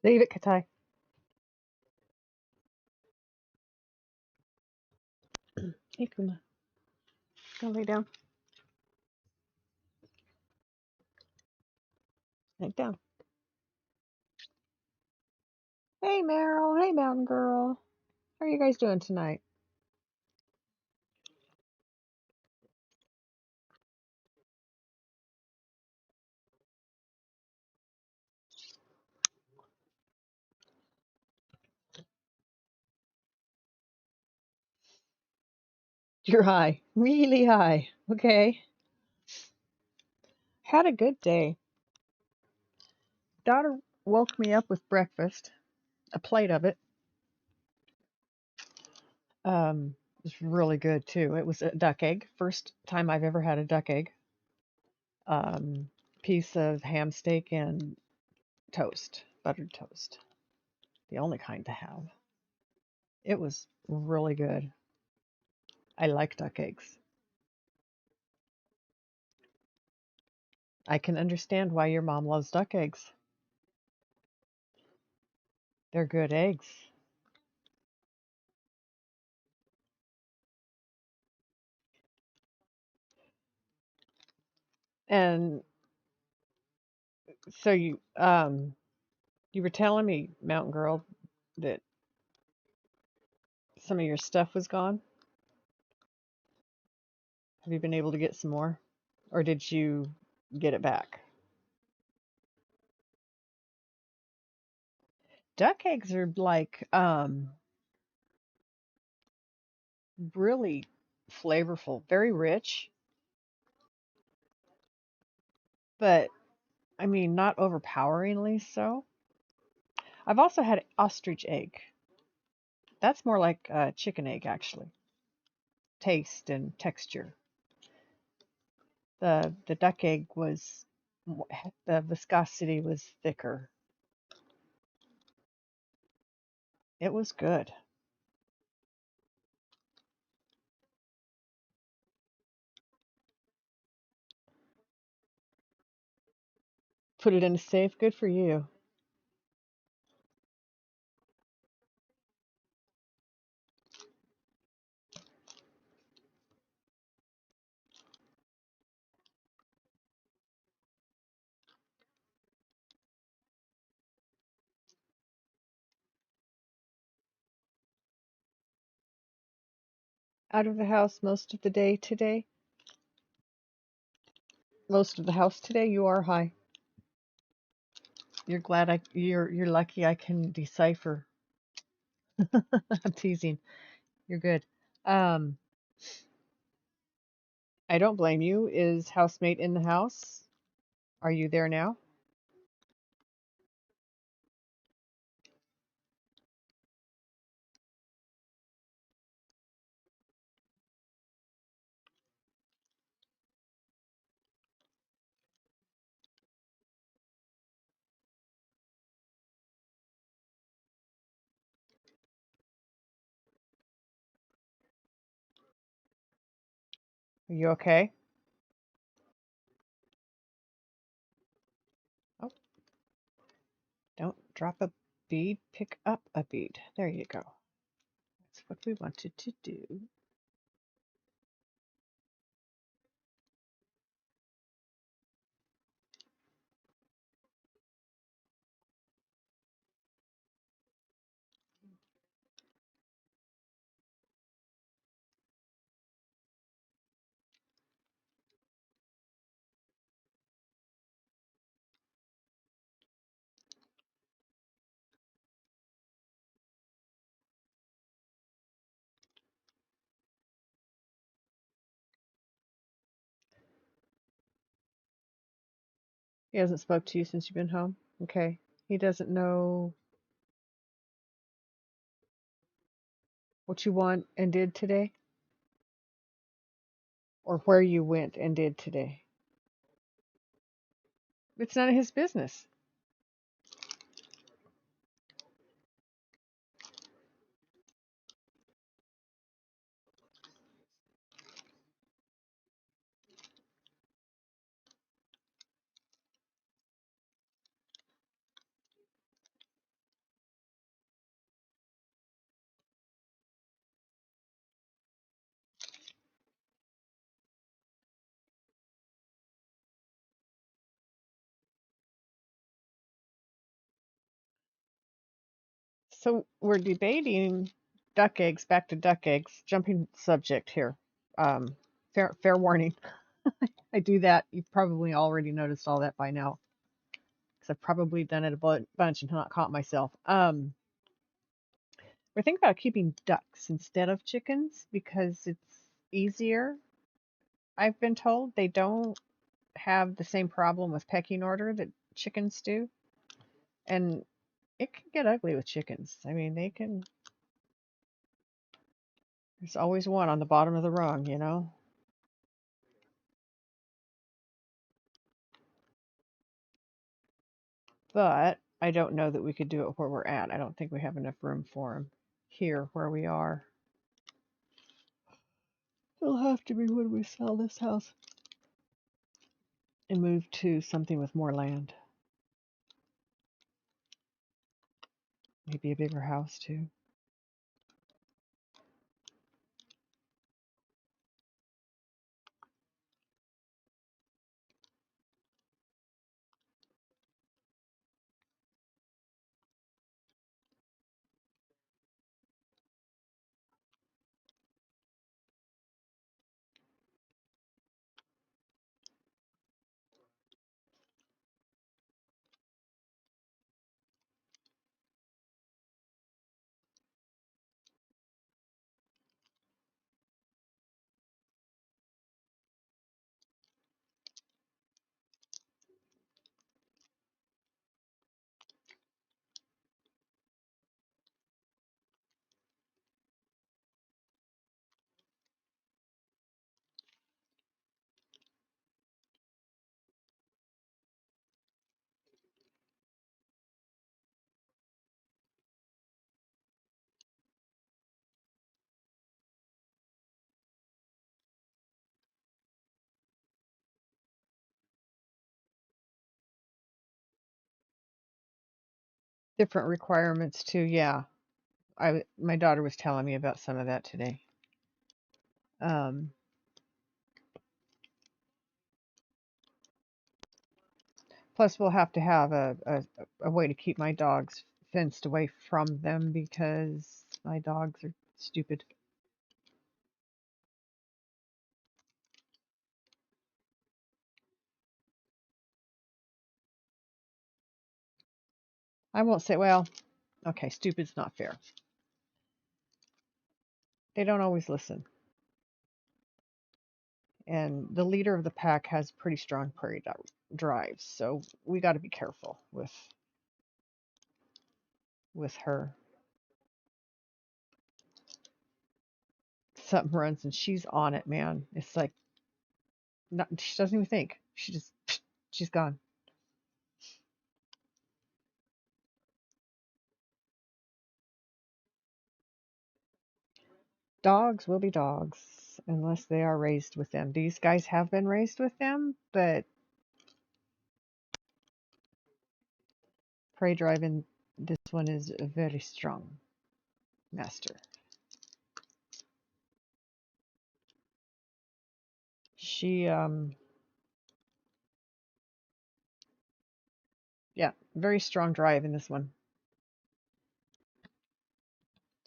Leave it, Katai. Hey, Kuma. Go lay down. Lay down. Hey, Meryl. Hey, Mountain Girl. How are you guys doing tonight? You're high. Really high. Okay. Had a good day. Daughter woke me up with breakfast, a plate of it. It was really good too. It was a duck egg. First time I've ever had a duck egg. Um, Piece of ham steak and toast, buttered toast. The only kind to have. It was really good. I like duck eggs. I can understand why your mom loves duck eggs. They're good eggs. And so you were telling me, Mountain Girl, that some of your stuff was gone. Have you been able to get some more? Or did you get it back? Duck eggs are like really flavorful, very rich, but I mean not overpoweringly so. I've also had ostrich egg. That's more like a chicken egg actually. Taste and texture. The duck egg was the viscosity was thicker. It was good. Put it in a safe. Good for you. Out of the house most of the day today. Most of the house today. You are high. You're lucky I can decipher. I'm teasing. You're good. Um, I don't blame you. Is housemate in the house? Are you there now? Are you okay? Oh, don't drop a bead. Pick up a bead. There you go. That's what we wanted to do. He hasn't spoke to you since you've been home. Okay. He doesn't know what you want and did today, or where you went and did today. It's none of his business. So we're debating duck eggs, back to duck eggs, jumping subject here. Um, fair warning. I do that. You've probably already noticed all that by now, because I've probably done it a bunch and not caught myself. We're thinking about keeping ducks instead of chickens because it's easier. I've been told they don't have the same problem with pecking order that chickens do, and it can get ugly with chickens. I mean, they can. There's always one on the bottom of the rung, you know. But I don't know that we could do it where we're at. I don't think we have enough room for them here where we are. It'll have to be when we sell this house and move to something with more land. Maybe a bigger house too. Different requirements too. Yeah, my daughter was telling me about some of that today. Um, Plus, we'll have to have a way to keep my dogs fenced away from them because my dogs are stupid. I won't say, well, okay, stupid's not fair. They don't always listen. And the leader of the pack has pretty strong prairie drives, so we got to be careful with her. Something runs and she's on it, man. It's like not, she doesn't even think. She's gone. Dogs will be dogs unless they are raised with them. These guys have been raised with them, but prey driving, this one is a very strong master. She yeah, very strong drive in this one.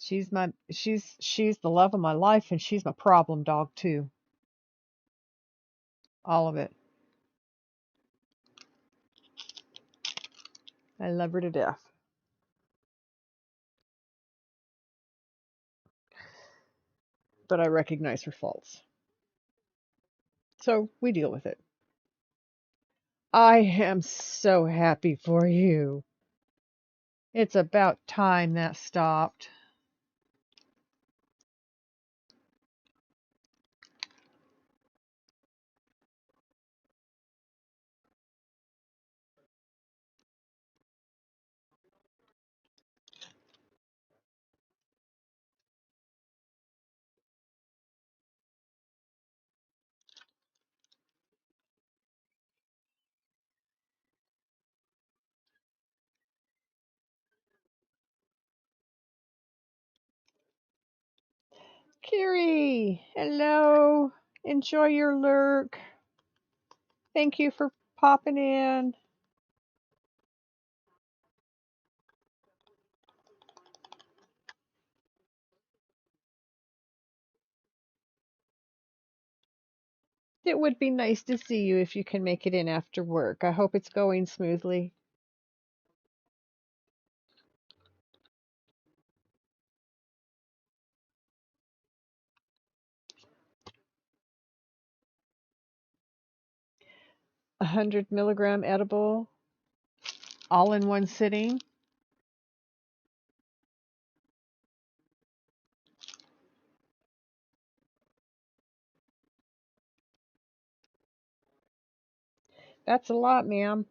She's the love of my life, and she's my problem dog too. All of it. I love her to death. But I recognize her faults. So we deal with it. I am so happy for you. It's about time that stopped. Kiri, hello. Enjoy your lurk. Thank you for popping in. It would be nice to see you if you can make it in after work. I hope it's going smoothly. A 100 milligram edible, all in one sitting. That's a lot, ma'am.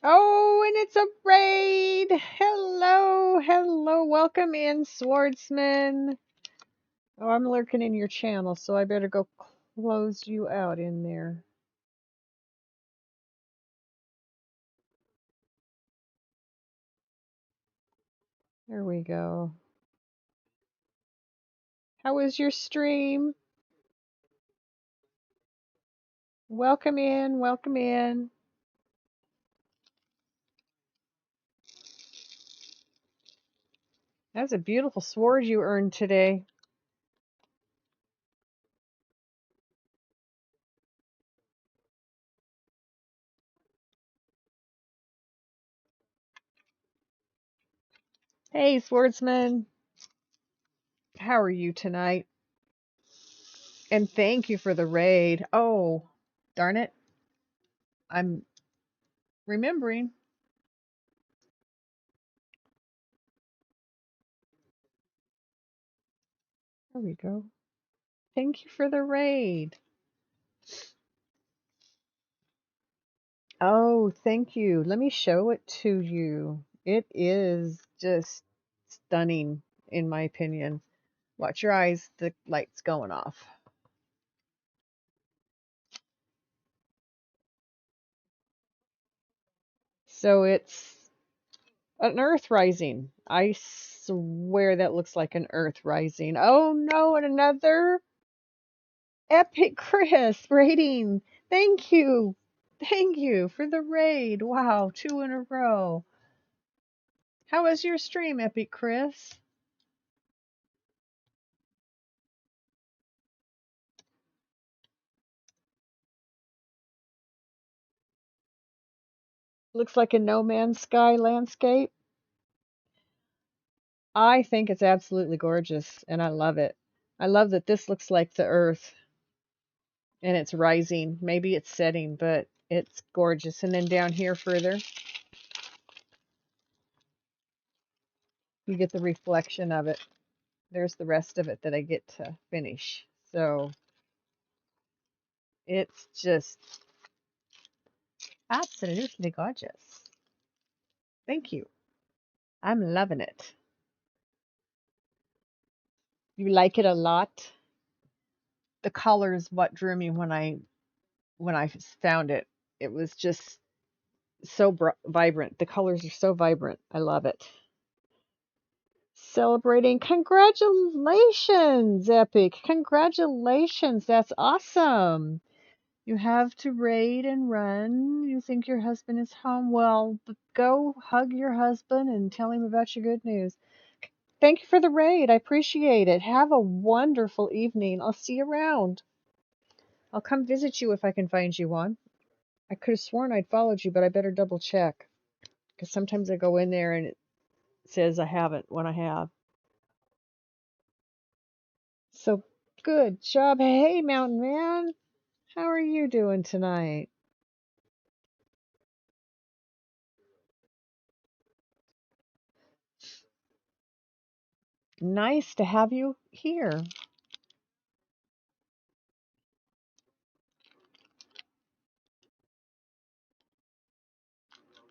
Oh, and it's a raid. Hello, hello. Welcome in, swordsman. Oh, I'm lurking in your channel, so I better go close you out in there. There we go. How was your stream? Welcome in, welcome in. That's a beautiful sword you earned today. Hey, swordsman. How are you tonight? And thank you for the raid. Oh, darn it. I'm remembering. There we go. Thank you for the raid. Oh, thank you. Let me show it to you. It is just stunning, in my opinion. Watch your eyes, the light's going off. So it's an earth rising. I swear that looks like an earth rising. Oh no, and another Epic Chris raiding. Thank you. Thank you for the raid. Wow, 2 in a row. How was your stream, Epic Chris? Looks like a No Man's Sky landscape. I think it's absolutely gorgeous, and I love it. I love that this looks like the Earth, and it's rising. Maybe it's setting, but it's gorgeous. And then down here further, you get the reflection of it. There's the rest of it that I get to finish. So it's just absolutely gorgeous. Thank you. I'm loving it. You like it a lot? The color is what drew me when I found it. It was just so vibrant. The colors are so vibrant. I love it. Celebrating. Congratulations, Epic. Congratulations. That's awesome. You have to raid and run. You think your husband is home. Well, go hug your husband and tell him about your good news. Thank you for the raid. I appreciate it. Have a wonderful evening. I'll see you around. I'll come visit you if I can find you one. I could have sworn I'd followed you, but I better double check. Because sometimes I go in there and it says I haven't when I have. So good job. Hey, Mountain Man. How are you doing tonight? Nice to have you here.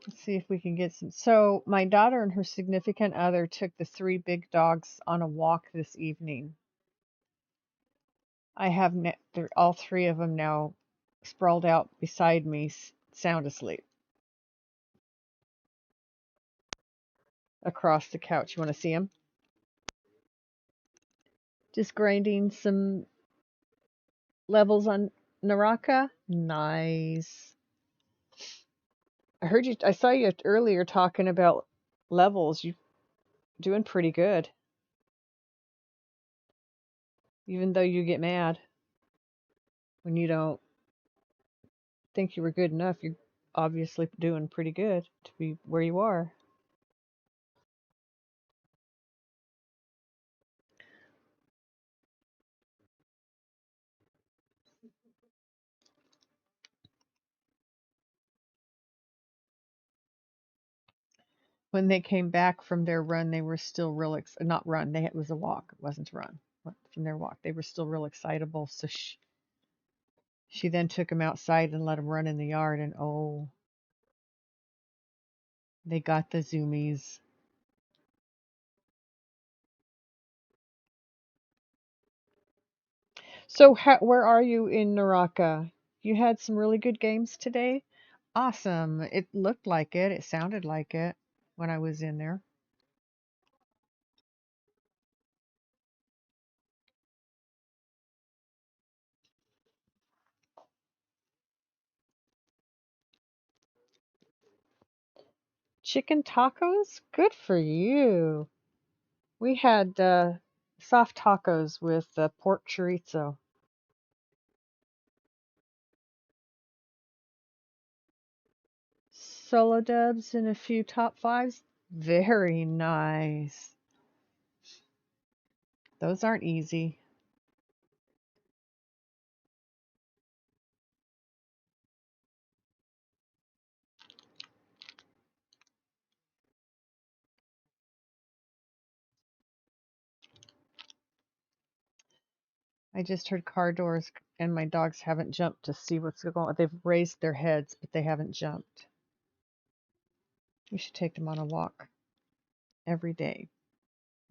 Let's see if we can get some. So, my daughter and her significant other took the 3 big dogs on a walk this evening. I have all 3 of them now sprawled out beside me, sound asleep across the couch. You want to see them? Just grinding some levels on Naraka. Nice. I saw you earlier talking about levels. You doing pretty good. Even though you get mad when you don't think you were good enough, you're obviously doing pretty good to be where you are. When they came back from their run, they were still real not run. It was a walk. It wasn't a run. From their walk, they were still real excitable. So she then took them outside and let them run in the yard, and oh, they got the zoomies. So where are you in Naraka? You had some really good games today. Awesome. It looked like it. It sounded like it when I was in there. Chicken tacos? Good for you. We had soft tacos with pork chorizo. Solo dubs and a few top fives. Very nice. Those aren't easy. I just heard car doors and my dogs haven't jumped to see what's going on. They've raised their heads, but they haven't jumped. You should take them on a walk every day,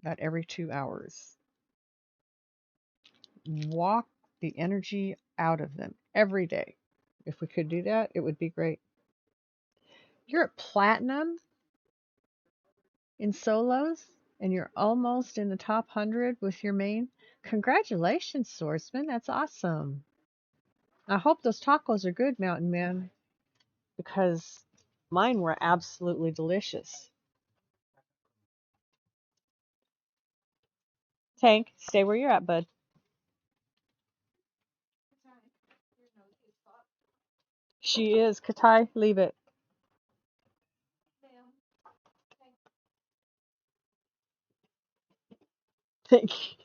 about every 2 hours. Walk the energy out of them every day. If we could do that, it would be great. You're at platinum in solos, and you're almost in the top 100 with your main. Congratulations, Swordsman. That's awesome. I hope those tacos are good, Mountain Man, because mine were absolutely delicious. Tank, stay where you're at, bud. She is. Katai, leave it. Thank you.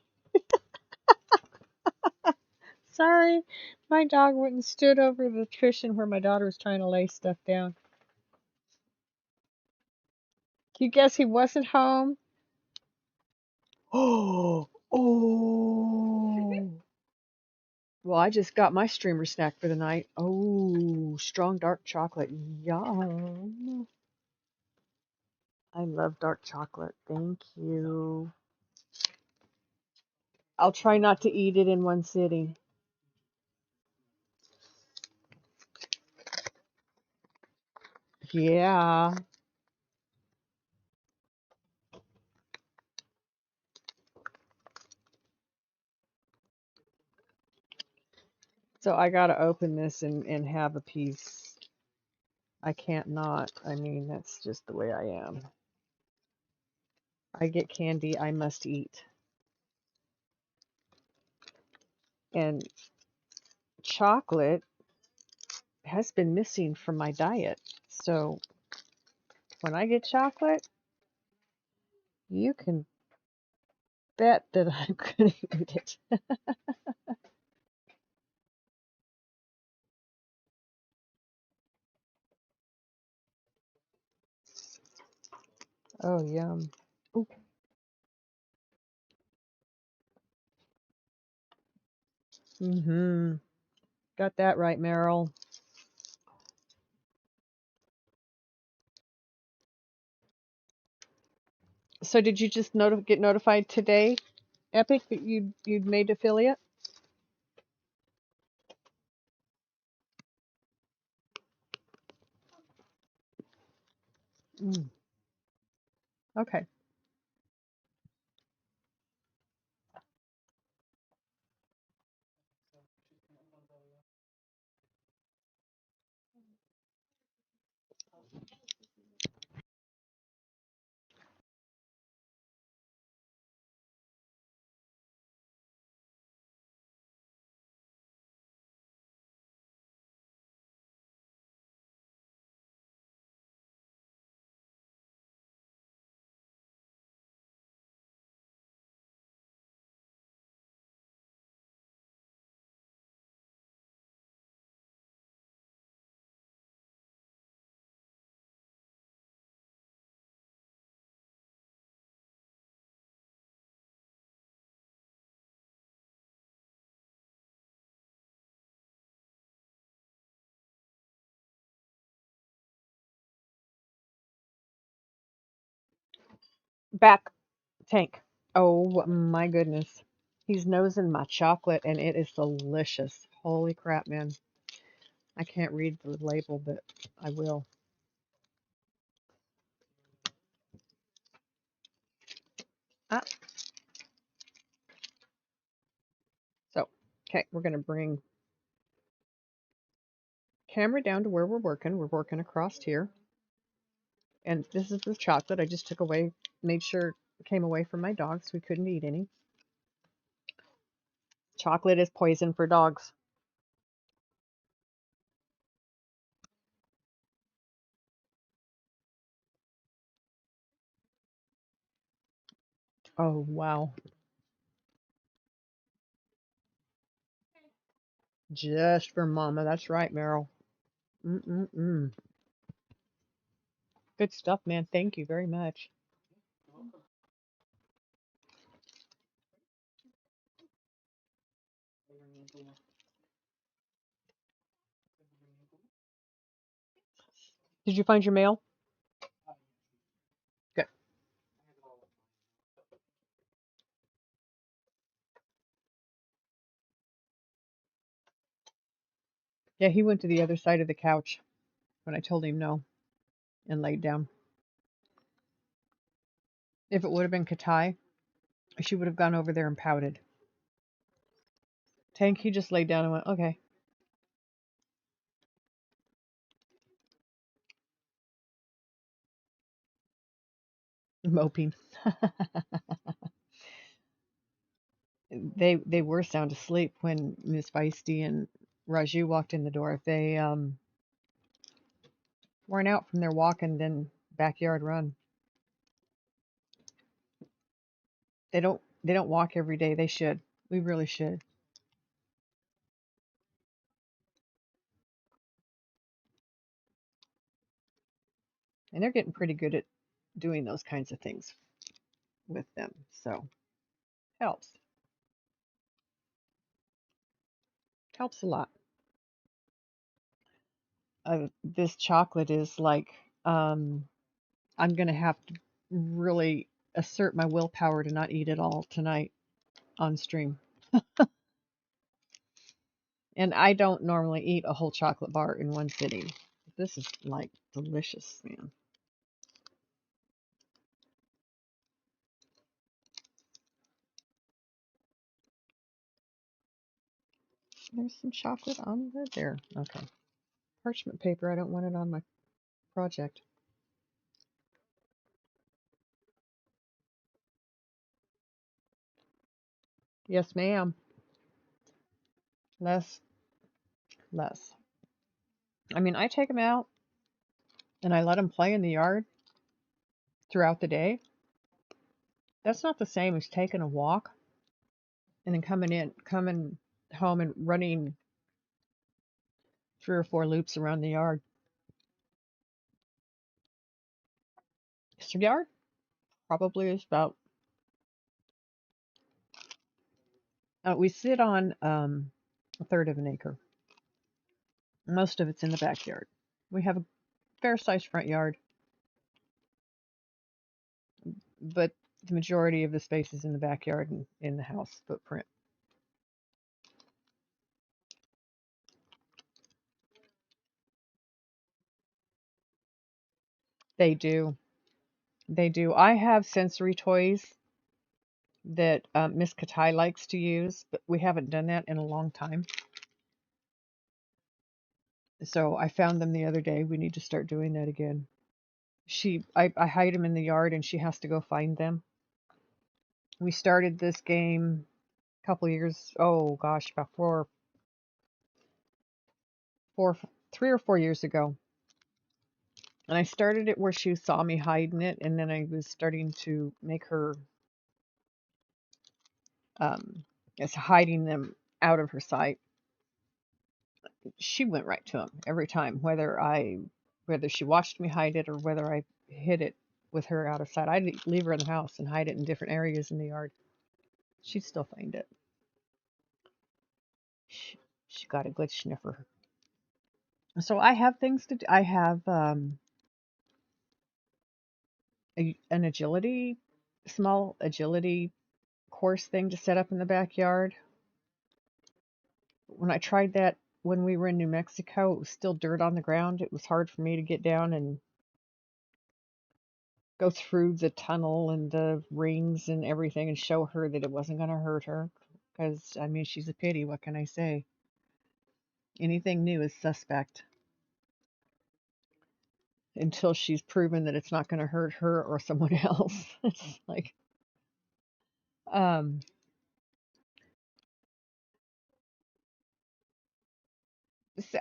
Sorry, my dog went and stood over the cushion where my daughter was trying to lay stuff down. You guess he wasn't home? Oh, oh. Well, I just got my streamer snack for the night. Oh, strong dark chocolate. Yum. I love dark chocolate. Thank you. I'll try not to eat it in one sitting. Yeah. So I gotta open this and have a piece. I can't not. I mean, that's just the way I am. I get candy, I must eat. And chocolate has been missing from my diet. So when I get chocolate, you can bet that I'm going to eat it. Oh, yum. Ooh. Mm-hmm. Got that right, Meryl. So did you just get notified today, Epic, that you'd made affiliate? Mm. Okay. Back, Tank. Oh my goodness. He's nosing my chocolate and it is delicious. Holy crap, man. I can't read the label, but I will. Ah, so, okay, we're going to bring camera down to where we're working. We're working across here. And this is the chocolate I just took away, made sure it came away from my dogs. We couldn't eat any. Chocolate is poison for dogs. Oh, wow. Just for Mama. That's right, Meryl. Mm-mm-mm. Good stuff, man. Thank you very much. Did you find your mail? Good. Yeah, he went to the other side of the couch when I told him no and laid down. If it would have been Katai, she would have gone over there and pouted. Tank, he just laid down and went, okay, moping. They were sound asleep when Miss Feisty and Raju walked in the door. If they weren't out from their walk and then backyard run. They don't walk every day. They should. We really should. And they're getting pretty good at doing those kinds of things with them. So helps. Helps a lot. This chocolate is like I'm gonna have to really assert my willpower to not eat it all tonight on stream. And I don't normally eat a whole chocolate bar in one sitting. This is like delicious, man. There's some chocolate on there. Okay. Parchment paper. I don't want it on my project. Yes, ma'am. Less, less. I mean, I take them out and I let them play in the yard throughout the day. That's not the same as taking a walk and then coming home and running 3 or 4 loops around the yard. So yard probably is about. We sit on a third of an acre. Most of it's in the backyard. We have a fair-sized front yard, but the majority of the space is in the backyard and in the house footprint. They do. They do. I have sensory toys that Miss Katai likes to use, but we haven't done that in a long time. So I found them the other day. We need to start doing that again. I hide them in the yard and she has to go find them. We started this game a couple years, oh gosh, about 3 or 4 years ago. And I started it where she saw me hiding it, and then I was starting to make her um, as hiding them out of her sight. She went right to them every time, whether she watched me hide it or whether I hid it with her out of sight. I'd leave her in the house and hide it in different areas in the yard. She'd still find it. She got a good sniffer. So I have things to do. I have an agility. small agility course thing to set up in the backyard. When I tried that when we were in New Mexico, it was still dirt on the ground. It was hard for me to get down and go through the tunnel and the rings and everything and show her that it wasn't going to hurt her. Because, I mean, she's a pity. What can I say? Anything new is suspect until she's proven that it's not going to hurt her or someone else. It's like, um,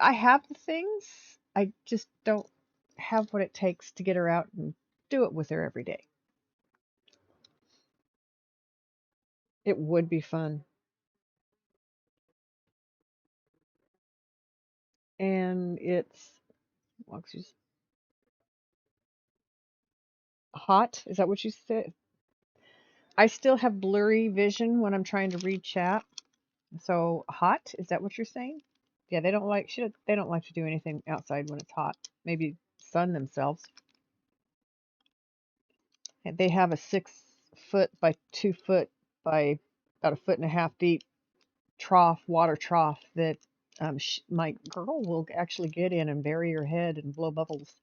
I have the things. I just don't have what it takes to get her out and do it with her every day. It would be fun. And it's, well, excuse, hot. Is that what you said? I still have blurry vision when I'm trying to read chat. So hot, is that what you're saying? Yeah, they don't like they don't like to do anything outside when it's hot. Maybe sun themselves. And they have a 6 foot by 2 foot by about a foot and a half deep trough, water trough that my girl will actually get in and bury her head and blow bubbles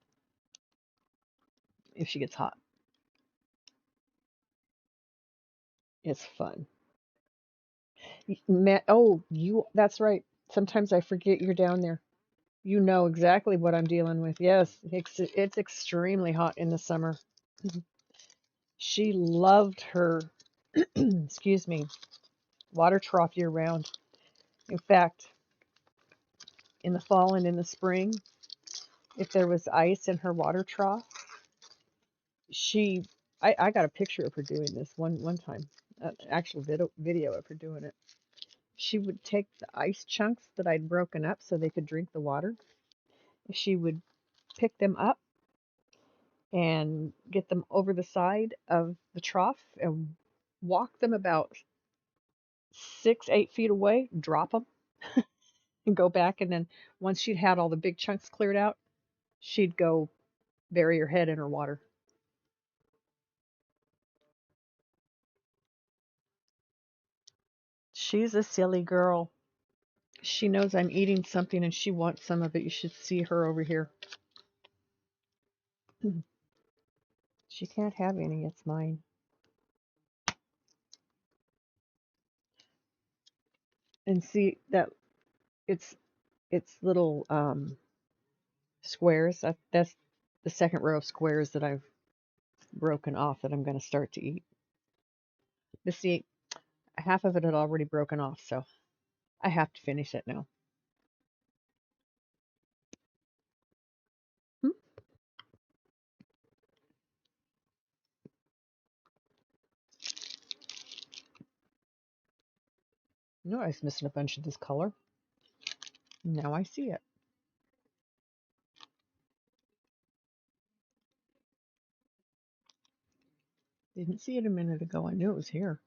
if she gets hot. It's fun. Oh, that's right. Sometimes I forget you're down there. You know exactly what I'm dealing with. Yes, it's extremely hot in the summer. She loved her, excuse me, water trough year round. In fact, in the fall and in the spring, if there was ice in her water trough, she, I got a picture of her doing this one time, an actual video of her doing it. She would take the ice chunks that I'd broken up so they could drink the water. She would pick them up and get them over the side of the trough and walk them about 6, 8 feet away, drop them, and go back. And then once she'd had all the big chunks cleared out, she'd go bury her head in her water. She's a silly girl. She knows I'm eating something and she wants some of it. You should see her over here. She can't have any. It's mine. And see that it's little squares. That's the second row of squares that I've broken off that I'm going to start to eat. But see, half of it had already broken off, so I have to finish it now. Hmm? No, I was missing a bunch of this color. Now I see it. Didn't see it a minute ago. I knew it was here.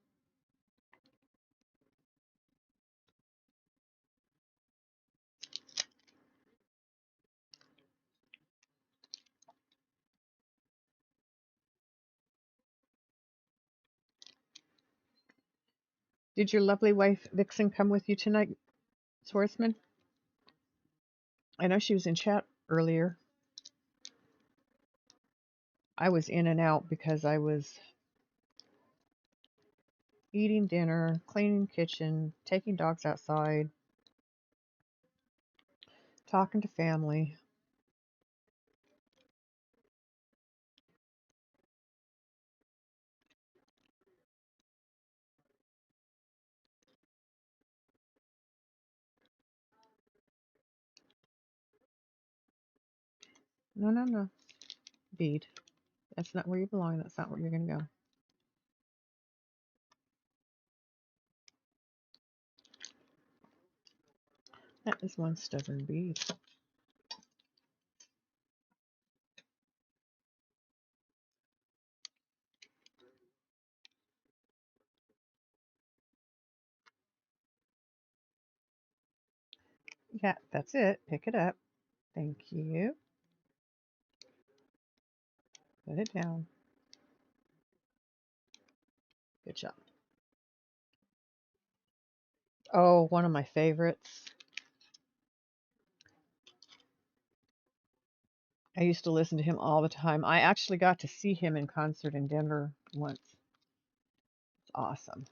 Did your lovely wife, Vixen, come with you tonight, Swartzman? I know she was in chat earlier. I was in and out because I was eating dinner, cleaning kitchen, taking dogs outside, talking to family. No, no, no. Bead. That's not where you belong. That's not where you're going to go. That is one stubborn bead. Yeah, that's it. Pick it up. Thank you. Put it down. Good job. Oh, one of my favorites. I used to listen to him all the time. I actually got to see him in concert in Denver once. It's awesome.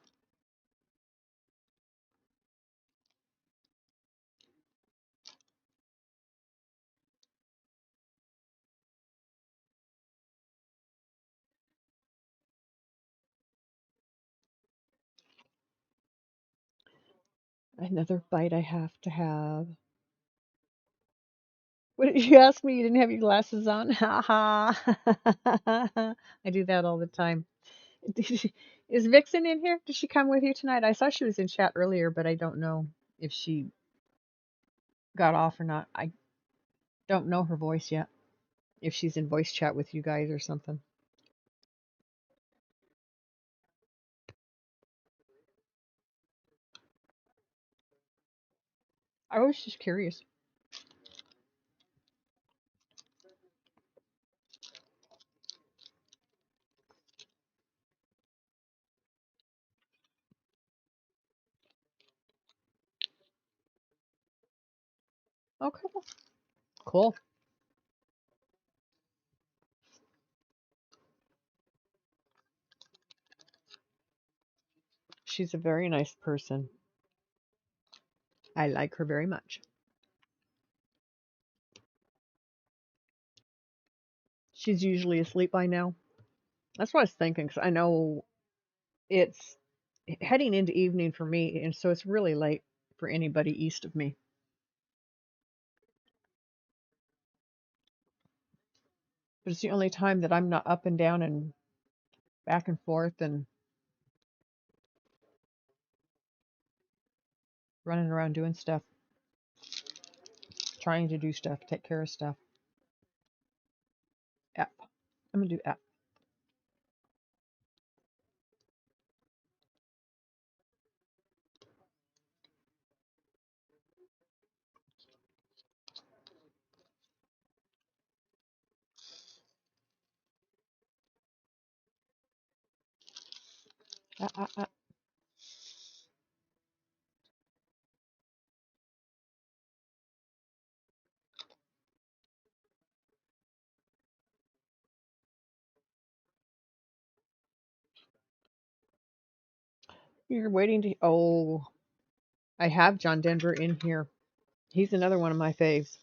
Another bite I have to have. What did you ask me? You didn't have your glasses on? Ha ha. I do that all the time. Is Vixen in here? Did she come with you tonight? I saw she was in chat earlier, but I don't know if she got off or not. I don't know her voice yet. If she's in voice chat with you guys or something. I was just curious. Okay, cool. She's a very nice person. I like her very much. She's usually asleep by now. That's what I was thinking, because I know it's heading into evening for me, and so it's really late for anybody east of me. But it's the only time that I'm not up and down and back and forth and running around doing stuff, trying to do stuff, take care of stuff. App. I'm gonna do app. Ah, ah, ah. You're waiting to. Oh, I have John Denver in here. He's another one of my faves.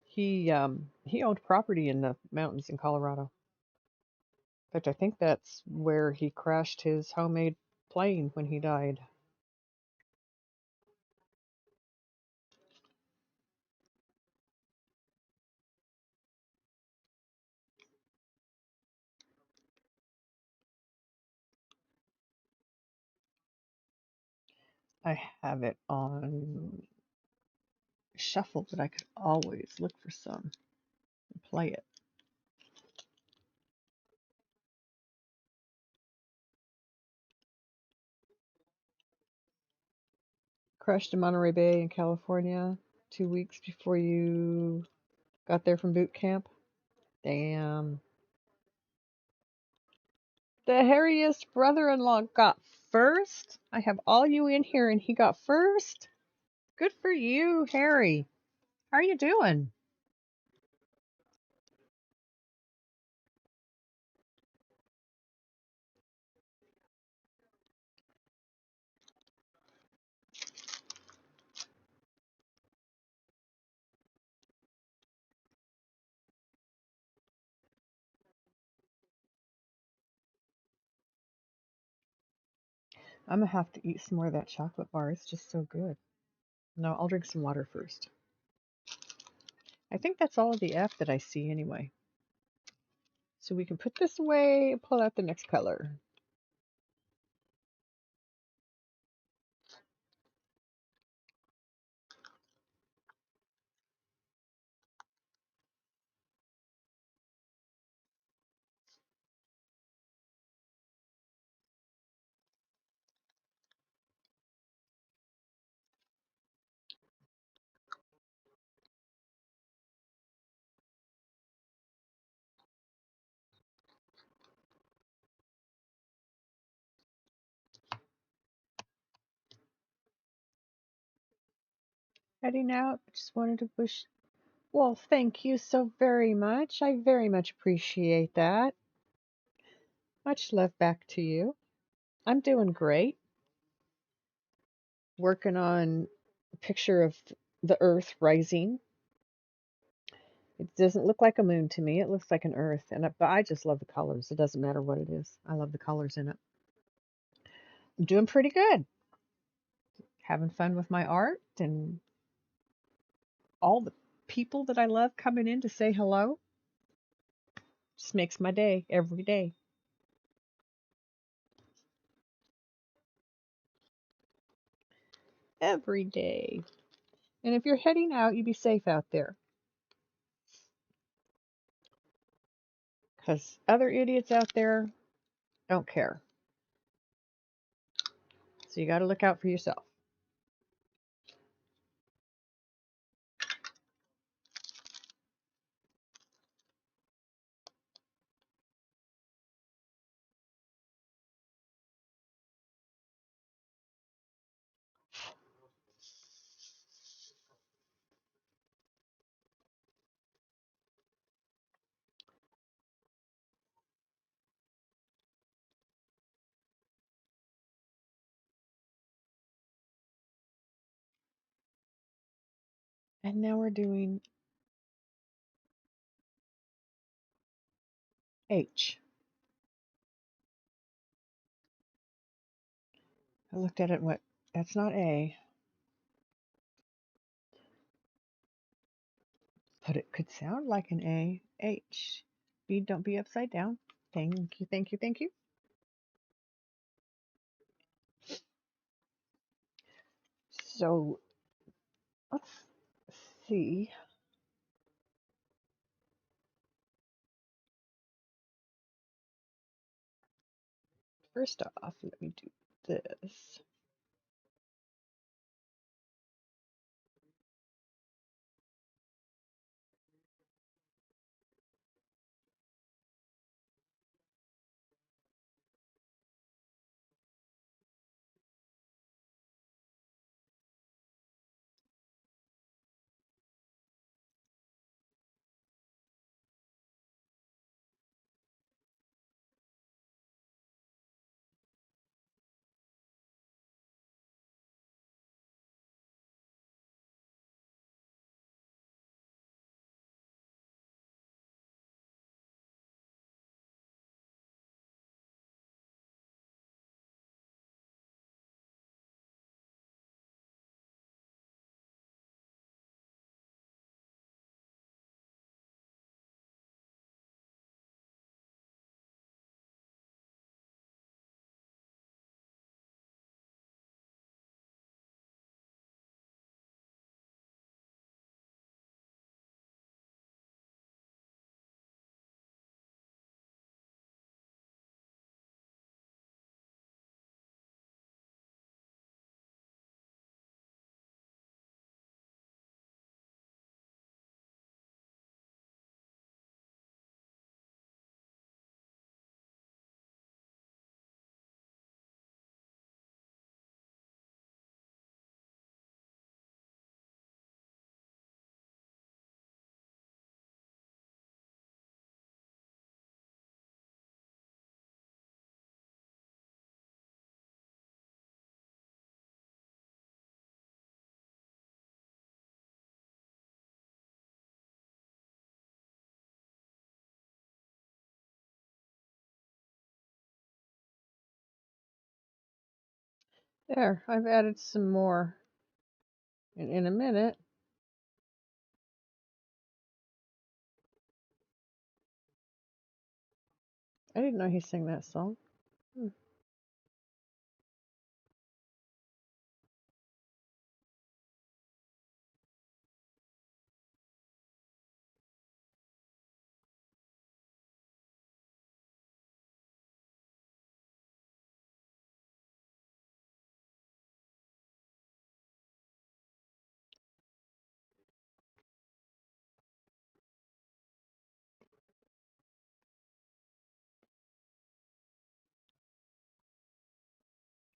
He owned property in the mountains in Colorado. In fact, I think that's where he crashed his homemade plane when he died. I have it on shuffle, but I could always look for some and play it. Crashed in Monterey Bay in California 2 weeks before you got there from boot camp. Damn. The hairiest brother-in-law got first? I have all you in here and he got first? Good for you, Harry. How are you doing? I'm gonna have to eat some more of that chocolate bar. It's just so good. No, I'll drink some water first. I think that's all of the F that I see anyway. So we can put this away and pull out the next color. heading out. Just wanted to wish. Well, thank you so very much. I very much appreciate that. Much love back to you. I'm doing great. Working on a picture of the Earth rising. It doesn't look like a moon to me. It looks like an Earth, but I just love the colors. It doesn't matter what it is. I love the colors in it. I'm doing pretty good. Having fun with my art and all the people that I love coming in to say hello. Just makes my day every day. Every day. And if you're heading out, you be safe out there. Because other idiots out there don't care. So you got to look out for yourself. And now we're doing H. I looked at it and went, that's not A. But it could sound like an A. H. B, don't be upside down. Thank you, thank you, thank you. So let's see. First off, let me do this. There, I've added some more. And in a minute, I didn't know he sang that song. Hmm.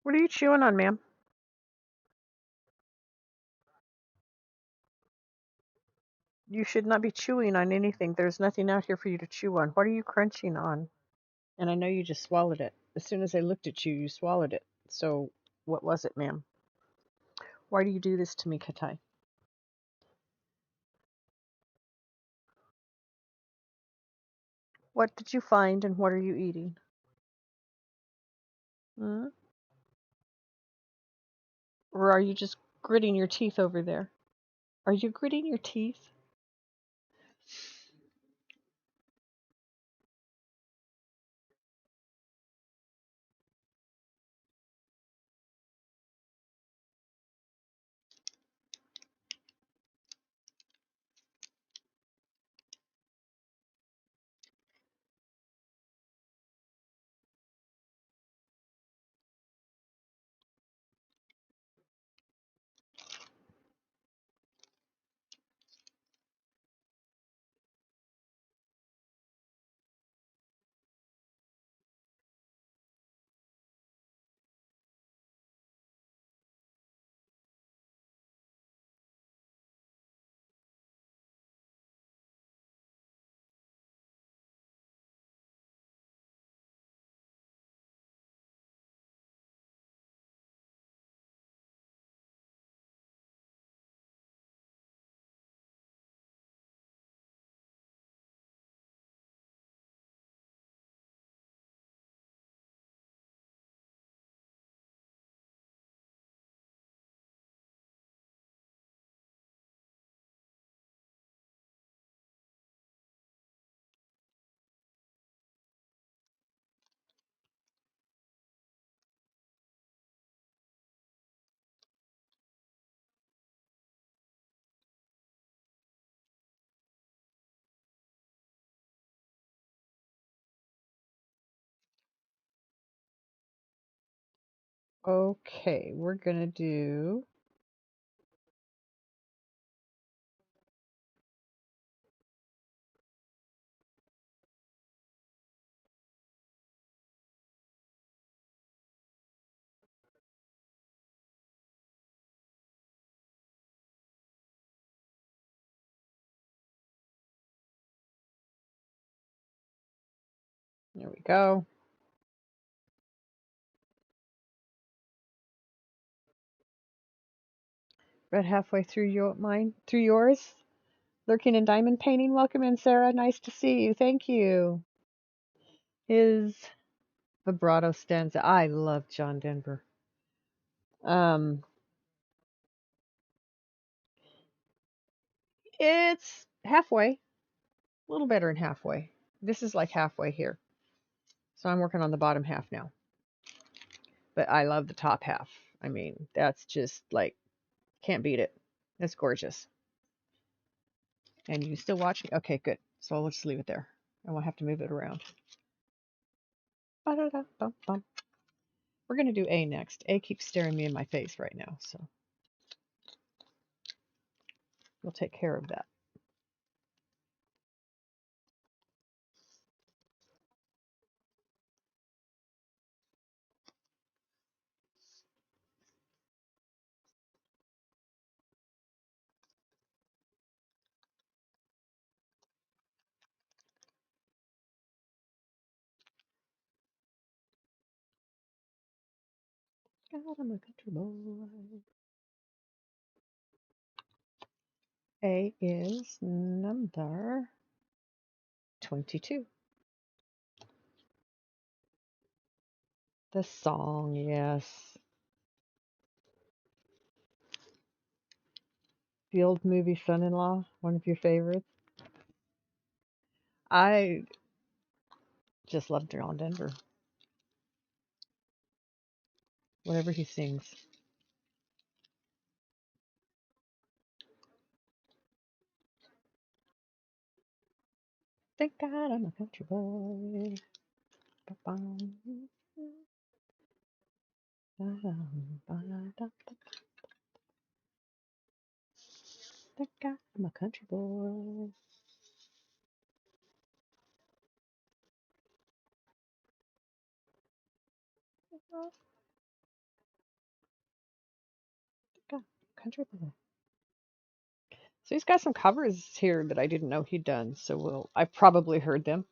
What are you chewing on, ma'am? You should not be chewing on anything. There's nothing out here for you to chew on. What are you crunching on? And I know you just swallowed it. As soon as I looked at you, you swallowed it. So, what was it, ma'am? Why do you do this to me, Katai? What did you find and what are you eating? Hmm? Or are you just gritting your teeth over there? Are you gritting your teeth? Okay, we're gonna do. There we go. Read halfway through through yours. Lurking in diamond painting. Welcome in, Sarah. Nice to see you. Thank you. His vibrato stanza. I love John Denver. Um, it's halfway, a little better than halfway. This is like halfway here. So I'm working on the bottom half now. But I love the top half. I mean, that's just like, can't beat it. It's gorgeous. And you still watching? Okay, good. So I'll just leave it there. I won't have to move it around. Ba-da-da-bum-bum. We're going to do A next. A keeps staring me in my face right now, so we'll take care of that. God, I'm a country boy. A is number 22. The song, yes. The old movie Son-in-Law, one of your favorites. I just love John Denver. Whatever he sings. Thank God I'm a country boy. Ba-bum. Ba-dum, thank God I'm a country boy. God, country boy. So he's got some covers here that I didn't know he'd done. So I've probably heard them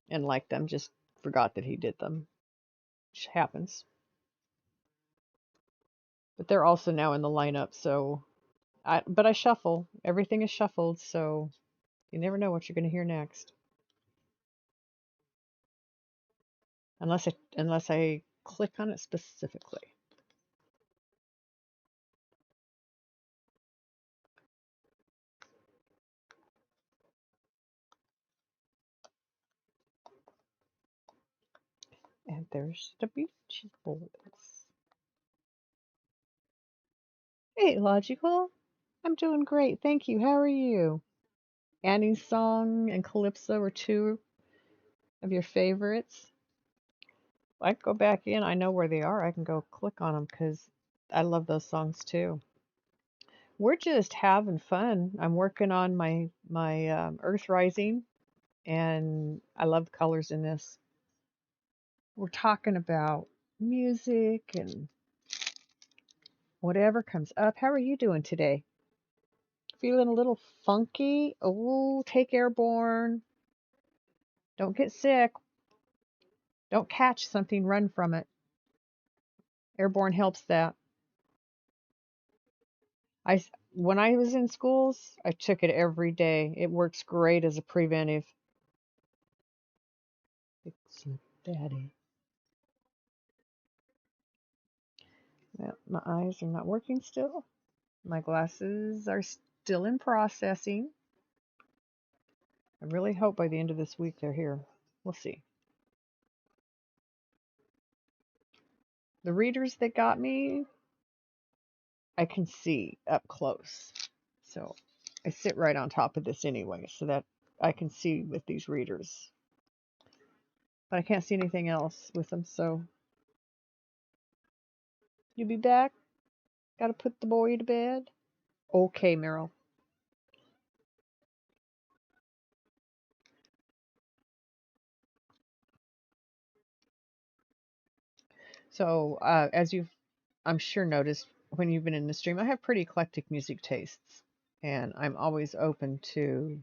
and liked them, just forgot that he did them, which happens. But they're also now in the lineup, so but I shuffle. Everything is shuffled, so you never know what you're going to hear next. Unless I click on it specifically. And there's the beach bullets. Hey, Logical. I'm doing great, thank you. How are you? Annie's Song and Calypso are two of your favorites. I can go back in. I know where they are. I can go click on them because I love those songs too. We're just having fun. I'm working on my Earth Rising, and I love the colors in this. We're talking about music and whatever comes up. How are you doing today? Feeling a little funky? Oh, take Airborne. Don't get sick. Don't catch something, run from it. Airborne helps that. When I was in schools, I took it every day. It works great as a preventive. Fix it, Daddy. Well, my eyes are not working still. My glasses are still in processing. I really hope by the end of this week they're here. We'll see. The readers that got me, I can see up close. So I sit right on top of this anyway, so that I can see with these readers. But I can't see anything else with them, so you be back? Gotta put the boy to bed? Okay, Meryl. So, as you've, I'm sure, noticed when you've been in the stream, I have pretty eclectic music tastes, and I'm always open to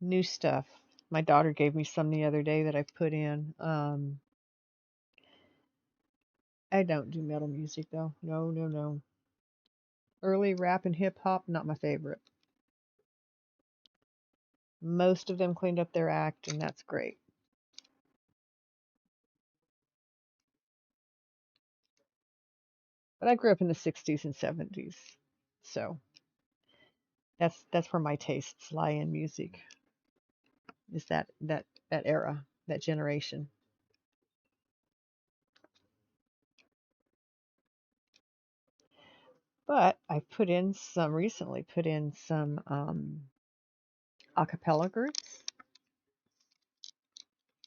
new stuff. My daughter gave me some the other day that I put in. I don't do metal music though. No, no, no. Early rap and hip hop, not my favorite. Most of them cleaned up their act, and that's great. But I grew up in the '60s and '70s, so that's where my tastes lie in music. Is that era, that generation. But I put in some a cappella groups,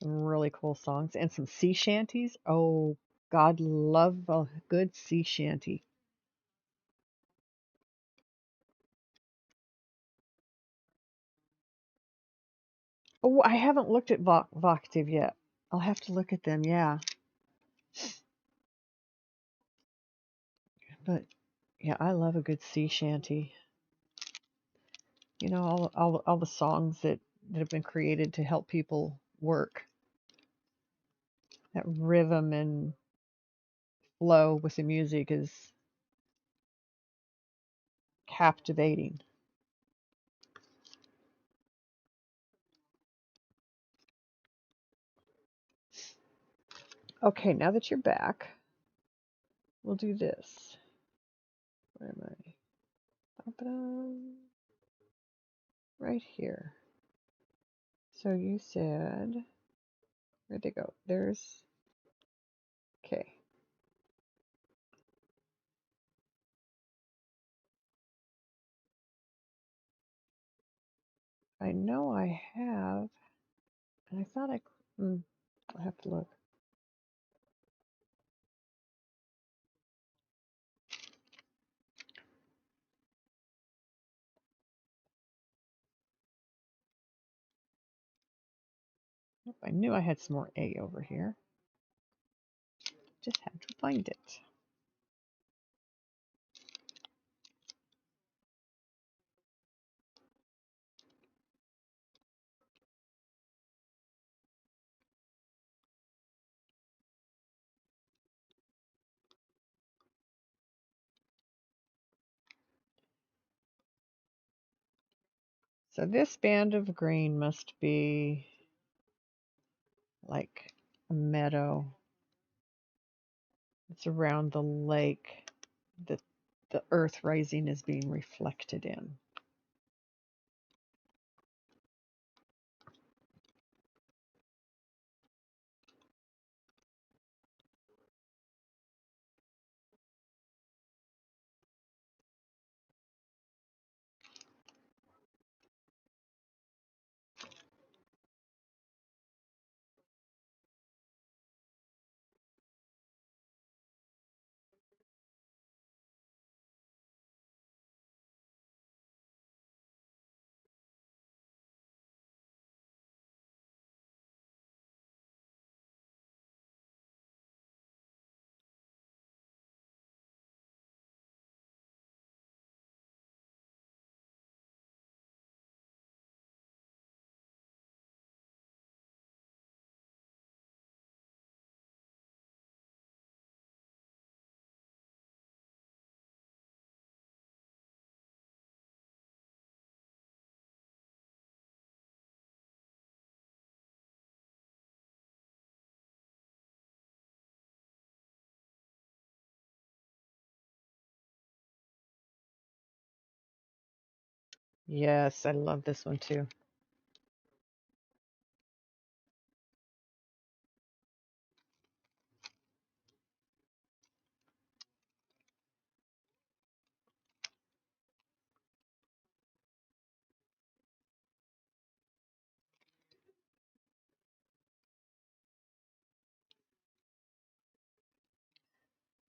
some really cool songs, and some sea shanties. Oh, God, love a good sea shanty. Oh, I haven't looked at Vocative yet. I'll have to look at them, yeah. But yeah, I love a good sea shanty. You know, all the songs that have been created to help people work. That rhythm and flow with the music is captivating. Okay, now that you're back, we'll do this. Where am I? Ba-ba-dum. Right here. So you said, where'd they go? There's, okay. I know I have, and I thought I'll have to look. Yep, I knew I had some more A over here. Just had to find it. So this band of green must be like a meadow. It's around the lake that the earth rising is being reflected in. Yes, I love this one too.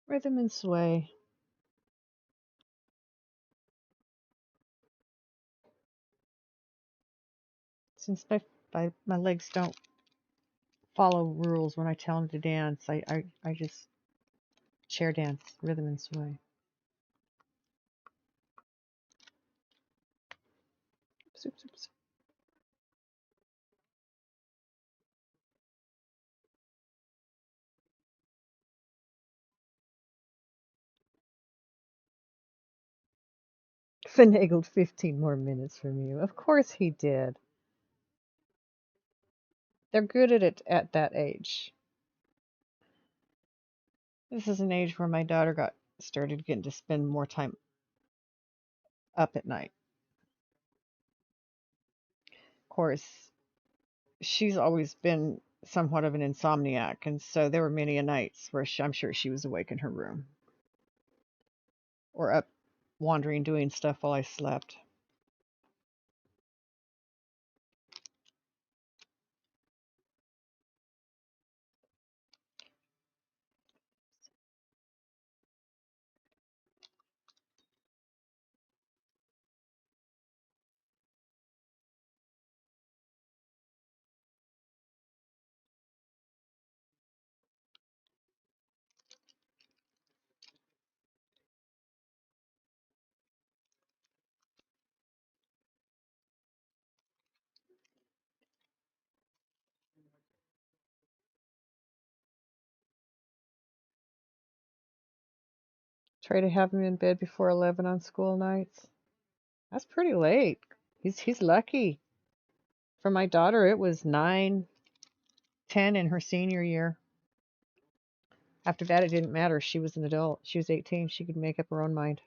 Rhythm and sway. Since my legs don't follow rules when I tell them to dance, I just chair dance, rhythm and sway. Oops, oops, oops. Finagled 15 more minutes from you. Of course he did. They're good at it at that age. This is an age where my daughter got started getting to spend more time up at night. Of course, she's always been somewhat of an insomniac, and so there were many a nights where I'm sure she was awake in her room or up wandering doing stuff while I slept. Try to have him in bed before 11 on school nights. That's pretty late. He's lucky. For my daughter, it was 9, 10 in her senior year. After that, it didn't matter. She was an adult. She was 18. She could make up her own mind.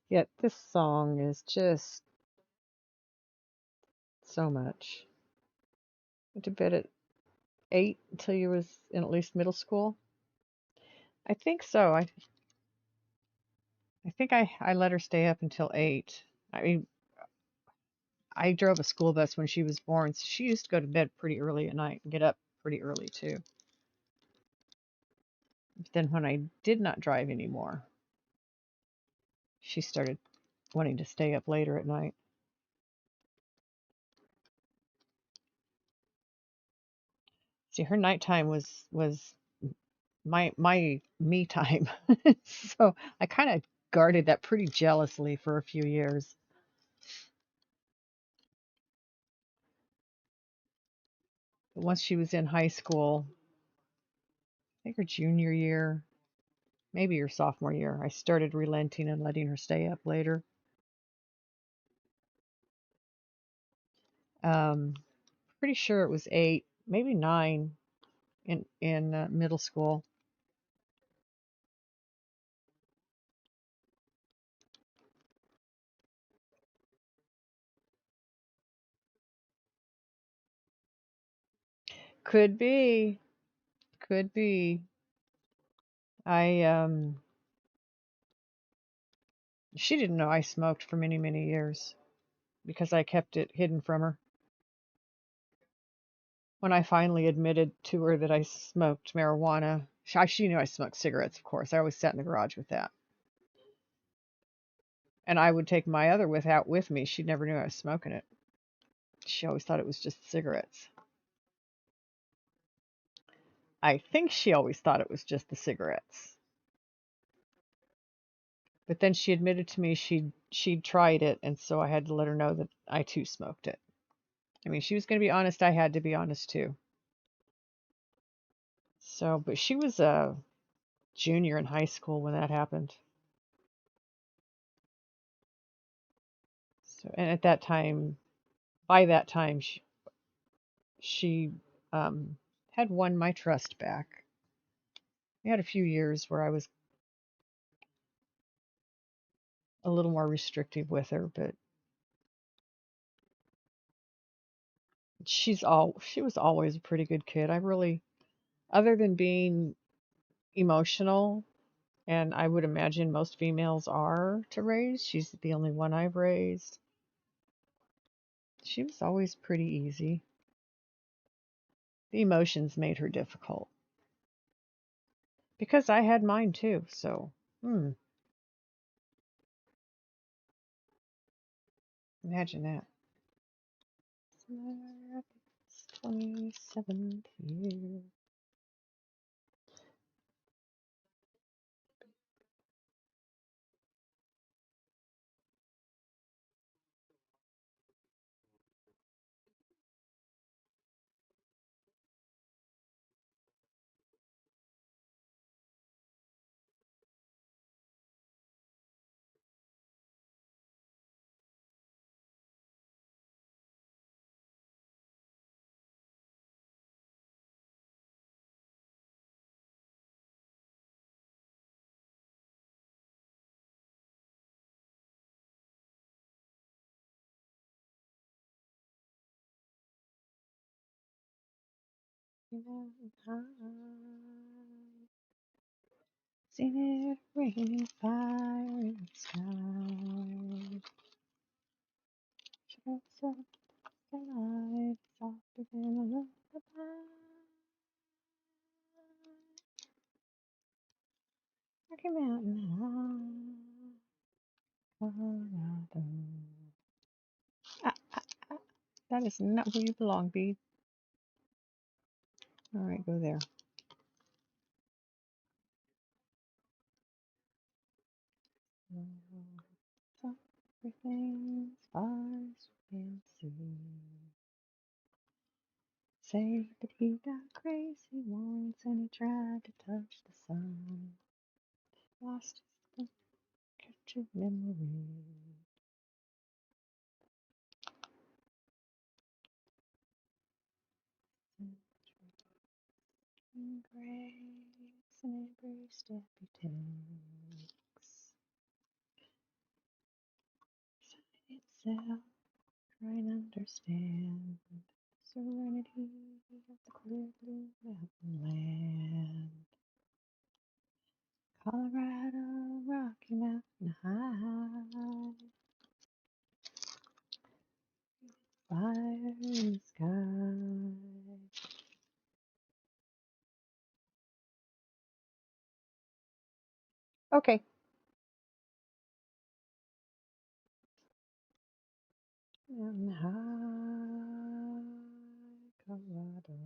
Yet this song is just so much. Went to bed at 8 until you was in at least middle school. I think so. I think I let her stay up until 8. I mean, I drove a school bus when she was born, so she used to go to bed pretty early at night and get up pretty early too. But then when I did not drive anymore, she started wanting to stay up later at night. See, her nighttime was my me time. So I kind of guarded that pretty jealously for a few years. But once she was in high school, I think her junior year, maybe her sophomore year, I started relenting and letting her stay up later. Um, Pretty sure it was 8, maybe 9 in middle school. Could be, could be. I She didn't know I smoked for many, many years because I kept it hidden from her. When I finally admitted to her that I smoked marijuana, she knew I smoked cigarettes, of course. I always sat in the garage with that. And I would take my other out with me. She never knew I was smoking it. She always thought it was just cigarettes. I think she always thought it was just the cigarettes. But then she admitted to me she'd tried it, and so I had to let her know that I too smoked it. I mean, she was going to be honest. I had to be honest too. So, but she was a junior in high school when that happened. So, and at that time, by that time, she had won my trust back. We had a few years where I was a little more restrictive with her, but she was always a pretty good kid. I really, other than being emotional, and I would imagine most females are to raise, she's the only one I've raised. She was always pretty easy. The emotions made her difficult because I had mine too. So, imagine that. 27th year. Seen it raining fire in the sky. Just up the light, softer than a lullaby. Rocky Mountain High, Colorado. Ah, ah, ah. That is not where you belong, Bee. All right, go there. Everything's far as you can see. Say that he got crazy once and he tried to touch the sun. Lost his captured memory. And grace in every step he takes. Sign itself, try and understand. Serenity of the clear blue mountain land. Colorado, Rocky Mountain High. Fire in the sky. Okay. Mountain High, Colorado.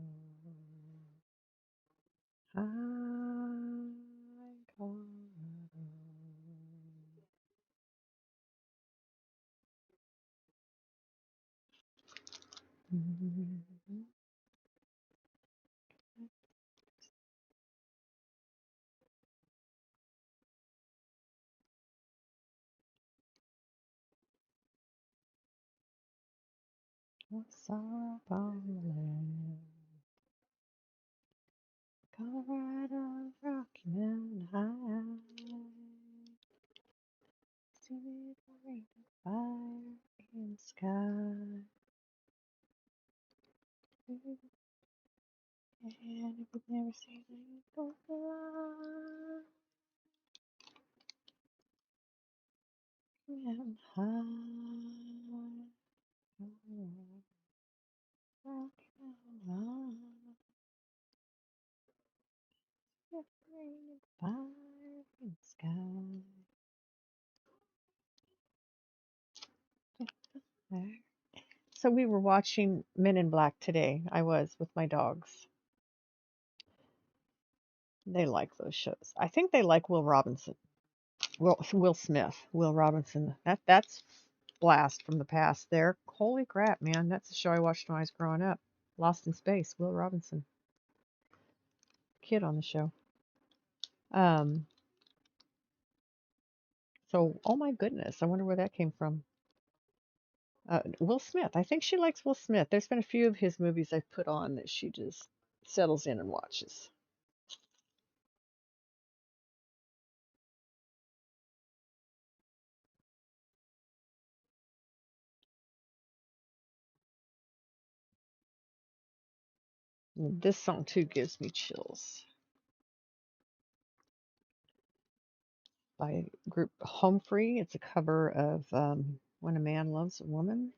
What's up on the land? Colorado, Rocky Mountain High. See the ring of fire in the sky. And if you've never seen it, go fly. Mountain high. Rocky Mountain high. See the ring of fire in the sky. There. So we were watching Men in Black today. I was with my dogs. They like those shows. I think they like Will Robinson. Will Smith. Will Robinson. That's blast from the past there. Holy crap, man. That's a show I watched when I was growing up. Lost in Space. Will Robinson. Kid on the show. Um so oh my goodness, I wonder where that came from. Will Smith. I think she likes Will Smith. There's been a few of his movies I've put on that she just settles in and watches. This song too gives me chills. By group Home Free. It's a cover of When a Man Loves a Woman.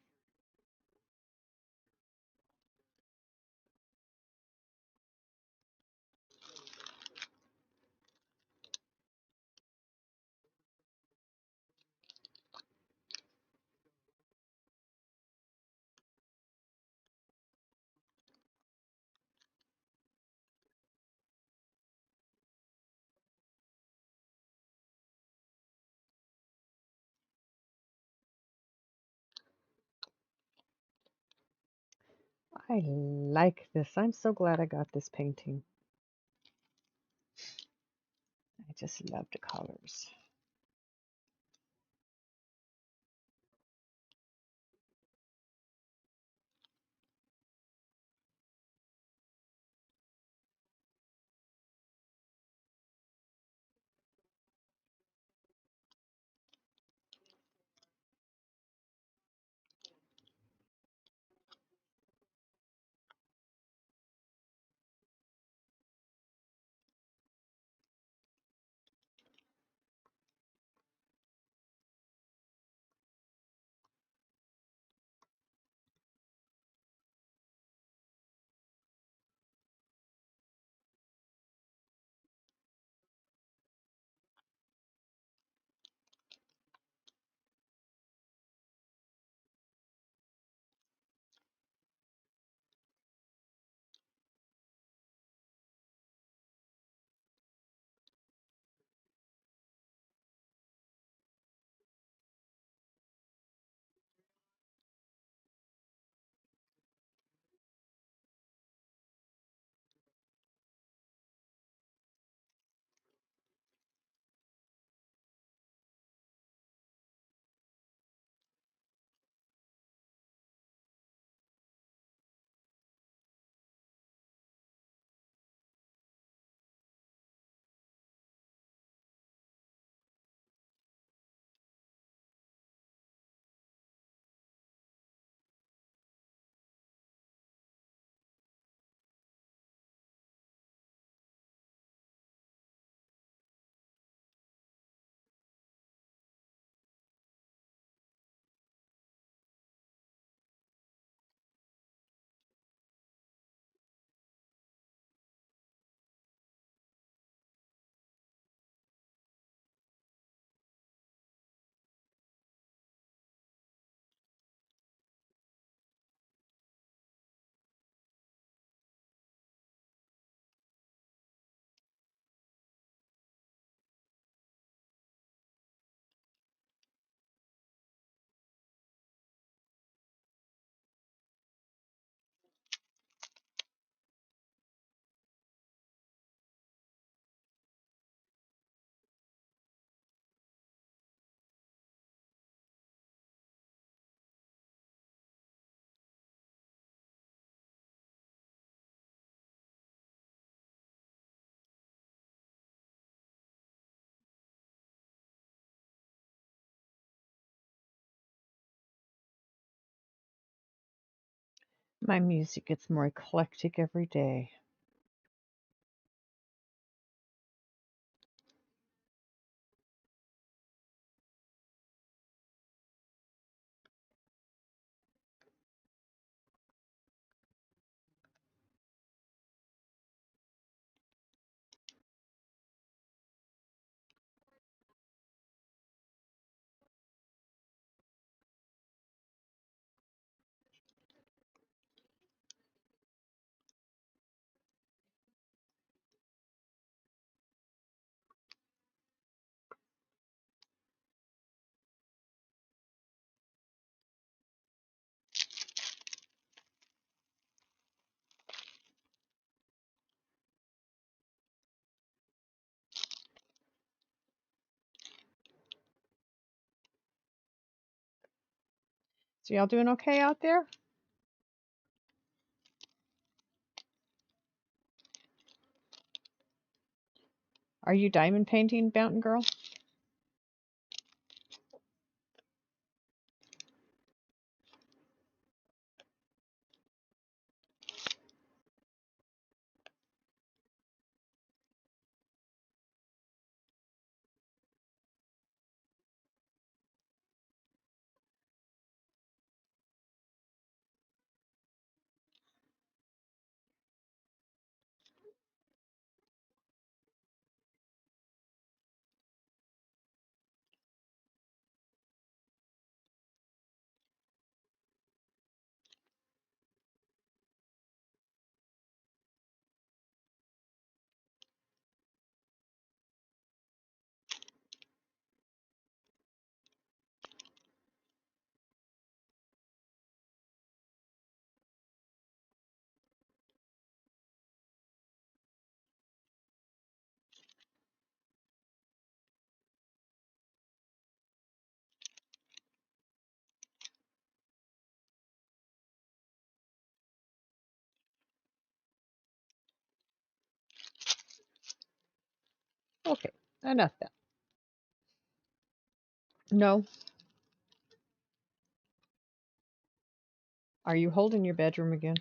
I like this. I'm so glad I got this painting. I just love the colors. My music gets more eclectic every day. So y'all doing okay out there? Are you diamond painting, Mountain Girl? Okay, enough then. No. Are you holding your bedroom again?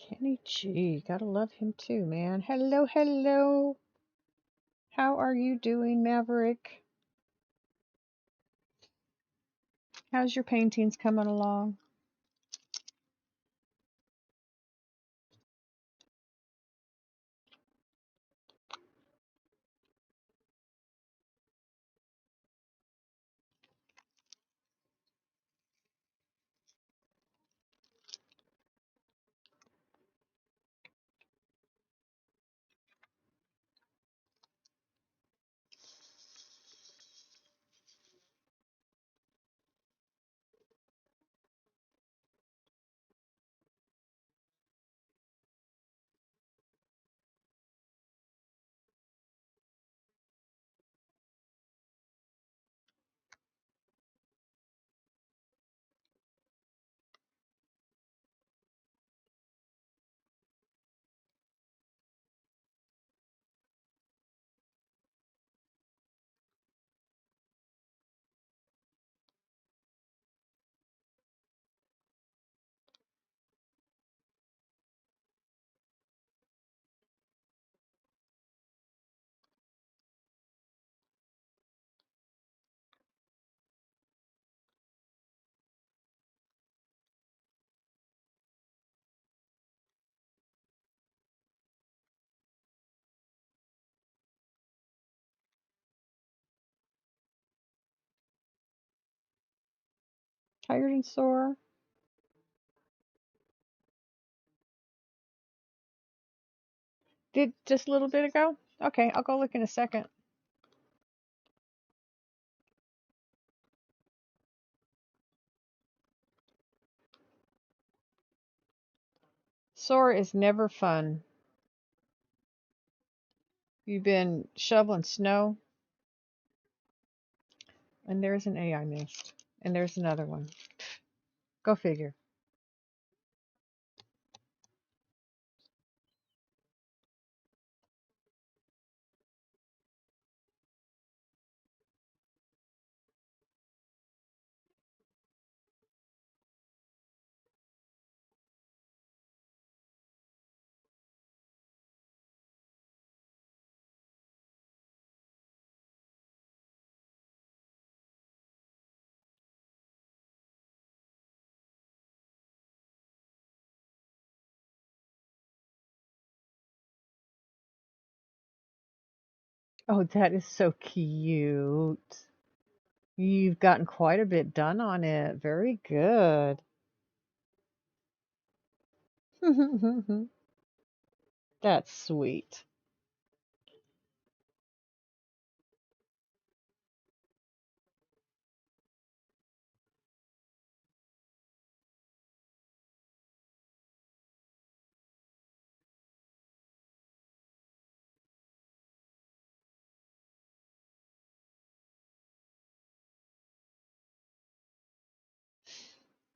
Kenny G, gotta love him too, man. Hello, hello. How are you doing, Maverick? How's your paintings coming along? Tired and sore? Did just a little bit ago? Okay, I'll go look in a second. Sore is never fun. You've been shoveling snow, and there's an AI missed. And there's another one. Go figure. Oh, that is so cute. You've gotten quite a bit done on it. Very good. That's sweet.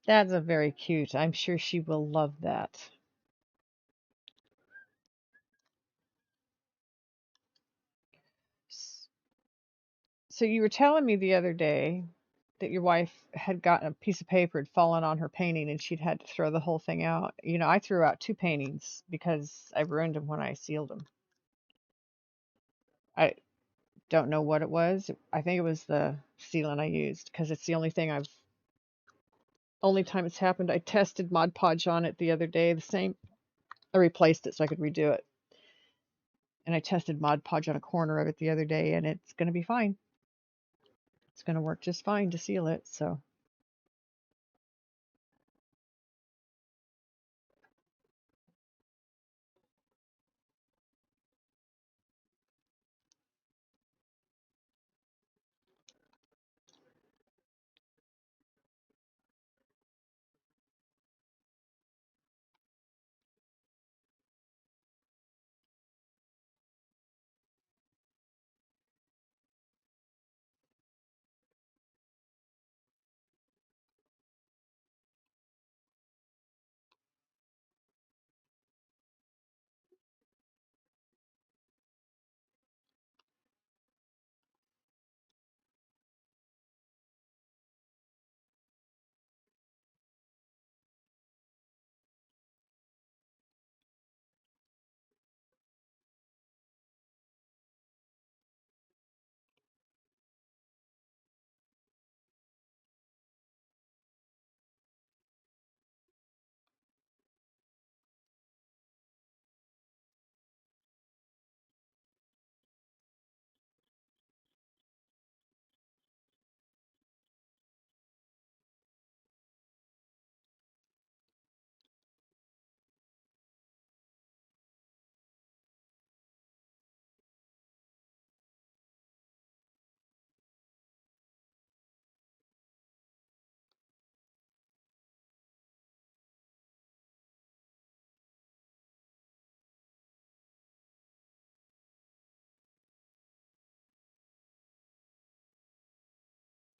That's a very cute. I'm sure she will love that. S- So you were telling me the other day that your wife had gotten a piece of paper had fallen on her painting and she'd had to throw the whole thing out. You know, I threw out two paintings because I ruined them when I sealed them. I don't know what it was. I think it was the sealant I used because it's the only time it's happened. I tested Mod Podge on it the other day, the same. I replaced it so I could redo it. And I tested Mod Podge on a corner of it the other day and it's going to be fine. It's going to work just fine to seal it. So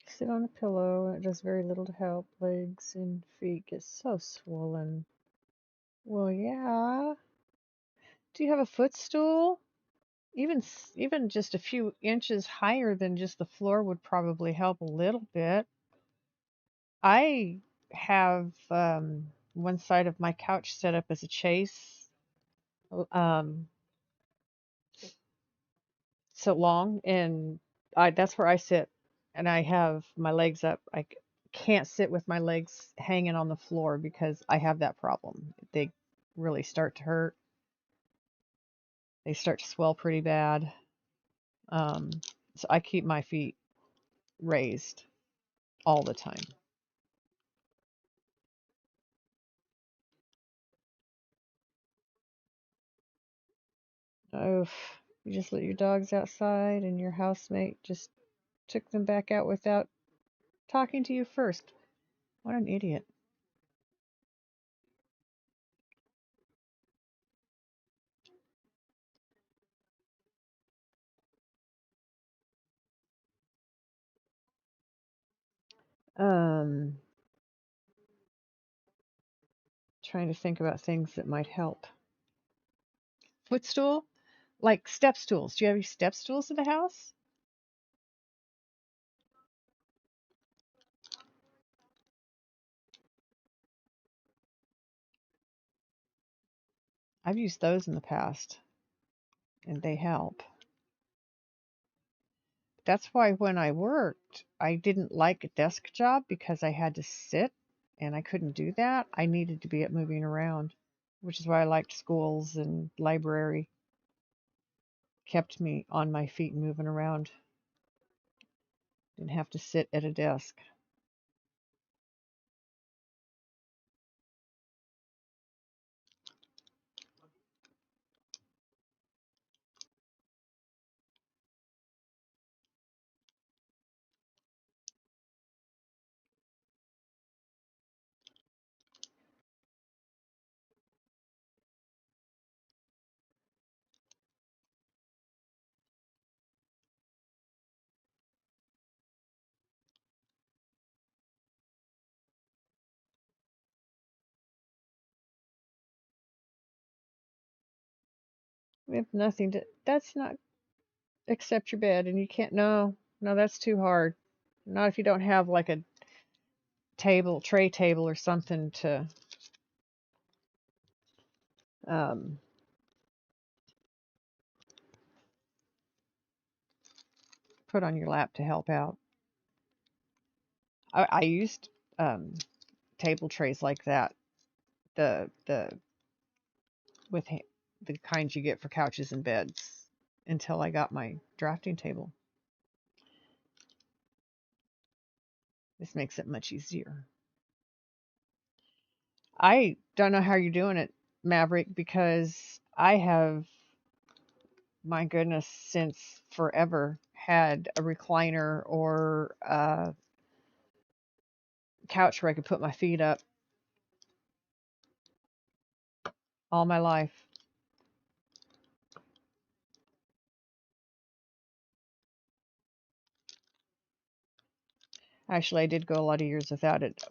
sit on a pillow and it does very little to help. Legs and feet get so swollen. Well, yeah. Do you have a footstool? Even just a few inches higher than just the floor would probably help a little bit. I have one side of my couch set up as a chase, um, so long, and that's where I sit, and I have my legs up. Can't sit with my legs hanging on the floor because I have that problem. They really start to hurt. They start to swell pretty bad. Um, so I keep my feet raised all the time. Oh, you just let your dogs outside and your housemate just took them back out without talking to you first. What an idiot. Um, Trying to think about things that might help. Footstool? Like step stools. Do you have any step stools in the house? I've used those in the past and they help. That's why when I worked, I didn't like a desk job because I had to sit and I couldn't do that. I needed to be at moving around, which is why I liked schools and library. Kept me on my feet and moving around. Didn't have to sit at a desk. We have nothing to. That's not accept your bed, and you can't. No, no, that's too hard. Not if you don't have like a tray table or something to um, put on your lap to help out. I used um, table trays like that. The with the kinds you get for couches and beds until I got my drafting table. This makes it much easier. I don't know how you're doing it, Maverick, because I have, my goodness, since forever had a recliner or a couch where I could put my feet up all my life. Actually, I did go a lot of years without it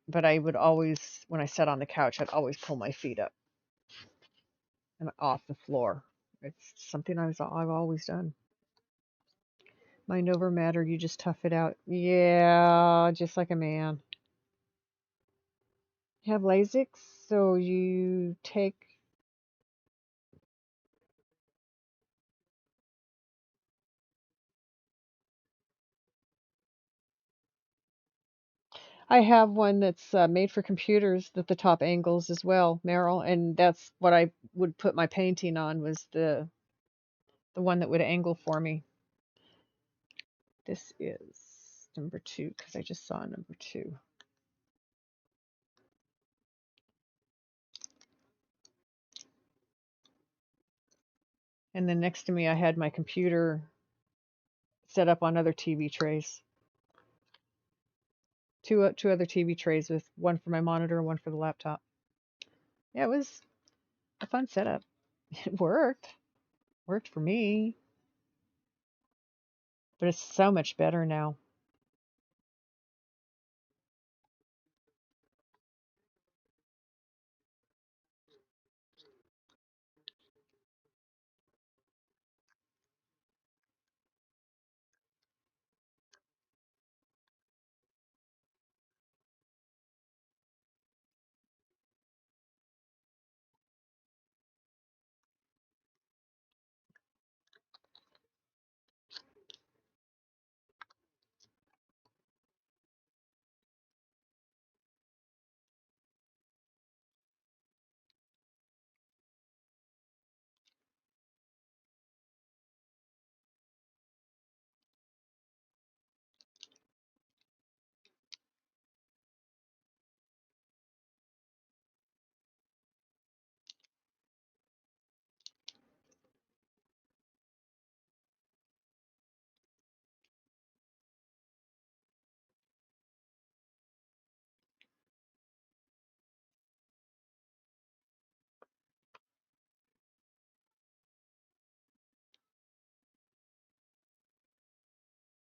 but I would always, when I sat on the couch, I'd always pull my feet up and off the floor. It's something I've always done. Mind over matter, you just tough it out. Yeah, just like a man. You have Lasix, so you take. I have one that's made for computers that the top angles as well, Meryl, and that's what I would put my painting on was the one that would angle for me. This is number 2 because I just saw number 2. And then next to me, I had my computer set up on other TV trays. Two other TV trays with one for my monitor and one for the laptop. Yeah, it was a fun setup. It worked for me, but it's so much better now.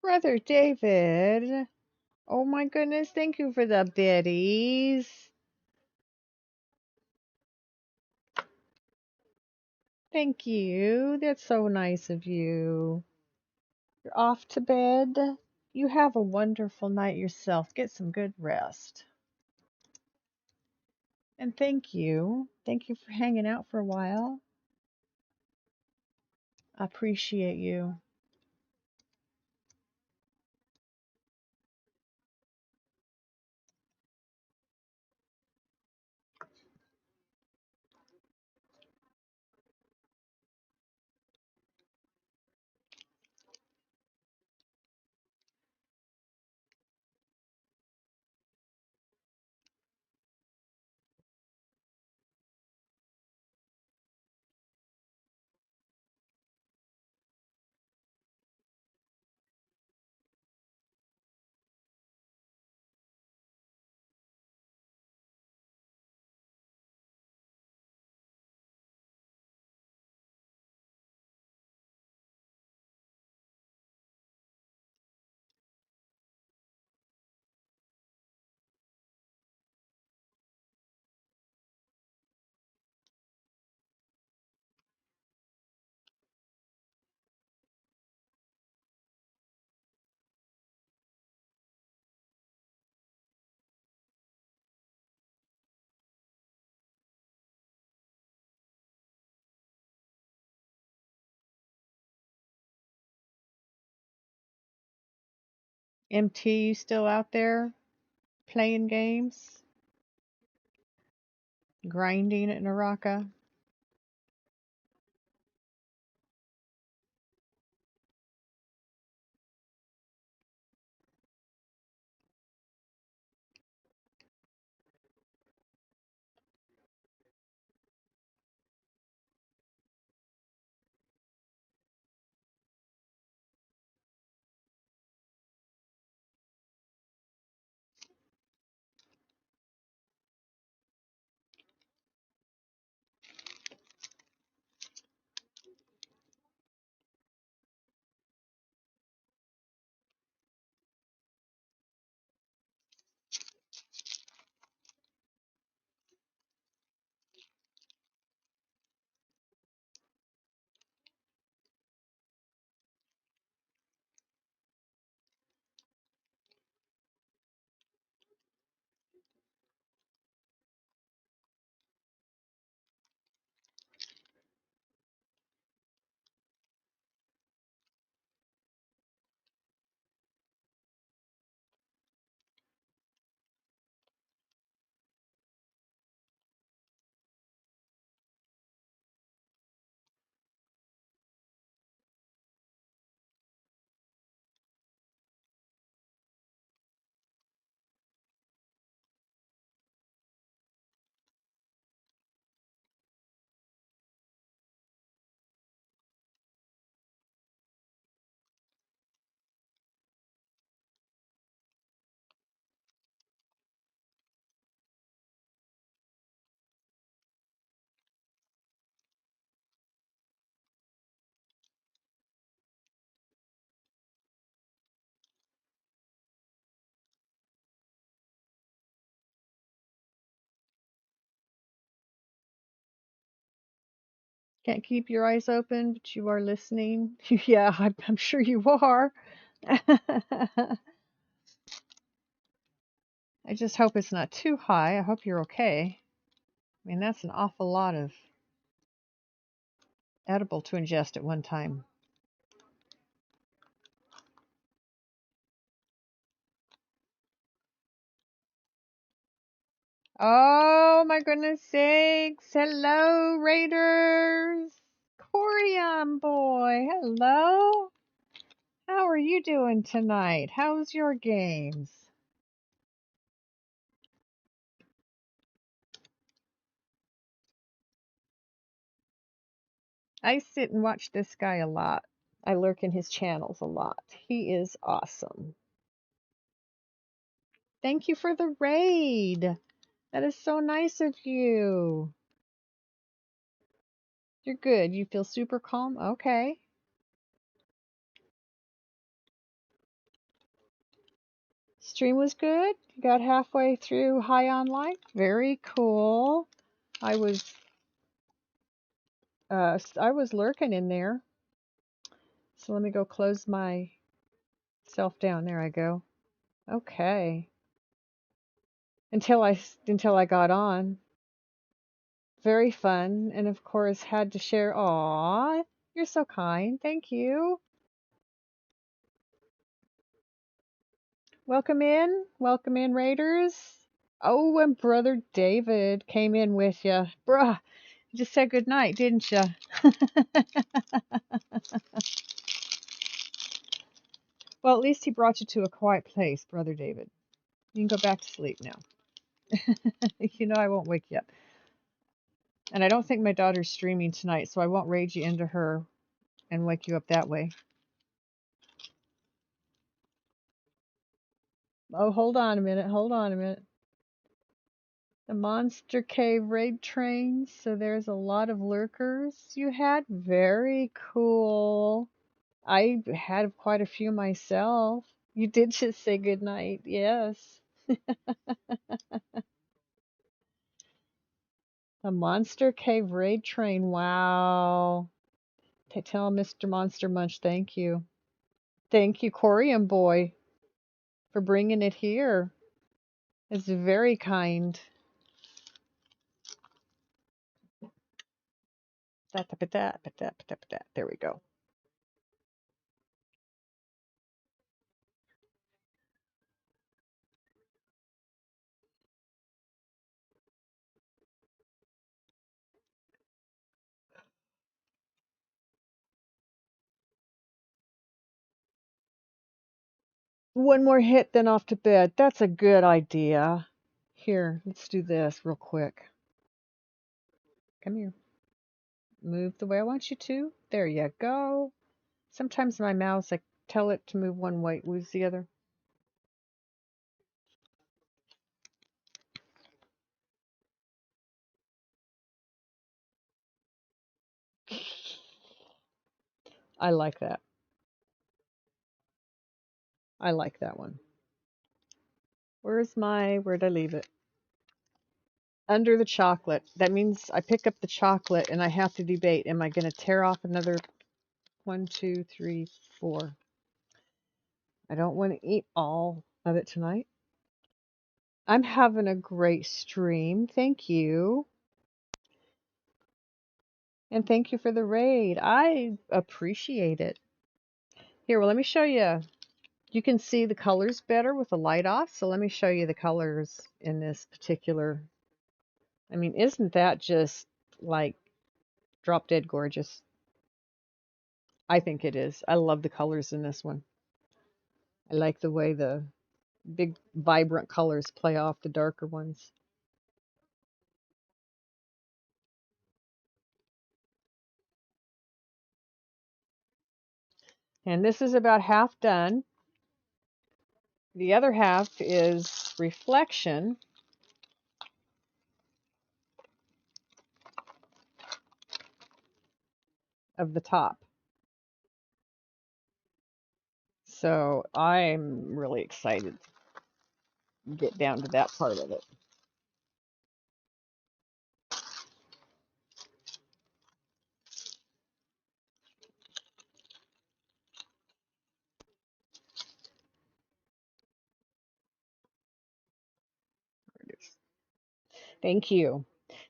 Brother David. Oh my goodness, thank you for the biddies. Thank you. That's so nice of you. You're off to bed. You have a wonderful night yourself. Get some good rest. And thank you. Thank you for hanging out for a while. I appreciate you. MT, you still out there playing games? Grinding at Naraka? Can't keep your eyes open, but you are listening. Yeah, I'm sure you are. I just hope it's not too high. I hope you're okay. I mean, that's an awful lot of edible to ingest at one time. Oh my goodness sakes. Hello, Raiders. Corium boy. Hello. How are you doing tonight? How's your games? I sit and watch this guy a lot. I lurk in his channels a lot. He is awesome. Thank you for the raid. That is so nice of you. You're good. You feel super calm? Okay. Stream was good. You got halfway through High on Life. Very cool. I was lurking in there. So let me go close myself down. There I go. Okay. Until I got on. Very fun, and of course had to share. Aw, you're so kind. Thank you. Welcome in, Raiders. Oh, and Brother David came in with you. Bruh, you just said good night, didn't you? Well, at least he brought you to a quiet place, Brother David. You can go back to sleep now. You know I won't wake you up. And I don't think my daughter's streaming tonight, so I won't raid you into her and wake you up that way. Oh, hold on a minute. Hold on a minute. The Monster Cave raid train. So there's a lot of lurkers you had. Very cool. I had quite a few myself. You did just say goodnight. Yes. The Monster Cave raid train. Wow. Tell Mr. Monster Munch thank you. Thank you, Corium Boy, for bringing it here. It's very kind. There we go. One more hit, then off to bed. That's a good idea. Here, let's do this real quick. Come here. Move the way I want you to. There you go. Sometimes my mouse, I tell it to move one way, moves the other. I like that. I like that one. Where'd I leave it? Under the chocolate. That means I pick up the chocolate and I have to debate. Am I going to tear off another 1, 2, 3, 4? I don't want to eat all of it tonight. I'm having a great stream. Thank you. And thank you for the raid. I appreciate it. Here, well, let me show you. You can see the colors better with the light off. So let me show you the colors in this particular. I mean, isn't that just like drop dead gorgeous? I think it is. I love the colors in this one. I like the way the big vibrant colors play off the darker ones. And this is about half done. The other half is reflection of the top. So I'm really excited to get down to that part of it. Thank you.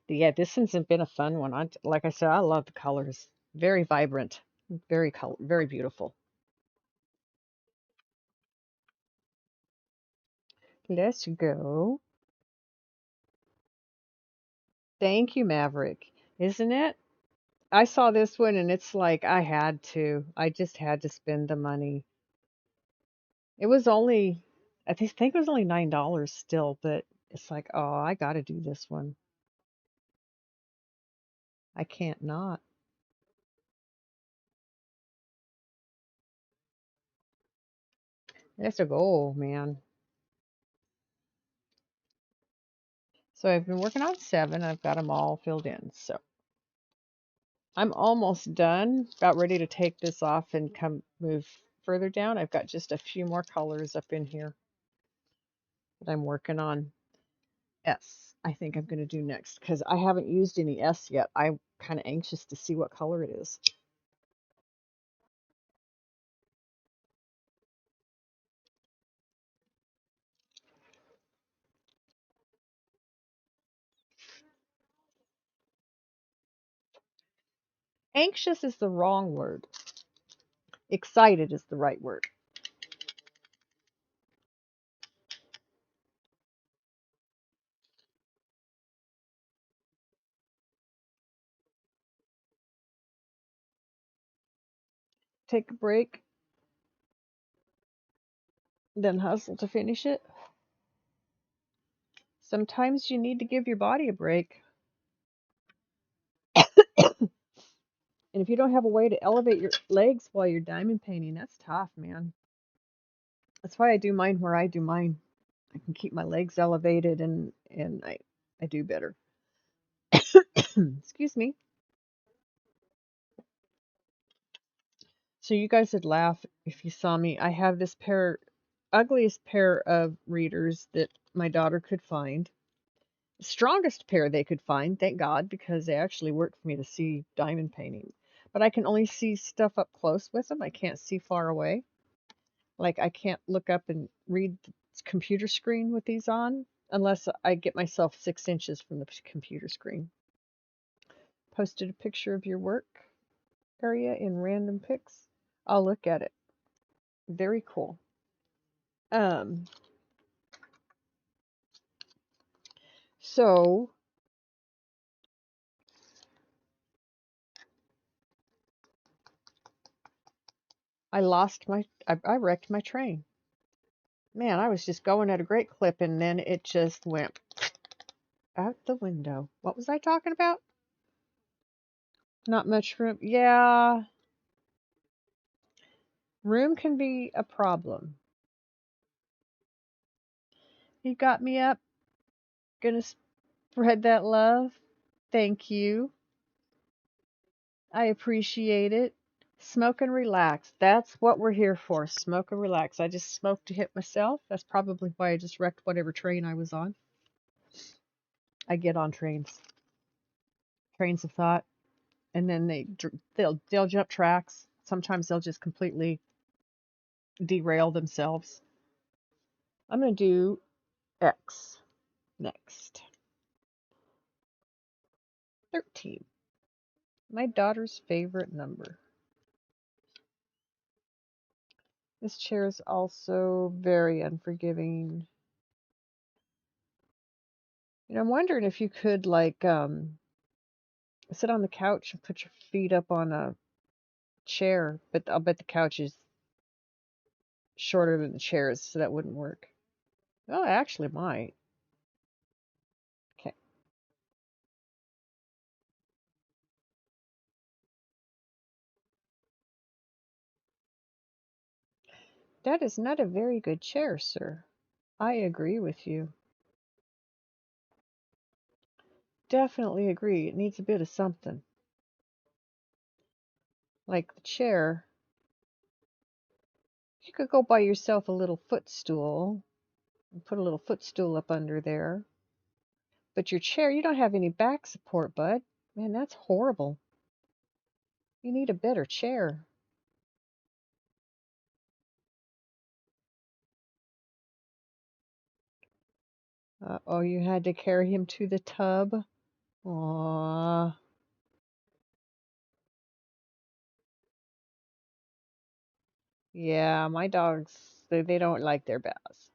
Yeah, this has been a fun one. Like I said, I love the colors. Very vibrant, very beautiful. Let's go. Thank you, Maverick. Isn't it? I saw this one and it's like I just had to spend the money. It was only, I think it was only $9 still, but it's like, oh, I got to do this one. I can't not. That's a goal, man. So I've been working on 7. I've got them all filled in. So I'm almost done. About ready to take this off and move further down. I've got just a few more colors up in here. But I'm working on S. I think I'm going to do next because I haven't used any S yet. I'm kind of anxious to see what color it is. Anxious is the wrong word. Excited is the right word. Take a break, then hustle to finish it. Sometimes you need to give your body a break. And if you don't have a way to elevate your legs while you're diamond painting, that's tough, man. That's why I do mine where I do mine. I can keep my legs elevated and I do better. Excuse me. So you guys would laugh if you saw me. I have this ugliest pair of readers that my daughter could find. Strongest pair they could find, thank God, because they actually work for me to see diamond painting. But I can only see stuff up close with them. I can't see far away. Like I can't look up and read the computer screen with these on unless I get myself 6 inches from the computer screen. Posted a picture of your work area in random pics. I'll look at it. Very cool. So I wrecked my train. Man, I was just going at a great clip and then it just went out the window. What was I talking about? Not much room. Yeah, room can be a problem. You got me up. Gonna spread that love. Thank you. I appreciate it. Smoke and relax. That's what we're here for. Smoke and relax. I just smoked to hit myself. That's probably why I just wrecked whatever train I was on. I get on trains of thought, and then they'll jump tracks. Sometimes they'll just completely derail themselves. I'm gonna do X next. 13. My daughter's favorite number. This chair is also very unforgiving. You know, I'm wondering if you could like sit on the couch and put your feet up on a chair, but I'll bet the couch is shorter than the chairs, so that wouldn't work. Oh, it actually might. Okay. That is not a very good chair, sir. I agree with you. Definitely agree. It needs a bit of something. Like the chair. You could go buy yourself a little footstool and put a little footstool up under there. But your chair, you don't have any back support, bud. Man, that's horrible. You need a better chair. Oh, you had to carry him to the tub? Aww. Yeah, my dogs, they don't like their baths.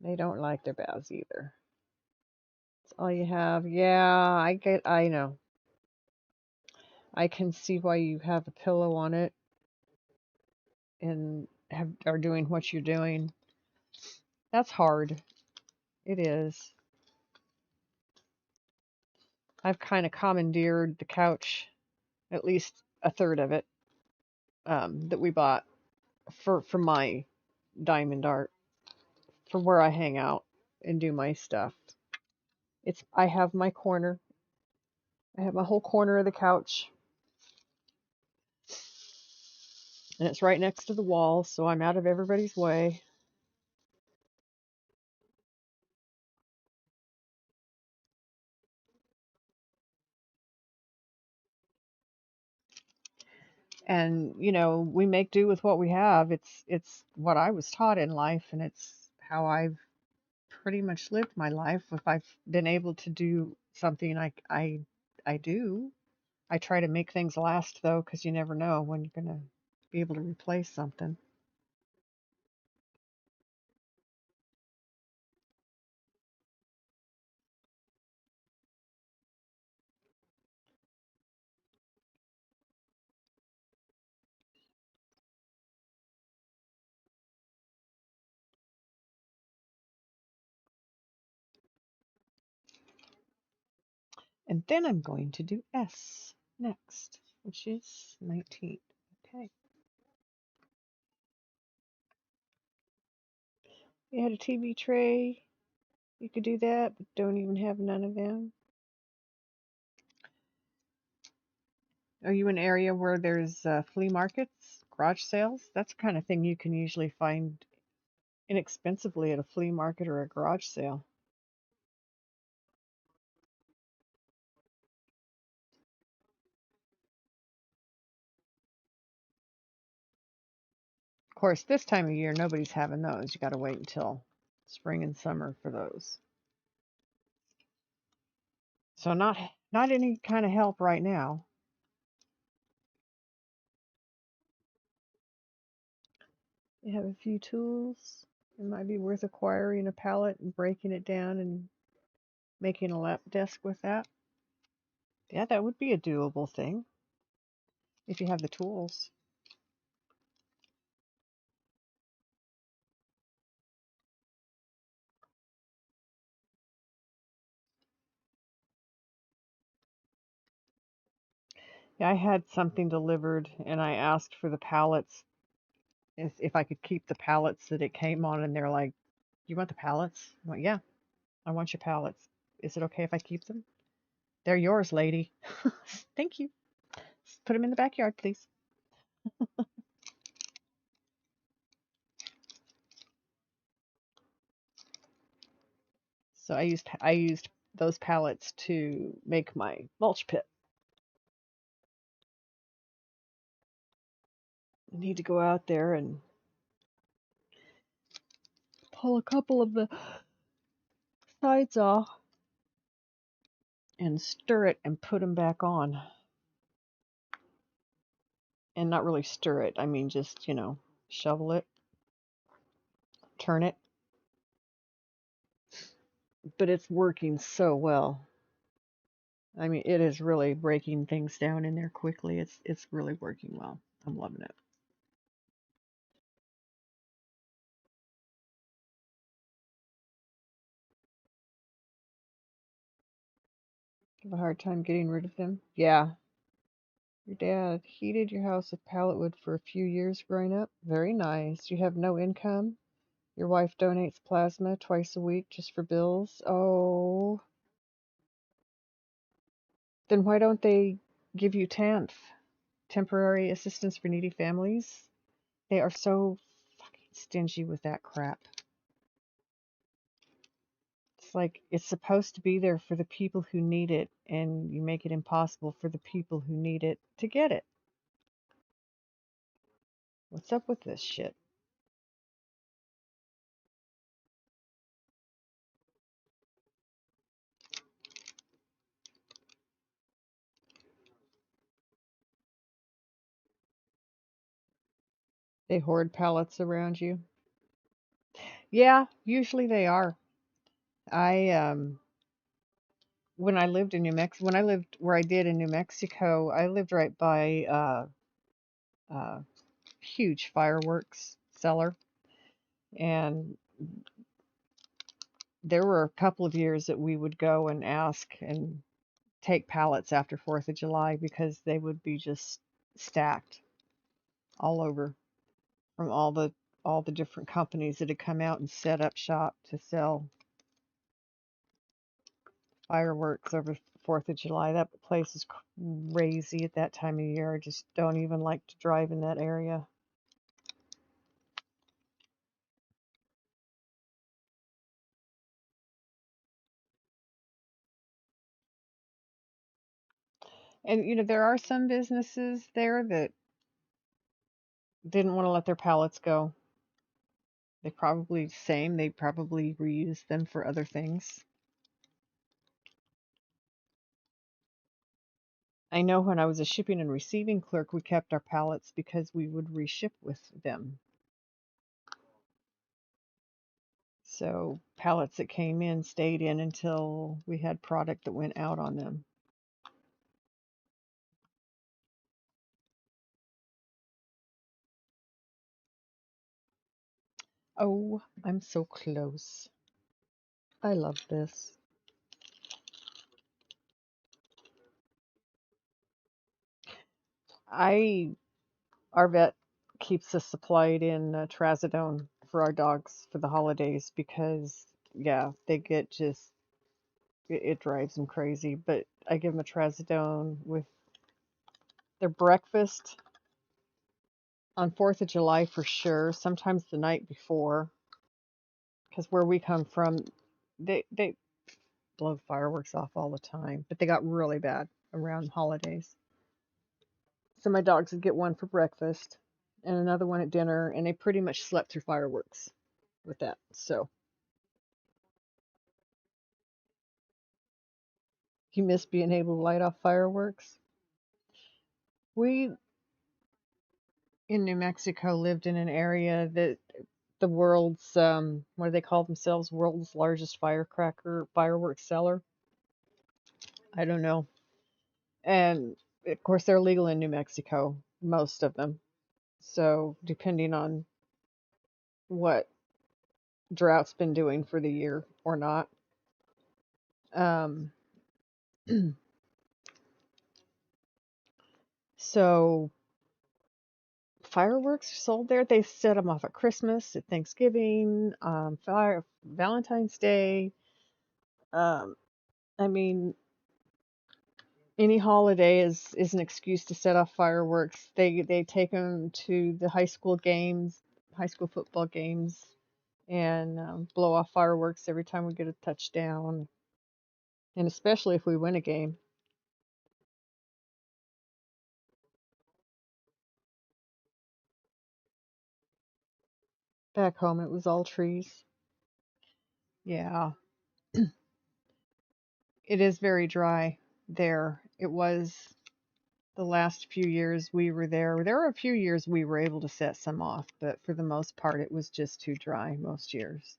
They don't like their baths either. That's all you have. Yeah, I know. I can see why you have a pillow on it and are doing what you're doing. That's hard. It is. I've kind of commandeered the couch, at least a third of it, that we bought for my diamond art, for where I hang out and do my stuff. I have my corner. I have my whole corner of the couch, and it's right next to the wall, so I'm out of everybody's way. And we make do with what we have. It's what I was taught in life, and it's how I've pretty much lived my life. If I've been able to do something I do, I try to make things last though, because you never know when you're gonna be able to replace something. And then I'm going to do S next, which is 19. Okay. You had a TV tray, you could do that, but don't even have none of them. Are you in an area where there's flea markets, garage sales? That's the kind of thing you can usually find inexpensively at a flea market or a garage sale. Of course, this time of year, nobody's having those. You got to wait until spring and summer for those. So not any kind of help right now. You have a few tools. It might be worth acquiring a pallet and breaking it down and making a lap desk with that. Yeah, that would be a doable thing if you have the tools. Yeah, I had something delivered and I asked for the pallets if I could keep the pallets that it came on, and they're like, "You want the pallets?" I'm like, "Yeah, I want your pallets. Is it okay if I keep them?" "They're yours, lady." "Thank you. Put them in the backyard, please." So I used those pallets to make my mulch pit. I need to go out there and pull a couple of the sides off and stir it and put them back on. And not really stir it. I mean, just, shovel it, turn it. But it's working so well. I mean, it is really breaking things down in there quickly. It's really working well. I'm loving it. Have a hard time getting rid of them? Yeah. Your dad heated your house with pallet wood for a few years growing up? Very nice. You have no income? Your wife donates plasma twice a week just for bills? Oh. Then why don't they give you TANF, temporary assistance for needy families? They are so fucking stingy with that crap. It's like it's supposed to be there for the people who need it, and you make it impossible for the people who need it to get it. What's up with this shit? They hoard pallets around you. Yeah, usually they are. I when I lived in New Mexico, when I lived where I did in New Mexico, I lived right by huge fireworks seller, and there were a couple of years that we would go and ask and take pallets after Fourth of July because they would be just stacked all over from all the different companies that had come out and set up shop to sell fireworks over Fourth of July. That place is crazy at that time of year. I just don't even like to drive in that area. And there are some businesses there that didn't want to let their pallets go. They probably same. They probably reused them for other things. I know when I was a shipping and receiving clerk, we kept our pallets because we would reship with them. So pallets that came in stayed in until we had product that went out on them. Oh, I'm so close. I love this. I Our vet keeps us supplied in trazodone for our dogs for the holidays because yeah, they get just it drives them crazy. But I give them a trazodone with their breakfast on 4th of July for sure. Sometimes the night before, because where we come from, they blow fireworks off all the time, but they got really bad around holidays. So my dogs would get one for breakfast and another one at dinner, and they pretty much slept through fireworks with that. So you miss being able to light off fireworks. We in New Mexico lived in an area that the world's what do they call themselves? World's largest fireworks seller. I don't know. And of course they're legal in New Mexico, most of them. So depending on what drought's been doing for the year or not. Um, so fireworks are sold there. They set them off at Christmas, at Thanksgiving, Valentine's Day. Um, I mean, any holiday is an excuse to set off fireworks. They take them to the high school games, high school football games, and blow off fireworks every time we get a touchdown, and especially if we win a game. Back home, it was all trees. Yeah, it is very dry there. It was the last few years we were there. There were a few years we were able to set some off, but for the most part, it was just too dry most years.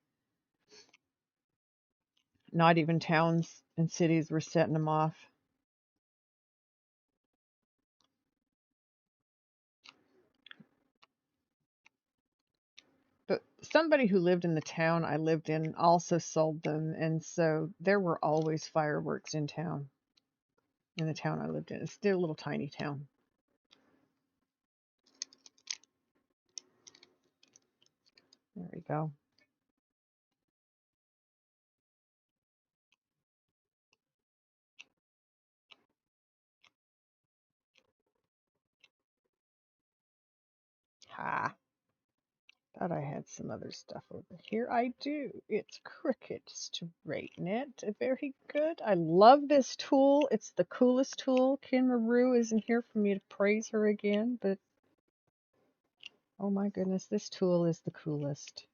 Not even towns and cities were setting them off. But somebody who lived in the town I lived in also sold them, and so there were always fireworks in town, in the town I lived in. It's still a little tiny town. There we go. Ha. Thought I had some other stuff over here. I do. It's Cricut Straighten It. Very good. I love this tool. It's the coolest tool. Kim Maru isn't here for me to praise her again, but oh my goodness, this tool is the coolest.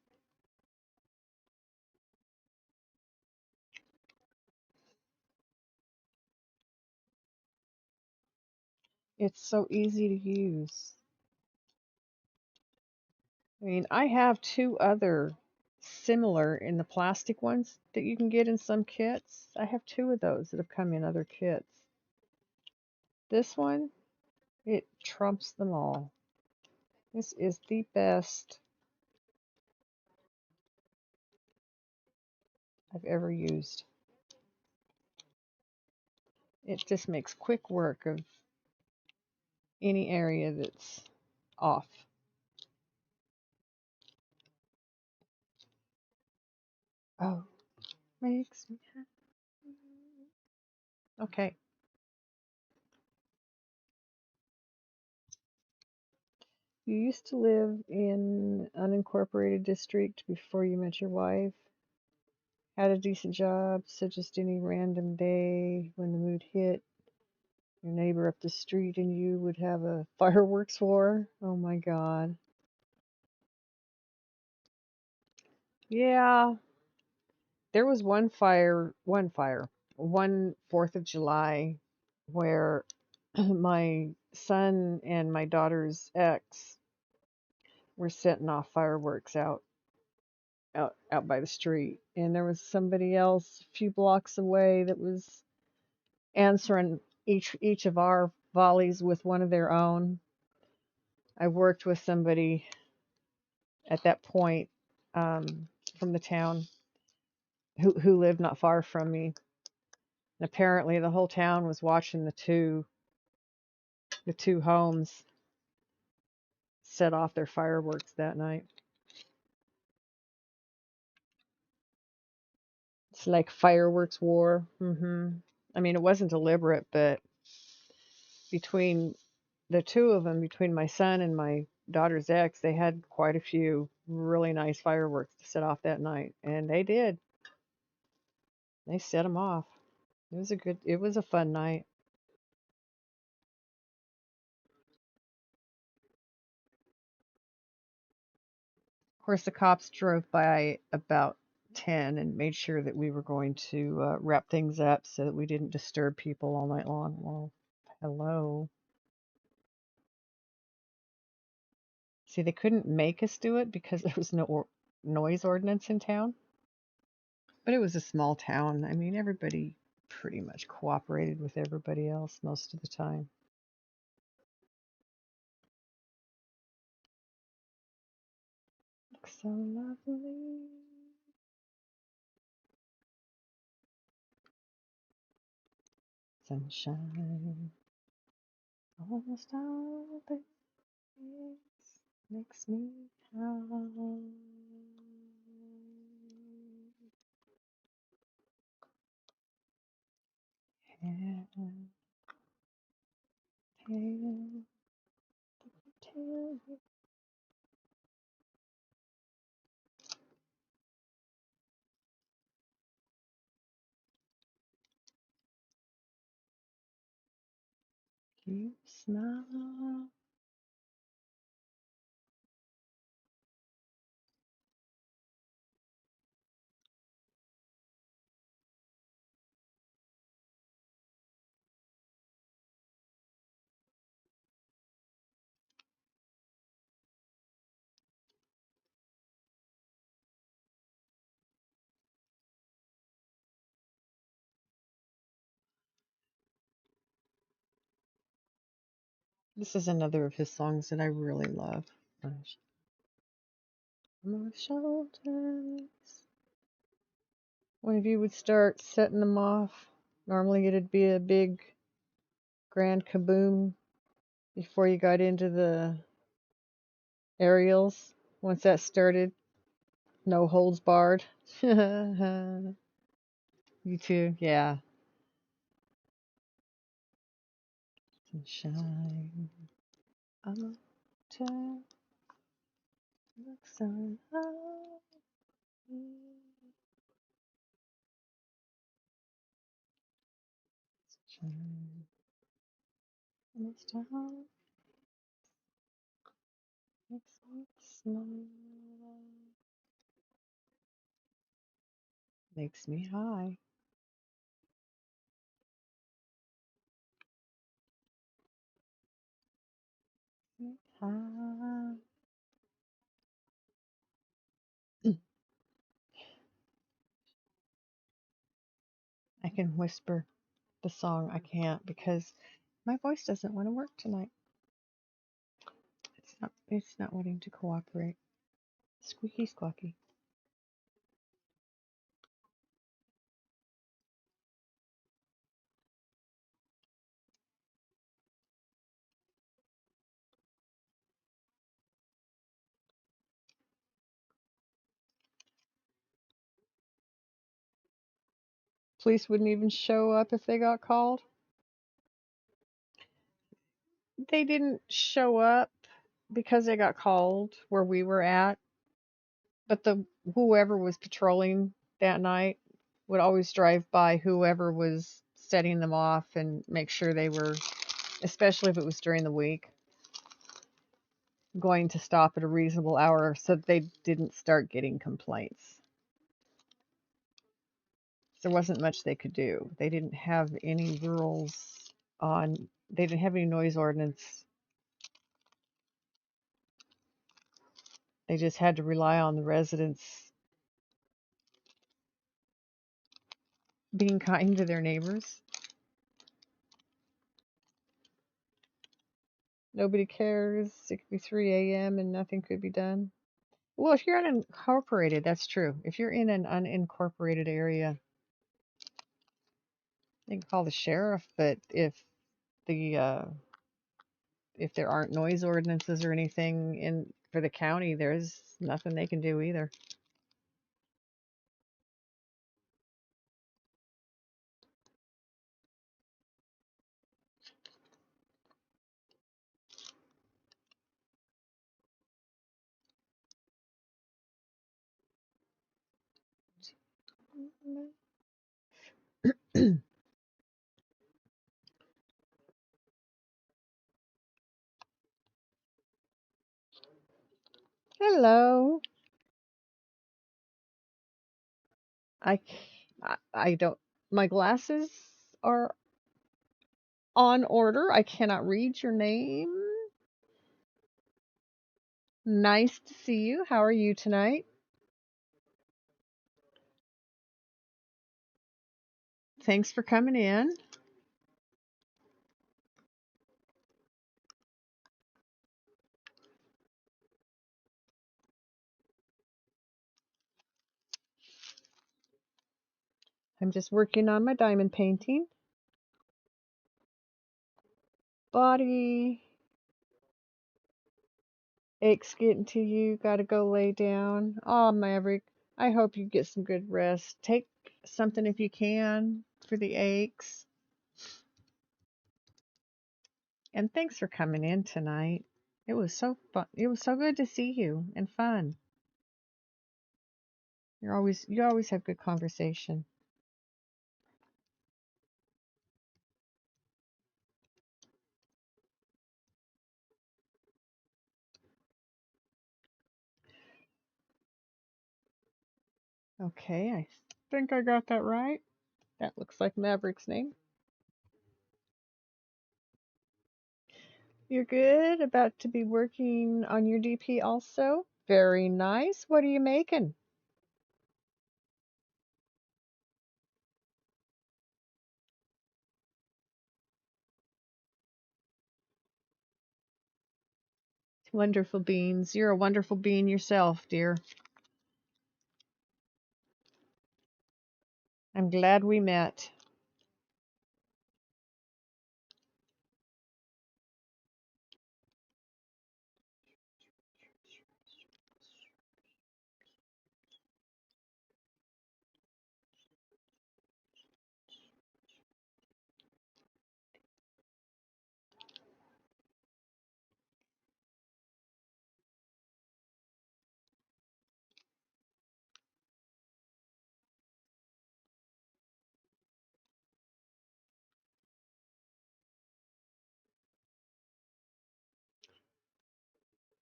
It's so easy to use. I mean, I have two other similar in the plastic ones that you can get in some kits. I have two of those that have come in other kits. This one, it trumps them all. This is the best I've ever used. It just makes quick work of any area that's off. Oh, makes me happy. Okay. You used to live in unincorporated district before you met your wife. Had a decent job, so just any random day when the mood hit, Your neighbor up the street and you would have a fireworks war. Oh my God. Yeah, there was one 4th of July where my son and my daughter's ex were setting off fireworks out by the street, and there was somebody else a few blocks away that was answering each of our volleys with one of their own. I worked with somebody at that point, from the town, who lived not far from me. And apparently the whole town was watching the two homes set off their fireworks that night. It's like fireworks war. I mean, it wasn't deliberate, but between the two of them, between my son and my daughter's ex, they had quite a few really nice fireworks to set off that night, and they did. They set them off. It was a fun night. Of course, the cops drove by about 10 and made sure that we were going to wrap things up so that we didn't disturb people all night long. Well, hello. See, they couldn't make us do it because there was no noise ordinance in town. But it was a small town. I mean, everybody pretty much cooperated with everybody else most of the time. Looks so lovely. Sunshine. Almost all the things makes me happy. You smile. This is another of his songs that I really love. My shoulders. One of you would start setting them off. Normally it'd be a big grand kaboom before you got into the aerials. Once that started, no holds barred. You too, yeah. Sunshine. I'm turn look so sunshine. This time makes me smile. Makes me high. High. I can whisper the song. I can't because my voice doesn't want to work tonight. It's not wanting to cooperate. Squeaky squawky. Police wouldn't even show up if they got called. They didn't show up because they got called where we were at, but the whoever was patrolling that night would always drive by whoever was setting them off and make sure they were especially if it was during the week, going to stop at a reasonable hour so that they didn't start getting complaints. There wasn't much they could do. They didn't have any rules on, they didn't have any noise ordinance. They just had to rely on the residents being kind to their neighbors. Nobody cares. It could be 3 a.m. and nothing could be done. Well, if you're unincorporated, that's true. If you're in an unincorporated area, you can call the sheriff. But the if there aren't noise ordinances or anything in for the county, there's nothing they can do either. Hello. I don't. My glasses are on order. I cannot read your name. Nice to see you. How are you tonight? Thanks for coming in. I'm just working on my diamond painting. Body aches getting to you. Gotta go lay down. Oh, Maverick, I hope you get some good rest. Take something if you can for the aches. And thanks for coming in tonight. It was so fun. It was so good to see you and fun. You always have good conversation. Okay, I think I got that right. That looks like Maverick's name. You're good. About to be working on your DP also. Very nice. What are you making? Wonderful beans. You're a wonderful bean yourself, dear. I'm glad we met.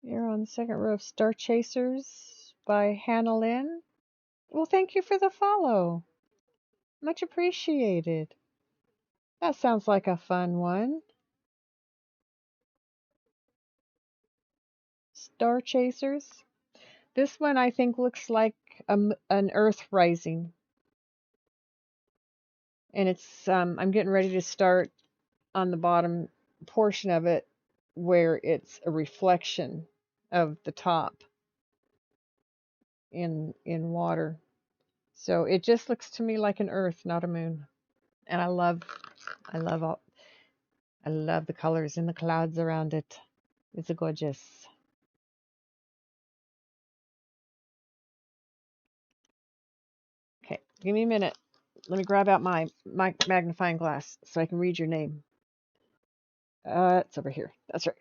You're on the second row of Star Chasers by Hannah Lynn. Well, thank you for the follow. Much appreciated. That sounds like a fun one. Star Chasers. This one I think looks like an Earth Rising. And it's I'm getting ready to start on the bottom portion of it where it's a reflection of the top in water. So it just looks to me like an earth, not a moon. And I love all I love the colors in the clouds around it. It's gorgeous. Okay, give me a minute. Let me grab out my magnifying glass so I can read your name. It's over here. That's right.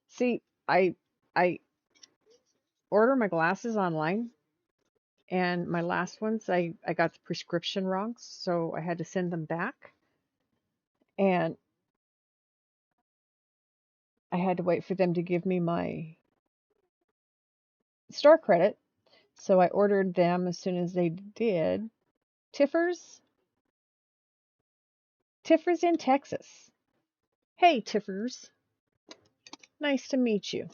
See, I order my glasses online, and my last ones I got the prescription wrong, so I had to send them back. And I had to wait for them to give me my store credit. So I ordered them as soon as they did. Tiffers? Tiffers in Texas. Hey, Tiffers. Nice to meet you.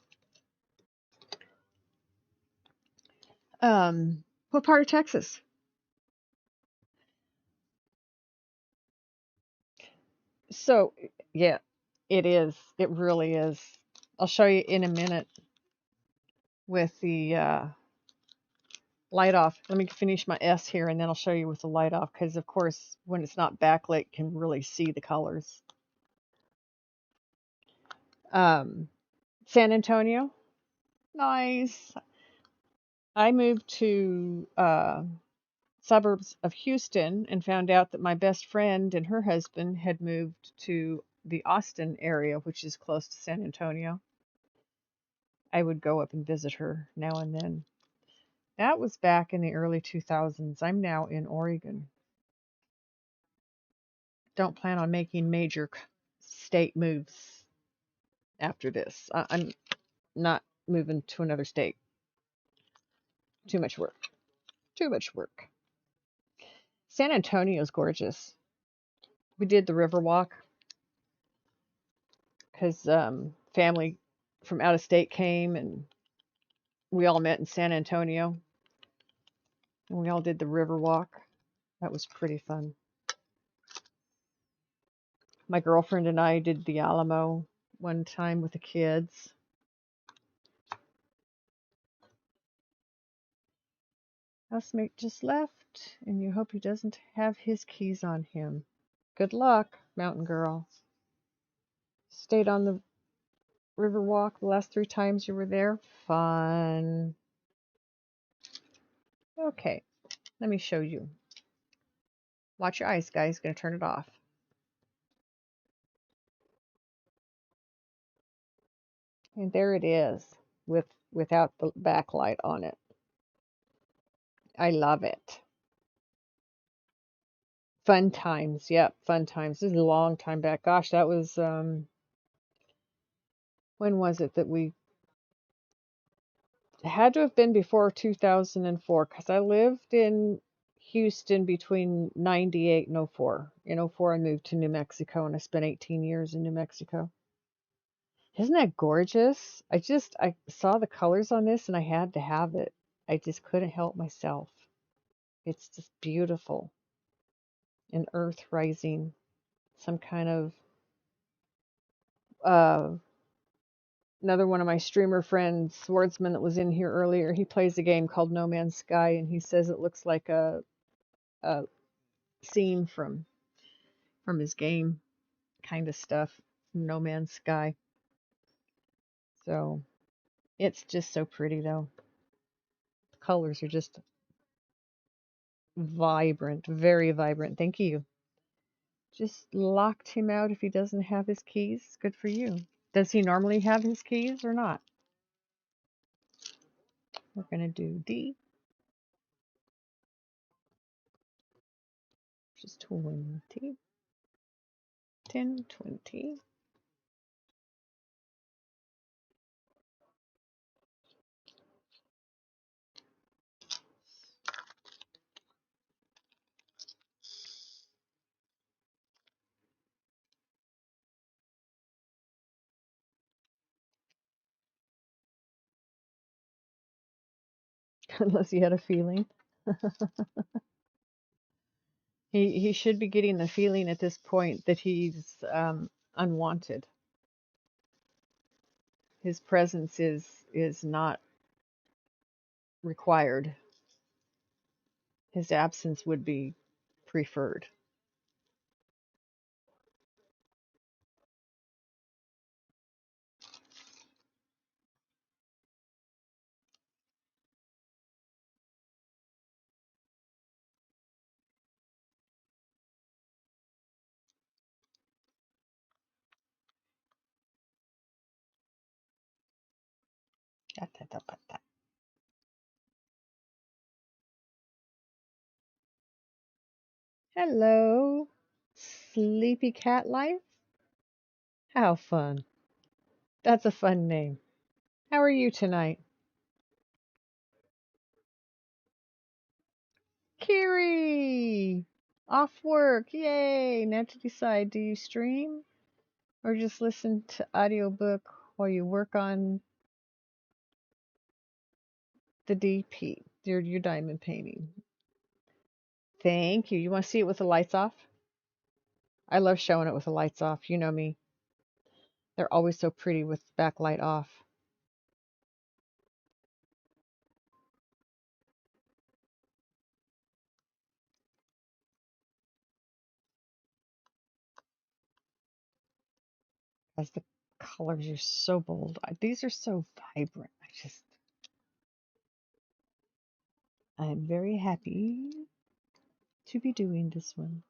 What part of Texas? So, yeah, it is. It really is. I'll show you in a minute with the light off. Let me finish my S here and then I'll show you with the light off because, of course, when it's not backlit, you can really see the colors. San Antonio. Nice. I moved to suburbs of Houston and found out that my best friend and her husband had moved to the Austin area, which is close to San Antonio. I would go up and visit her now and then. That was back in the early 2000s. I'm now in Oregon. Don't plan on making major state moves after this. I'm not moving to another state. Too much work. Too much work. San Antonio's gorgeous. We did the Riverwalk because family from out of state came and we all met in San Antonio and we all did the Riverwalk. That was pretty fun. My girlfriend and I did the Alamo one time with the kids. Housemate just left, and you hope he doesn't have his keys on him. Good luck, mountain girl. Stayed on the Riverwalk the last 3 times you were there. Fun. Okay, let me show you. Watch your eyes, guys. Gonna turn it off. And there it is, without the backlight on it. I love it. Fun times. Yep, fun times. This is a long time back. Gosh, that was when was it that we it had to have been before 2004 because I lived in Houston between 98 and '04. In '04, I moved to New Mexico and I spent 18 years in New Mexico. Isn't that gorgeous? I saw the colors on this and I had to have it. I just couldn't help myself. It's just beautiful. An earth rising, some kind of uh another one of my streamer friends, Swordsman, that was in here earlier. He plays a game called No Man's Sky and he says it looks like a scene from his game kind of stuff, No Man's Sky. So it's just so pretty though. The colors are just vibrant, very vibrant. Thank you. Just locked him out if he doesn't have his keys. Good for you. Does he normally have his keys or not? We're going to do D, which is 20, 10, 20. Unless he had a feeling. He should be getting the feeling at this point that he's unwanted. His presence is not required. His absence would be preferred. Hello, sleepy cat life. How fun. That's a fun name. How are you tonight? Kiri! Off work. Yay! Now to decide, do you stream or just listen to audiobook while you work on the DP, your diamond painting? Thank you. You want to see it with the lights off? I love showing it with the lights off. You know me. They're always so pretty with backlight off. As the colors are so bold. These are so vibrant. I'm very happy to be doing this one.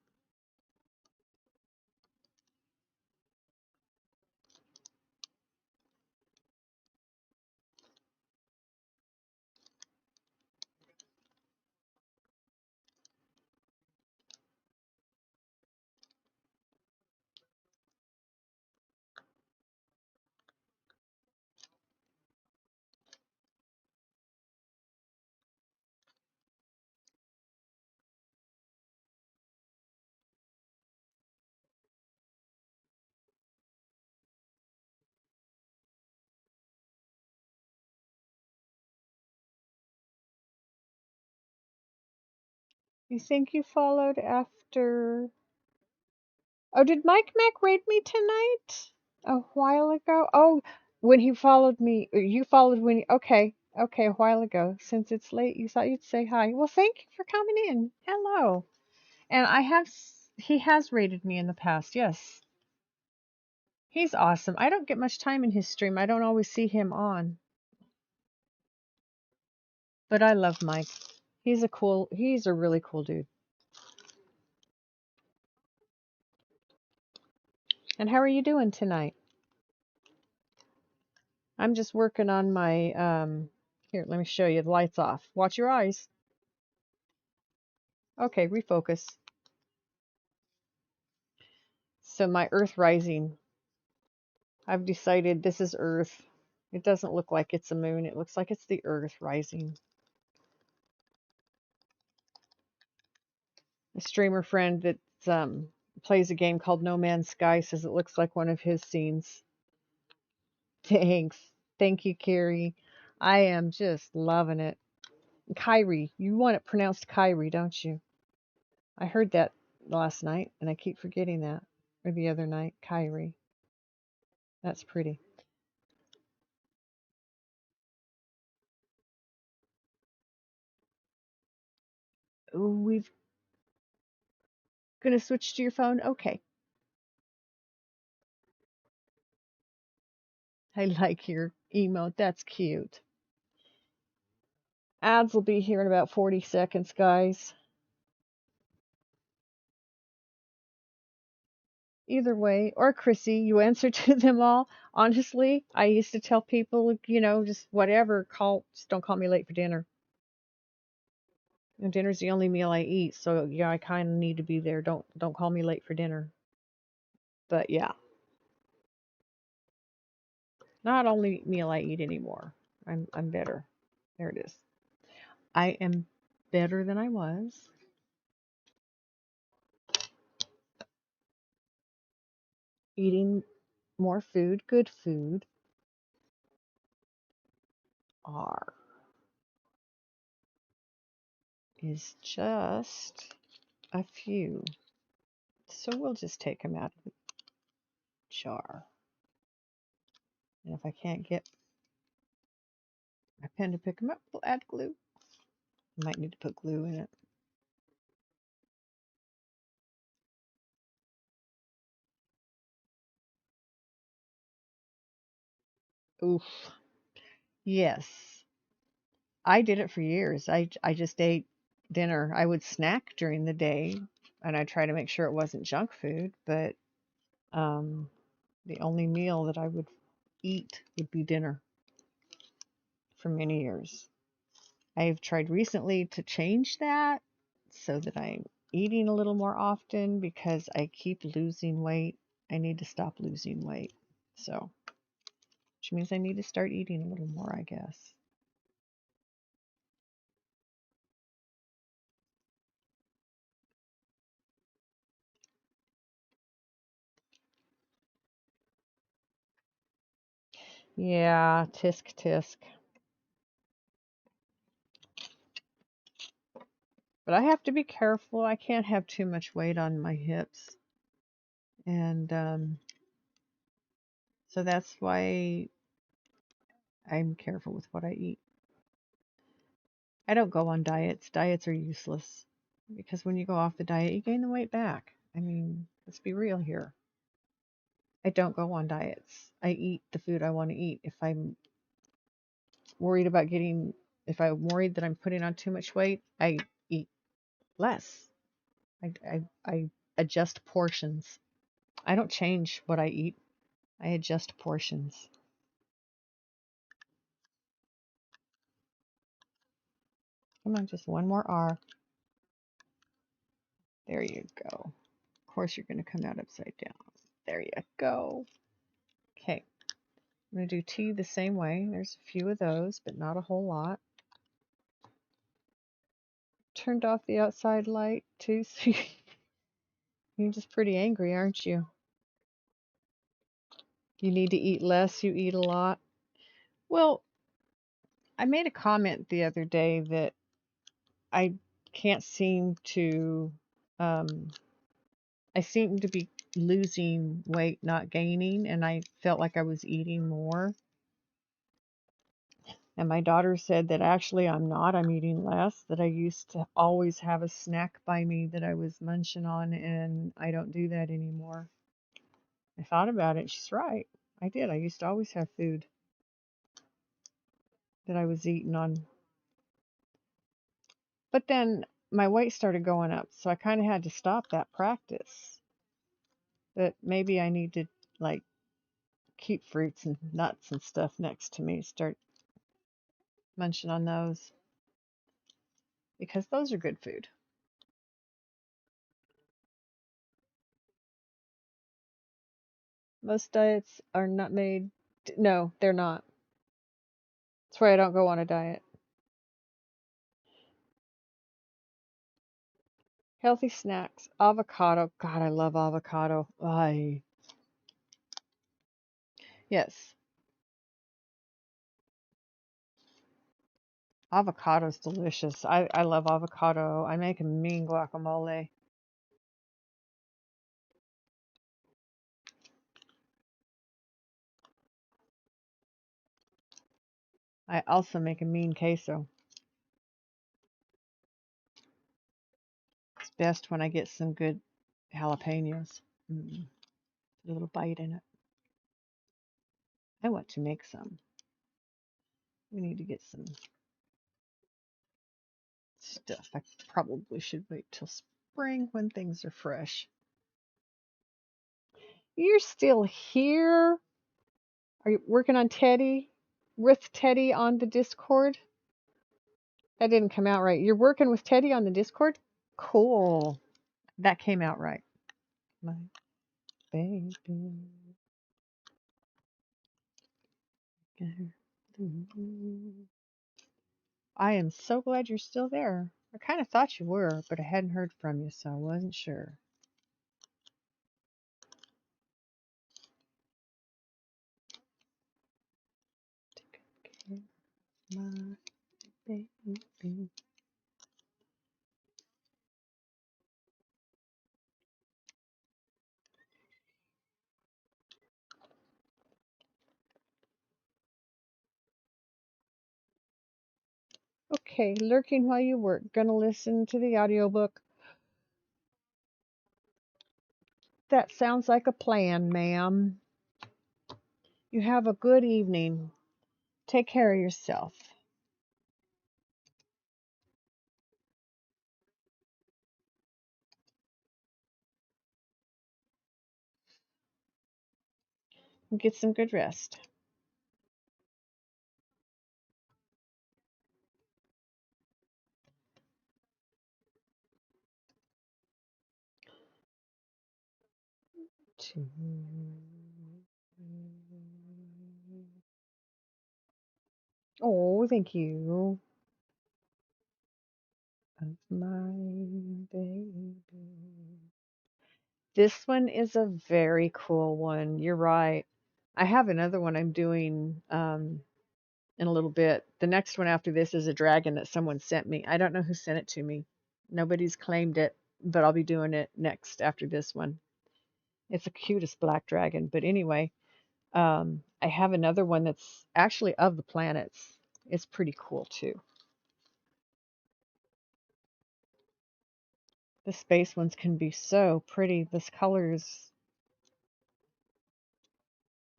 You think you followed after... Oh, did Mike Mac raid me tonight? A while ago? Oh, when he followed me, or you followed when okay, okay, a while ago. Since it's late, you thought you'd say hi. Well, thank you for coming in. Hello. And he has raided me in the past, yes. He's awesome. I don't get much time in his stream. I don't always see him on. But I love Mike. He's a really cool dude. And how are you doing tonight? I'm just working on my, here, let me show you. The lights off. Watch your eyes. Okay, refocus. So my Earth rising, I've decided this is Earth. It doesn't look like it's a moon. It looks like it's the Earth rising. A streamer friend that plays a game called No Man's Sky says it looks like one of his scenes. Thanks. Thank you, Carrie. I am just loving it. Kyrie. You want it pronounced Kyrie, don't you? I heard that last night, and I keep forgetting that. Or the other night. Kyrie. That's pretty. We're going to switch to your phone? Okay. I like your emote. That's cute. Ads will be here in about 40 seconds, guys. Either way, or Chrissy, you answer to them all. Honestly, I used to tell people, just whatever, just don't call me late for dinner. And dinner's the only meal I eat, so yeah, I kind of need to be there. Don't call me late for dinner. But yeah, not only meal I eat anymore. I'm better. There it is. I am better than I was. Eating more food, good food. R is just a few. So we'll just take them out of the jar. And if I can't get my pen to pick them up, we'll add glue. Might need to put glue in it. Oof. Yes. I did it for years. I just ate dinner. I would snack during the day, and I try to make sure it wasn't junk food, but the only meal that I would eat would be dinner for many years. I've tried recently to change that so that I'm eating a little more often because I keep losing weight. I need to stop losing weight. So which means I need to start eating a little more, I guess. Yeah, tisk tisk. But I have to be careful. I can't have too much weight on my hips. And so that's why I'm careful with what I eat. I don't go on diets. Diets are useless because when you go off the diet, you gain the weight back. I mean, let's be real here. I don't go on diets. I eat the food I want to eat. Worried about if I'm worried that I'm putting on too much weight, I eat less. I adjust portions. I don't change what I eat. I adjust portions. Come on, just one more R. There you go. Of course, you're going to come out upside down. There you go. Okay, I'm going to do tea the same way. There's a few of those, but not a whole lot. Turned off the outside light too, so you're just pretty angry, aren't you? You need to eat less, you eat a lot. Well, I made a comment the other day that I can't seem to, um, I seem to be losing weight, not gaining, and I felt like I was eating more. And my daughter said that actually I'm not, I'm eating less, that I used to always have a snack by me that I was munching on, and I don't do that anymore. I thought about it, she's right. I did. I used to always have food that I was eating on. But then my weight started going up, so I kind of had to stop that practice. That maybe I need to like keep fruits and nuts and stuff next to me, start munching on those because those are good food. Most diets are not made. No, they're not. That's why I don't go on a diet. Healthy snacks. Avocado. God, I love avocado. Yes. Avocado's delicious. I love avocado. I make a mean guacamole. I also make a mean queso. It's best when I get some good jalapenos. A little bite in it. I want to make some. We need to get some stuff. I probably should wait till spring when things are fresh. You're still here? Are you working on Teddy? With Teddy on the Discord? That didn't come out right. You're working with Teddy on the Discord? Cool. That came out right. My baby. I am so glad you're still there. I kind of thought you were, but I hadn't heard from you, so I wasn't sure. My baby. Okay, lurking while you work. Gonna listen to the audiobook. That sounds like a plan, ma'am. You have a good evening. Take care of yourself. And get some good rest. Two. Oh, thank you. Of my baby. This one is a very cool one. You're right. I have another one I'm doing in a little bit. The next one after this is a dragon that someone sent me. I don't know who sent it to me. Nobody's claimed it, but I'll be doing it next after this one. It's the cutest black dragon. But anyway, I have another one that's actually of the planets. It's pretty cool too. The space ones can be so pretty. This colors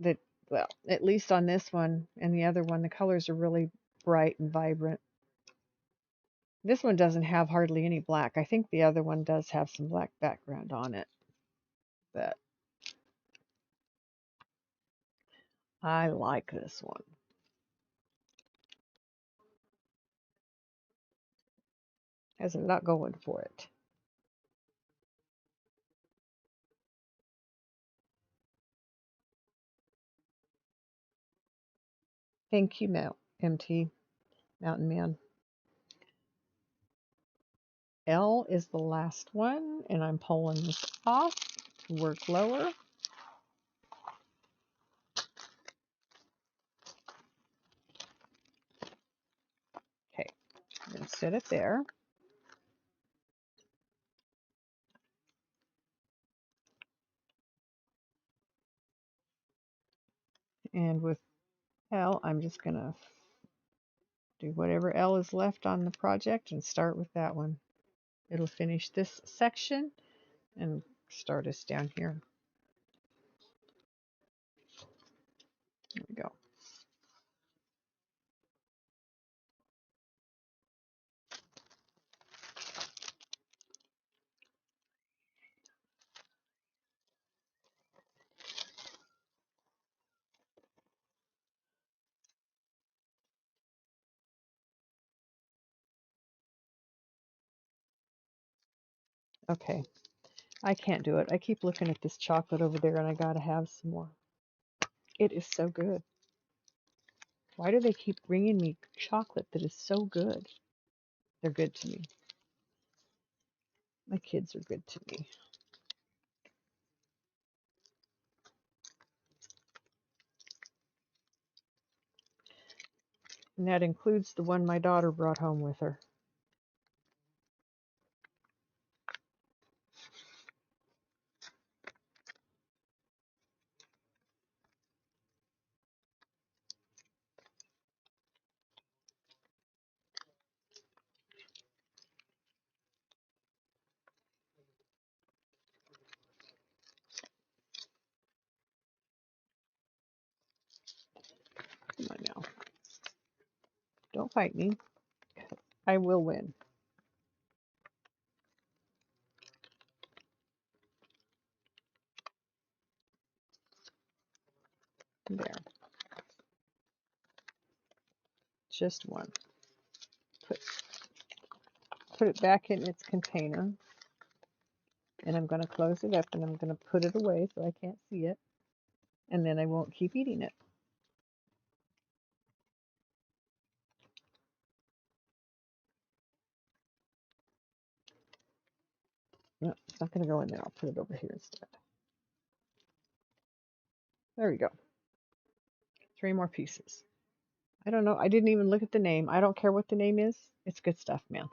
that, well, at least on this one and the other one, the colors are really bright and vibrant. This one doesn't have hardly any black. I think the other one does have some black background on it, but I like this one. Has a lot going for it. Thank you, MT, Mountain Man. L is the last one, and I'm pulling this off to work lower. Okay, I'm going to set it there. And with L, I'm just going to do whatever L is left on the project and start with that one. It'll finish this section and start us down here. There we go. Okay, I can't do it. I keep looking at this chocolate over there and I gotta have some more. It is so good. Why do they keep bringing me chocolate that is so good? They're good to me. My kids are good to me. And that includes the one my daughter brought home with her. Come on now. Don't fight me. I will win. There. Just one. Put it back in its container. And I'm going to close it up and I'm going to put it away so I can't see it. And then I won't keep eating it. No, it's not going to go in there. I'll put it over here instead. There we go. 3 more pieces. I don't know. I didn't even look at the name. I don't care what the name is. It's good stuff, man.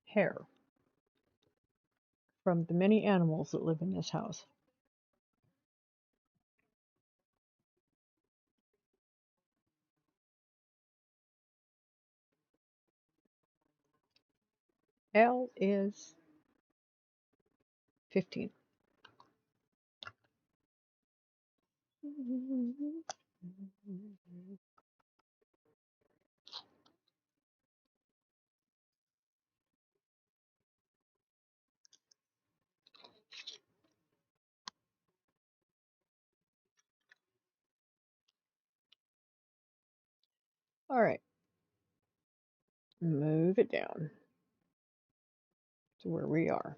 Hair from the many animals that live in this house. L is 15. All right, move it down to where we are.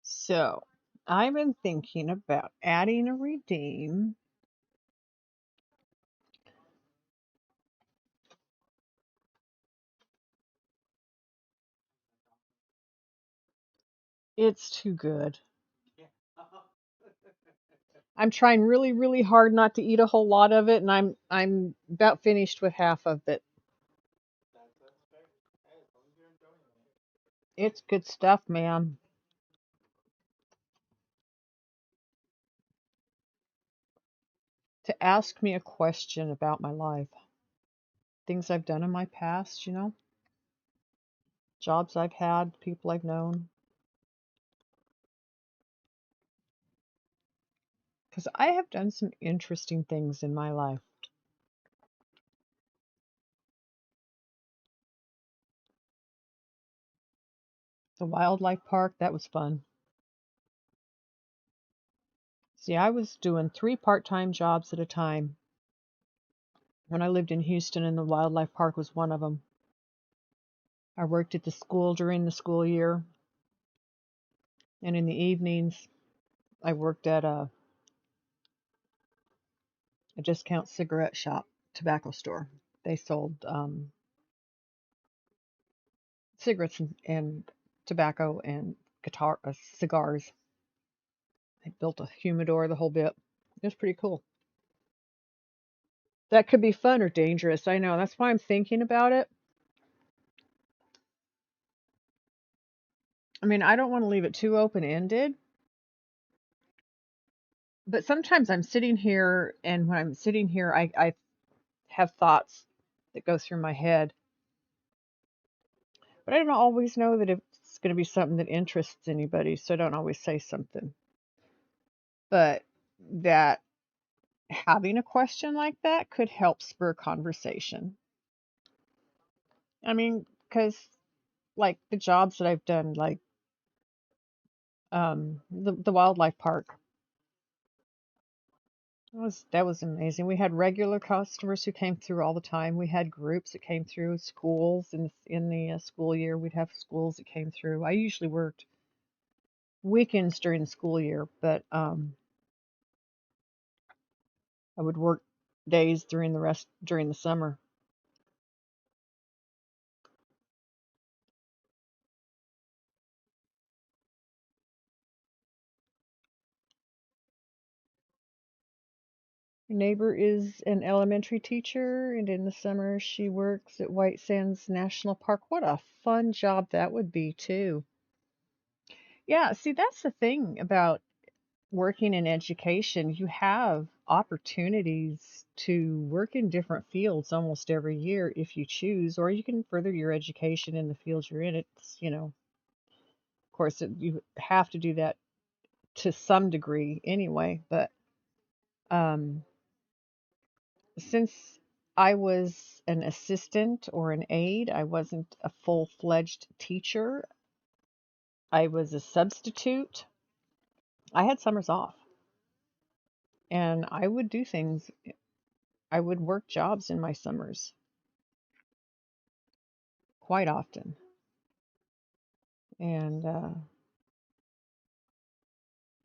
So I've been thinking about adding a redeem. It's too good. I'm trying really, really hard not to eat a whole lot of it, and I'm about finished with half of it. It's good stuff, man. To ask me a question about my life, things I've done in my past, jobs I've had, people I've known. Because I have done some interesting things in my life. The wildlife park, that was fun. See, I was doing 3 part-time jobs at a time when I lived in Houston, and the wildlife park was one of them. I worked at the school during the school year, and in the evenings, I worked at a discount cigarette shop, tobacco store. They sold cigarettes and tobacco and cigars. They built a humidor, the whole bit. It was pretty cool. That could be fun or dangerous. I know. That's why I'm thinking about it. I mean, I don't want to leave it too open-ended, but sometimes I'm sitting here, and when I'm sitting here, I have thoughts that go through my head, but I don't always know that it's going to be something that interests anybody, so I don't always say something. But that having a question like that could help spur conversation. I mean, because like the jobs that I've done, like the wildlife park, That was amazing. We had regular customers who came through all the time. We had groups that came through, schools in the school year. We'd have schools that came through. I usually worked weekends during the school year, but I would work days during the summer. Your neighbor is an elementary teacher, and in the summer she works at White Sands National Park. What a fun job that would be, too. Yeah, see, that's the thing about working in education. You have opportunities to work in different fields almost every year if you choose, or you can further your education in the field you're in. Of course, you have to do that to some degree anyway, but um, since I was an assistant or an aide, I wasn't a full-fledged teacher. I was a substitute. I had summers off, and I would do things. I would work jobs in my summers quite often. And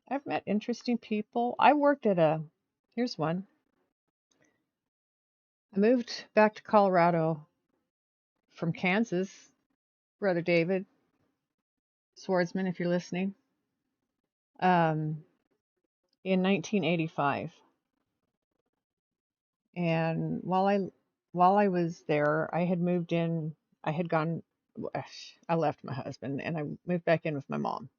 I've met interesting people. Here's one. I moved back to Colorado from Kansas, Brother David Swartzman, if you're listening, um, in 1985. And while I was there, I had moved in. I had gone. I left my husband and I moved back in with my mom.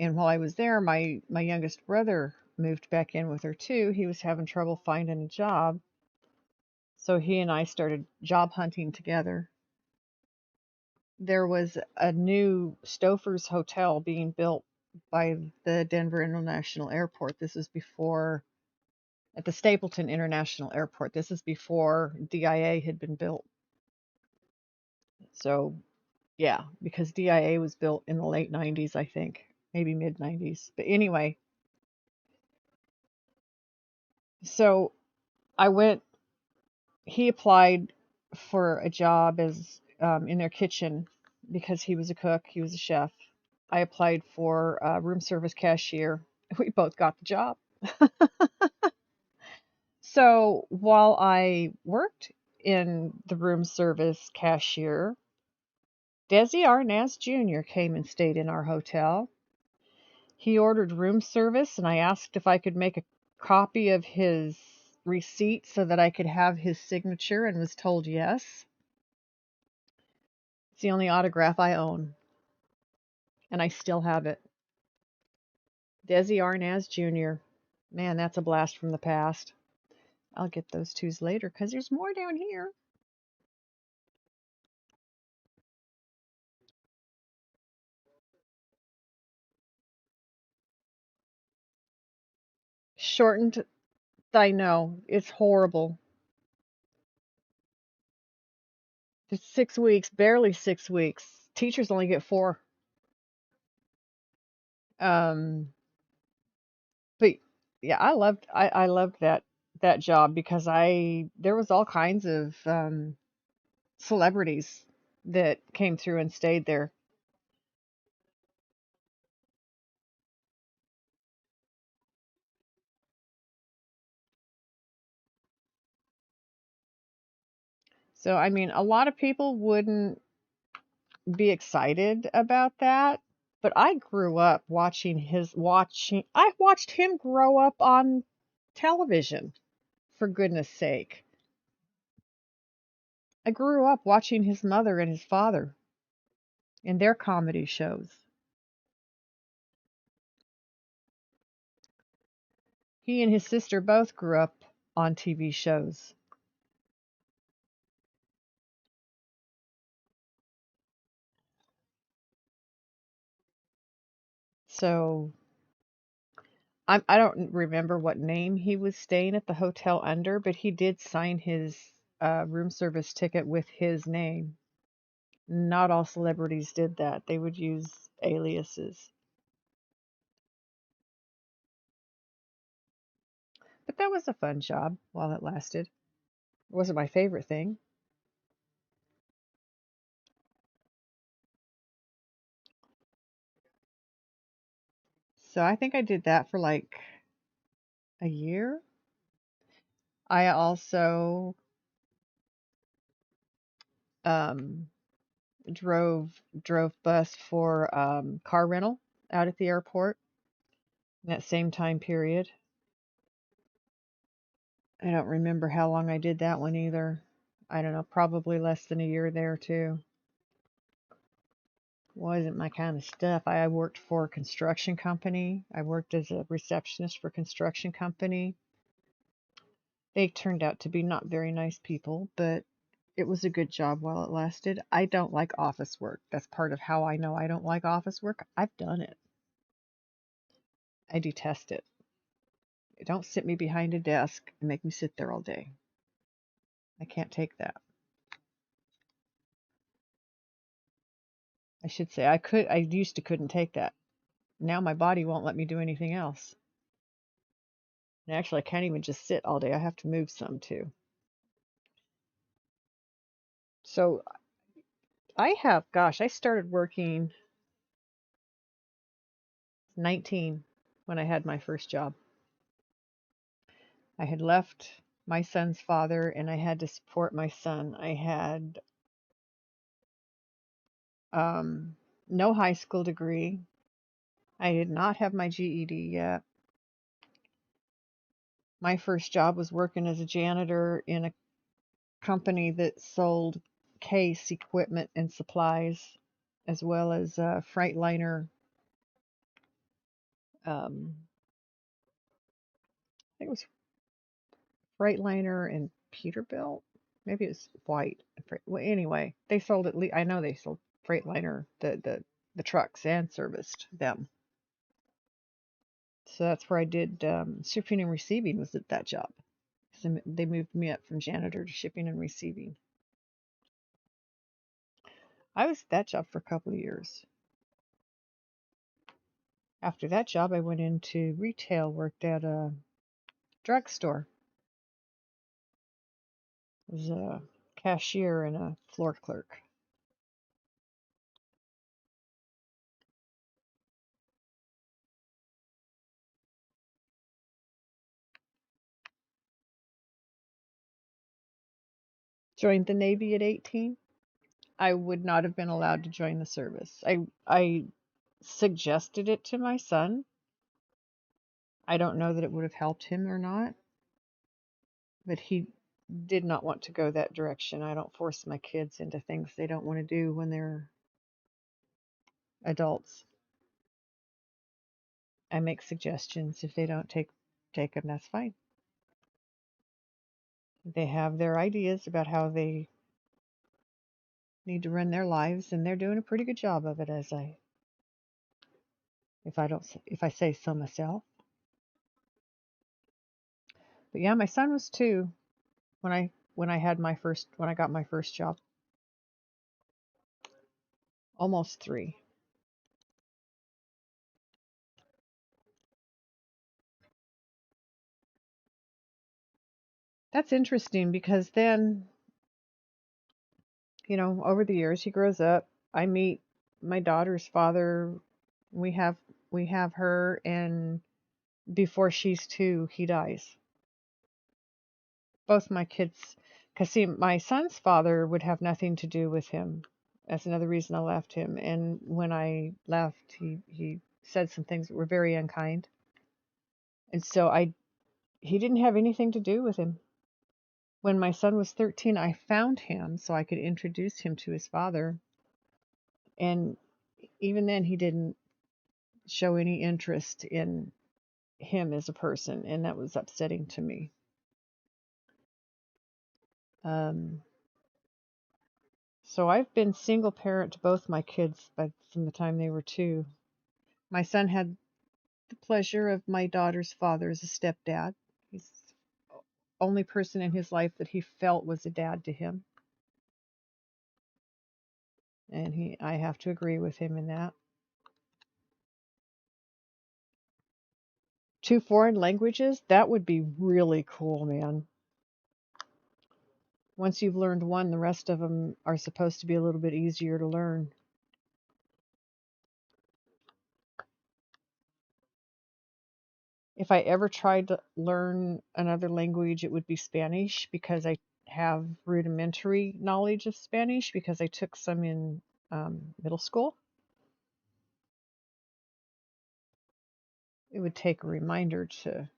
And while I was there, my youngest brother moved back in with her too. He was having trouble finding a job, so he and I started job hunting together. There was a new Stouffer's Hotel being built by the Denver International Airport. This is before at the Stapleton International Airport. This is before DIA had been built. So, yeah, because DIA was built in the late 90s, I think, maybe mid 90s. But anyway, so I went, he applied for a job as in their kitchen because he was a cook, he was a chef. I applied for room service cashier. We both got the job. So while I worked in the room service cashier, Desi Arnaz Jr. came and stayed in our hotel. He ordered room service, and I asked if I could make a copy of his receipt so that I could have his signature, and was told yes. It's the only autograph I own, and I still have it. Desi Arnaz Jr. Man, that's a blast from the past. I'll get those twos later because there's more down here. Shortened, I know, it's horrible. It's 6 weeks, barely 6 weeks. Teachers only get 4. Um, but yeah, I loved that job because I there was all kinds of celebrities that came through and stayed there. So I mean, a lot of people wouldn't be excited about that, but I grew up watching I watched him grow up on television, for goodness sake. I grew up watching his mother and his father in their comedy shows. He and his sister both grew up on TV shows. So I don't remember what name he was staying at the hotel under, but he did sign his room service ticket with his name. Not all celebrities did that. They would use aliases. But that was a fun job while it lasted. It wasn't my favorite thing. So I think I did that for like a year. I also um, drove drove bus for car rental out at the airport in that same time period. I don't remember how long I did that one either. I don't know, probably less than a year there too. Wasn't my kind of stuff. I worked for a construction company. I worked as a receptionist for a construction company. They turned out to be not very nice people, but it was a good job while it lasted. I don't like office work. That's part of how I know I don't like office work. I've done it. I detest it. Don't sit me behind a desk and make me sit there all day. I can't take that. I should say I used to couldn't take that. Now my body won't let me do anything else. And actually, I can't even just sit all day. I have to move some too. So I started working 19 when I had my first job. I had left my son's father and I had to support my son. I had no high school degree. I did not have my GED yet. My first job was working as a janitor in a company that sold case equipment and supplies, as well as Freightliner. I think it was Freightliner and Peterbilt. Maybe it's White. Well, anyway, they sold at least. I know they sold Freightliner, the trucks, and serviced them. So that's where I did shipping and receiving. Was at that job. So they moved me up from janitor to shipping and receiving. I was at that job for a couple of years. After that job, I went into retail, worked at a drugstore. Was a cashier and a floor clerk. Joined the Navy at 18. I would not have been allowed to join the service. I suggested it to my son. I don't know that it would have helped him or not, but he did not want to go that direction. I don't force my kids into things they don't want to do when they're adults. I make suggestions. If they don't take them, that's fine. They have their ideas about how they need to run their lives, and they're doing a pretty good job of it. If I say so myself. But yeah, my son was 2 when I got my first job. Almost 3. That's interesting because then, over the years he grows up. I meet my daughter's father. We have we have her, and before she's 2, he dies. Both my kids, because see, my son's father would have nothing to do with him. That's another reason I left him. And when I left, he said some things that were very unkind. And so he didn't have anything to do with him. When my son was 13, I found him so I could introduce him to his father. And even then, he didn't show any interest in him as a person, and that was upsetting to me. Um, so I've been single parent to both my kids from the time they were 2. My son had the pleasure of my daughter's father as a stepdad. He's the only person in his life that he felt was a dad to him. And I have to agree with him in that. 2 foreign languages, that would be really cool, man. Once you've learned one, the rest of them are supposed to be a little bit easier to learn. If I ever tried to learn another language, it would be Spanish because I have rudimentary knowledge of Spanish because I took some in middle school. It would take a reminder to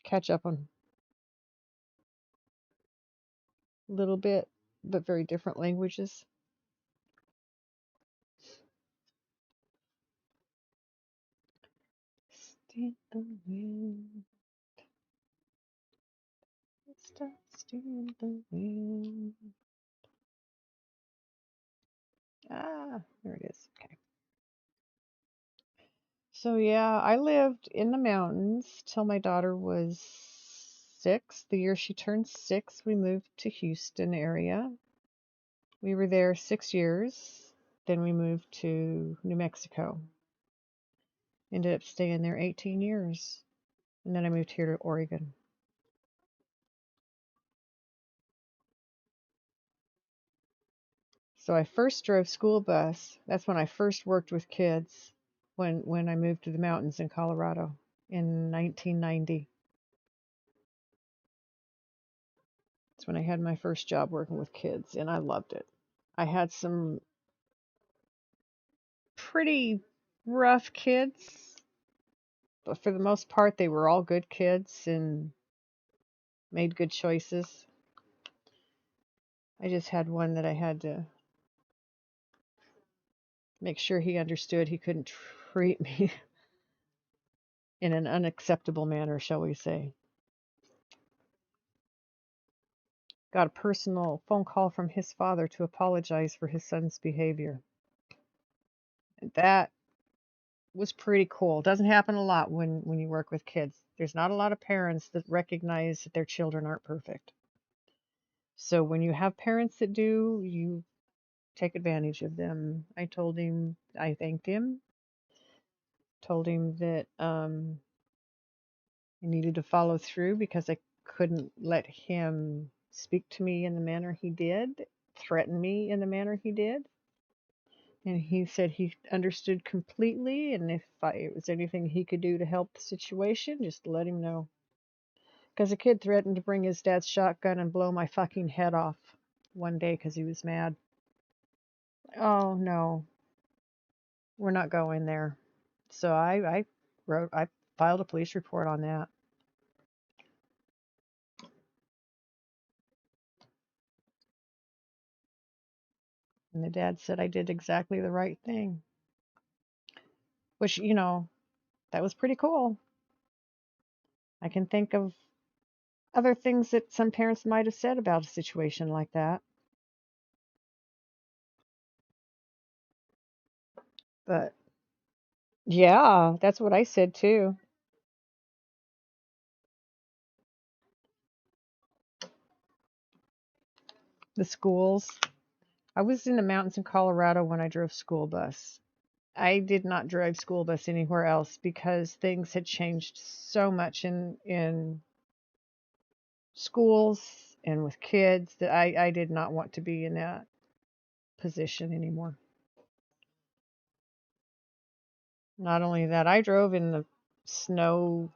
catch up on a little bit, but very different languages. Stand the wind, stand the wind. Ah, there it is. Okay. So yeah, I lived in the mountains till my daughter was 6. The year she turned 6, we moved to Houston area. We were there 6 years. Then we moved to New Mexico. Ended up staying there 18 years. And then I moved here to Oregon. So I first drove school bus. That's when I first worked with kids when I moved to the mountains in Colorado in 1990. That's when I had my first job working with kids, and I loved it. I had some pretty rough kids, but for the most part, they were all good kids and made good choices. I just had one that I had to make sure he understood he couldn't treat me in an unacceptable manner, shall we say. Got a personal phone call from his father to apologize for his son's behavior. And that was pretty cool. It doesn't happen a lot when you work with kids. There's not a lot of parents that recognize that their children aren't perfect. So when you have parents that do, you take advantage of them. I told him, I thanked him, told him that I needed to follow through because I couldn't let him speak to me in the manner he did, threaten me in the manner he did. And he said he understood completely, and if it was anything he could do to help the situation, just let him know. Because a kid threatened to bring his dad's shotgun and blow my fucking head off one day because he was mad. Oh no, we're not going there. So I filed a police report on that. And the dad said I did exactly the right thing, which, that was pretty cool. I can think of other things that some parents might have said about a situation like that. But yeah, that's what I said too. The schools. I was in the mountains in Colorado when I drove school bus. I did not drive school bus anywhere else because things had changed so much in schools and with kids that I did not want to be in that position anymore. Not only that, I drove in the snow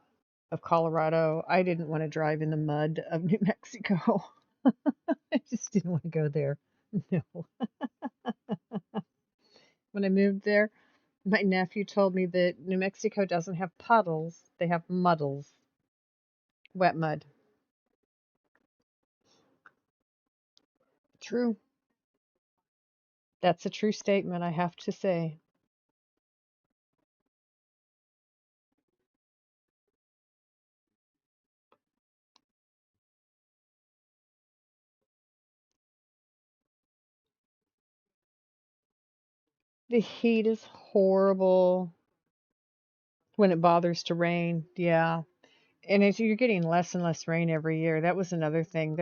of Colorado. I didn't want to drive in the mud of New Mexico. I just didn't want to go there. No. When I moved there, my nephew told me that New Mexico doesn't have puddles, they have muddles, wet mud. True. That's a true statement, I have to say. The heat is horrible when it bothers to rain. Yeah. And as you're getting less and less rain every year, that was another thing.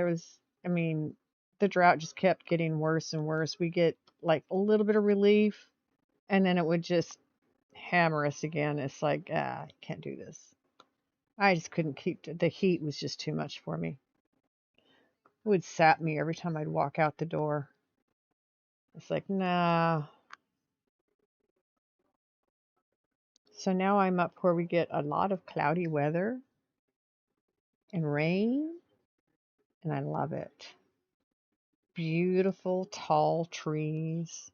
I mean, the drought just kept getting worse and worse. We get like a little bit of relief, and then it would just hammer us again. It's like, I can't do this. I just couldn't keep the heat was just too much for me. It would sap me every time I'd walk out the door. It's like, nah. So now I'm up where we get a lot of cloudy weather and rain, and I love it. Beautiful tall trees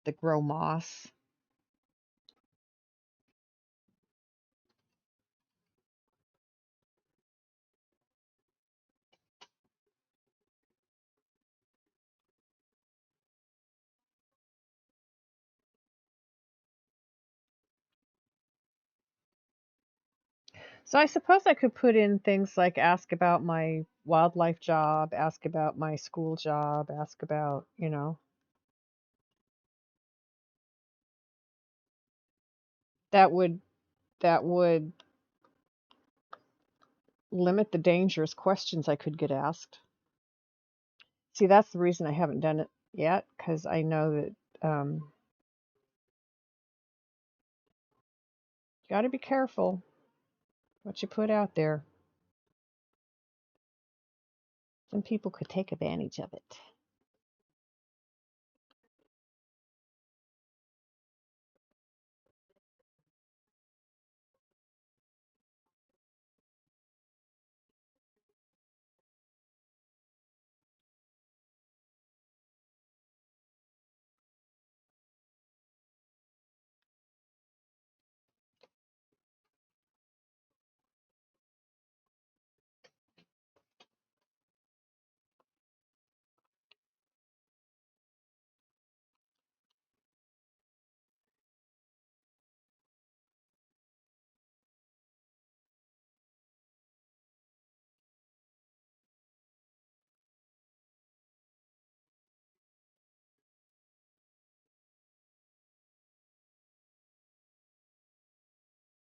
that grow moss. So I suppose I could put in things like ask about my wildlife job, ask about my school job, ask about, that would that would limit the dangerous questions I could get asked. See, that's the reason I haven't done it yet, because I know that you got to be careful what you put out there. Some people could take advantage of it.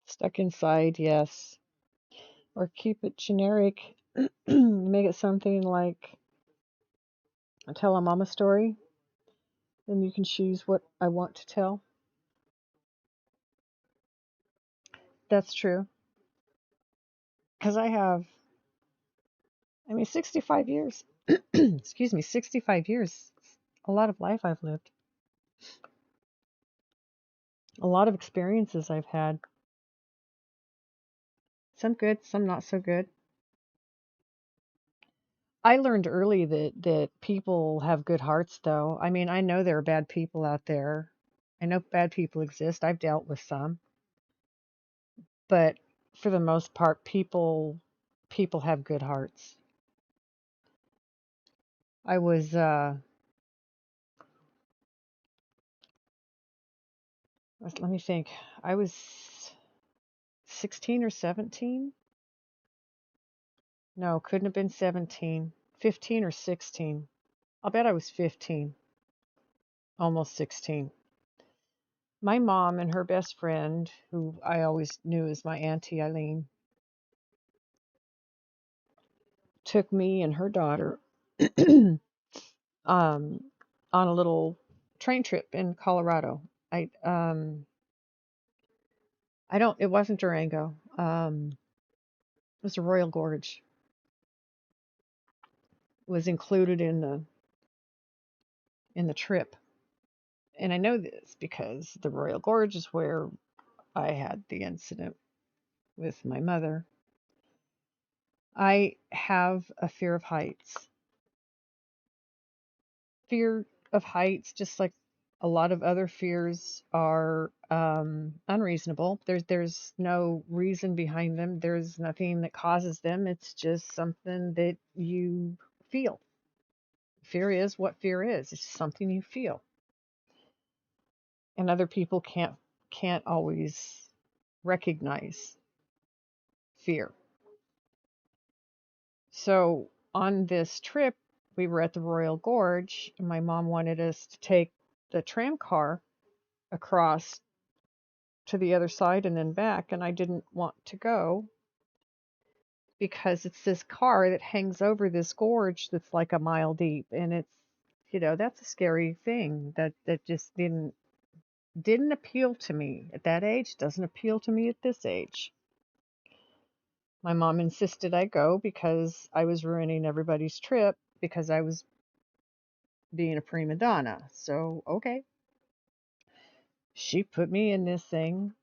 Stuck inside, yes. Or keep it generic. Make it something like tell a mama story, then you can choose what I want to tell. That's true. Because I mean, 65 years. Excuse me, 65 years. A lot of life I've lived. A lot of experiences I've had. Some good, some not so good. I learned early that people have good hearts, though. I mean, I know there are bad people out there. I know bad people exist. I've dealt with some, but for the most part, people have good hearts. I was let me think. I was 16 or 17. No, couldn't have been 17. 15 or 16. I'll bet I was 15, almost 16. My mom and her best friend, who I always knew as my Auntie Eileen, took me and her daughter on a little train trip in Colorado. I don't, it wasn't Durango. It was the Royal Gorge. It was included in the trip. And I know this because the Royal Gorge is where I had the incident with my mother. I have a fear of heights. Fear of heights, just like a lot of other fears, are unreasonable. There's no reason behind them. There's nothing that causes them. It's just something that you feel. Fear is what fear is. It's something you feel, and other people can't always recognize fear. So on this trip, we were at the Royal Gorge, and my mom wanted us to take the tram car across to the other side and then back, and I didn't want to go because it's this car that hangs over this gorge that's like a mile deep, and it's that's a scary thing that just didn't. didn't appeal to me at that age, doesn't appeal to me at this age. My mom insisted I go because I was ruining everybody's trip because I was being a prima donna. So, okay. She put me in this thing.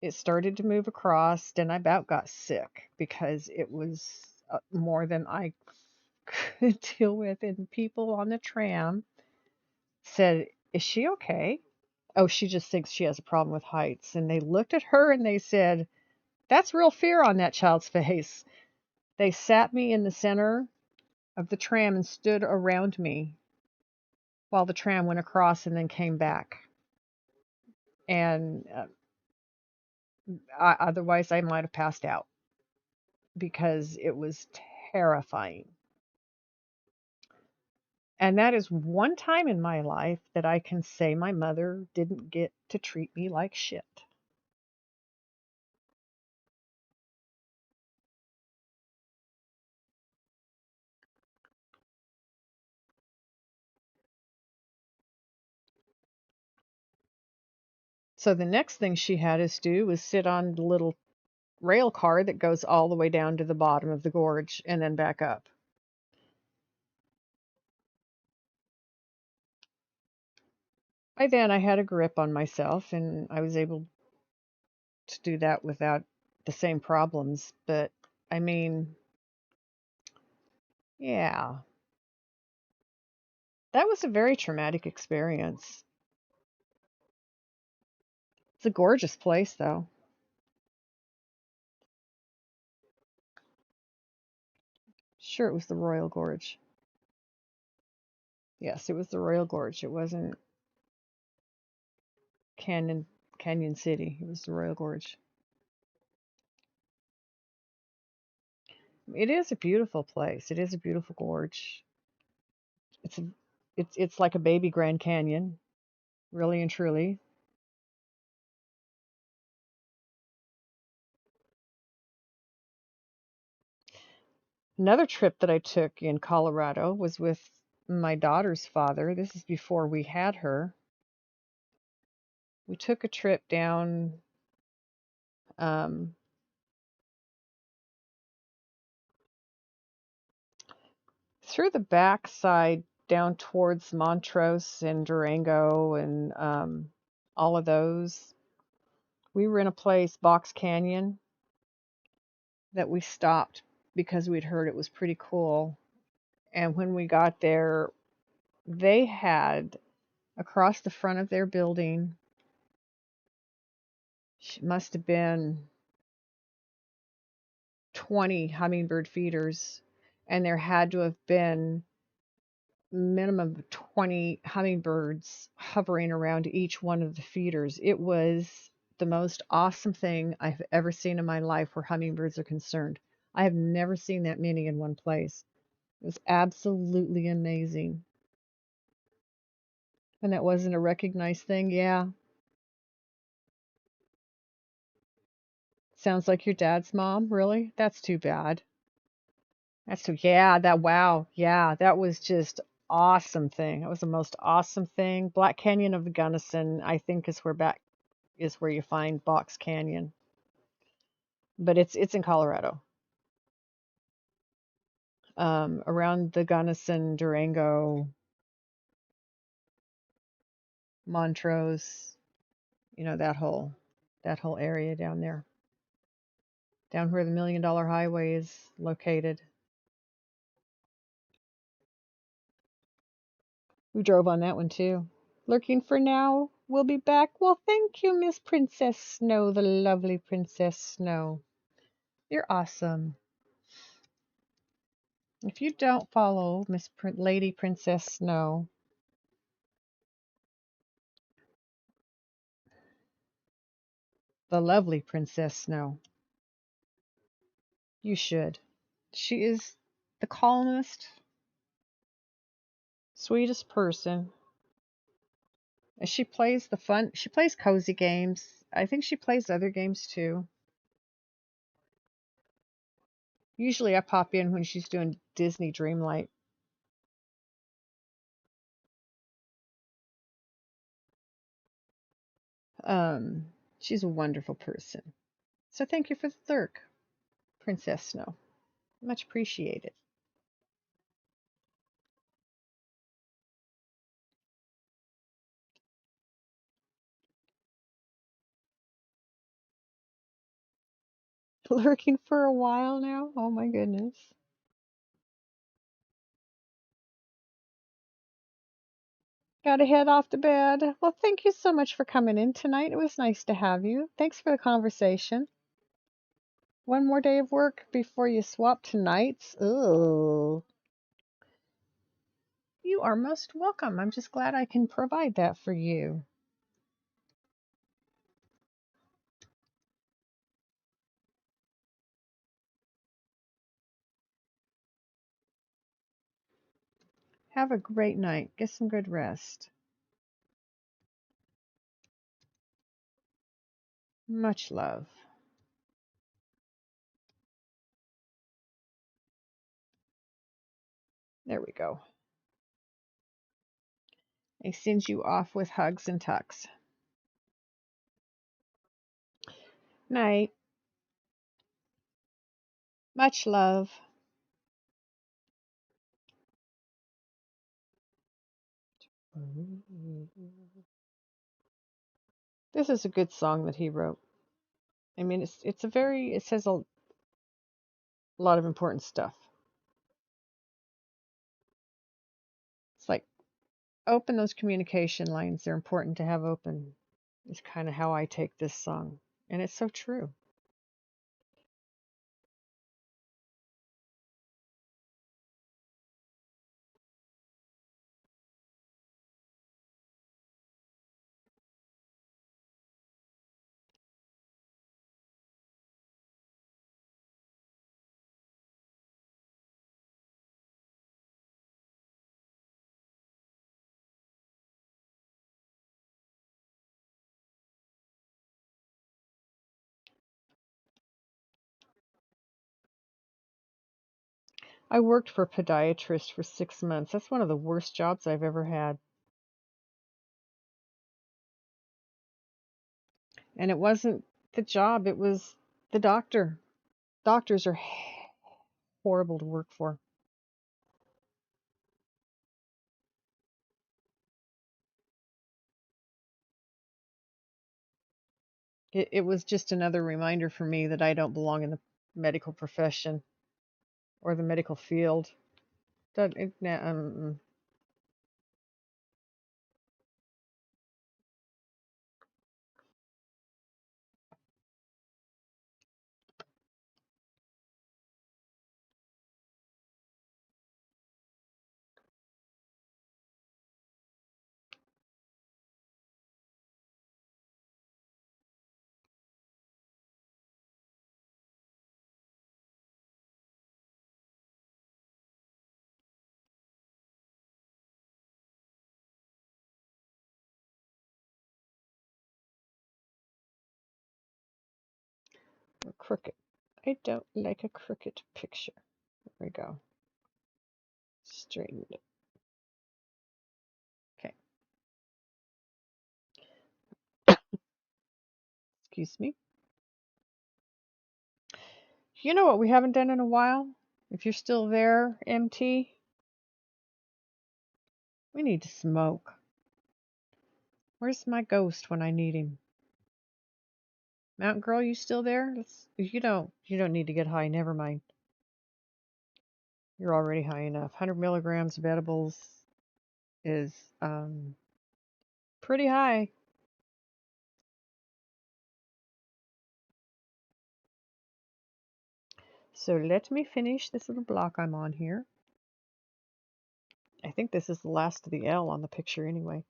It started to move across, and I about got sick because it was more than I could deal with. And people on the tram said, "Is she okay?" "Oh, she just thinks she has a problem with heights." And they looked at her and they said, "That's real fear on that child's face." They sat me in the center of the tram and stood around me while the tram went across and then came back. And otherwise, I might have passed out because it was terrifying. And that is one time in my life that I can say my mother didn't get to treat me like shit. So the next thing she had us do was sit on the little rail car that goes all the way down to the bottom of the gorge and then back up. By then, I had a grip on myself and I was able to do that without the same problems. But I mean, yeah, that was a very traumatic experience. It's a gorgeous place, though. Sure, it was the Royal Gorge. Yes, it was the Royal Gorge. It wasn't Canyon Canyon City. It was the Royal Gorge. It is a beautiful place. It is a beautiful gorge. It's a, it's like a baby Grand Canyon, really and truly. Another trip that I took in Colorado was with my daughter's father. This is before we had her. We took a trip down um, through the backside down towards Montrose and Durango and all of those. We were in a place, Box Canyon, that we stopped because we'd heard it was pretty cool. And when we got there, they had across the front of their building, must have been 20 hummingbird feeders, and there had to have been minimum of 20 hummingbirds hovering around each one of the feeders. It was the most awesome thing I've ever seen in my life where hummingbirds are concerned. I have never seen that many in one place. It was absolutely amazing. And that wasn't a recognized thing. Yeah. Sounds like your dad's mom. Really? That's too bad. That's too, yeah, that, wow. Yeah, that was just awesome thing. It was the most awesome thing. Black Canyon of the Gunnison, I think, is where you find Box Canyon. But it's in Colorado. Around the Gunnison, Durango, Montrose, that whole area down there. Down where the $1 Million Highway is located. We drove on that one too. Lurking for now. We'll be back. Well, thank you, Miss Princess Snow, the lovely Princess Snow. You're awesome. If you don't follow Lady Princess Snow, the lovely Princess Snow, you should. She is the calmest, sweetest person. She plays cozy games. I think she plays other games too. Usually I pop in when she's doing Disney Dreamlight. She's a wonderful person. So thank you for the lurk, Princess Snow. Much appreciated. Lurking for a while now? Oh my goodness. Gotta head off to bed. Well, thank you so much for coming in tonight. It was nice to have you. Thanks for the conversation. One more day of work before you swap to nights. Oh, you are most welcome. I'm just glad I can provide that for you. Have a great night. Get some good rest. Much love. There we go. I send you off with hugs and tucks. Night. Much love. This is a good song that he wrote. I mean, it says a lot of important stuff. It's like open those communication lines. They're important to have open. Is kind of how I take this song, and it's so true. I worked for a podiatrist for 6 months. That's one of the worst jobs I've ever had. And it wasn't the job, it was the doctor. Doctors are horrible to work for. It was just another reminder for me that I don't belong in the medical profession or the medical field. That it, nah, crooked. I don't like a crooked picture. There we go. Straighten it. Okay. Excuse me. You know what we haven't done in a while? If you're still there, MT, we need to smoke. Where's my ghost when I need him? Mountain Girl, you still there? You don't need to get high. Never mind. You're already high enough. 100 milligrams of edibles is pretty high. So let me finish this little block I'm on here. I think this is the last of the L on the picture anyway.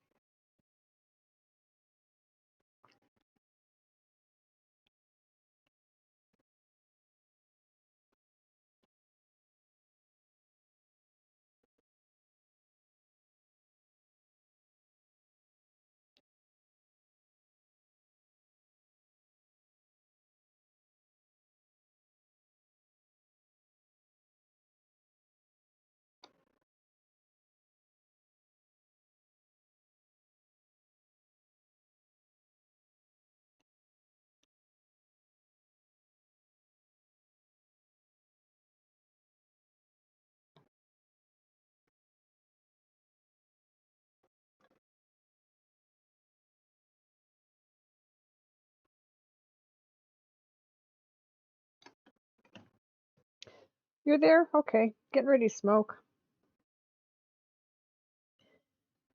You're there? Okay. Getting ready to smoke.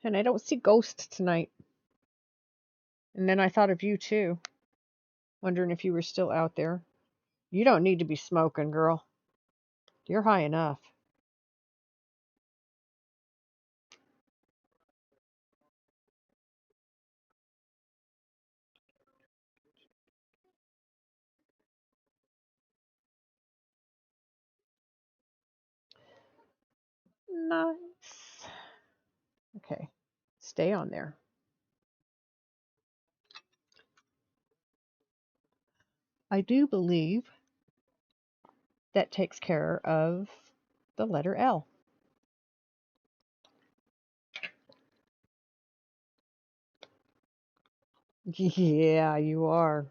And I don't see ghosts tonight. And then I thought of you too, wondering if you were still out there. You don't need to be smoking, girl. You're high enough. Nice. Okay. Stay on there. I do believe that takes care of the letter L. Yeah, you are.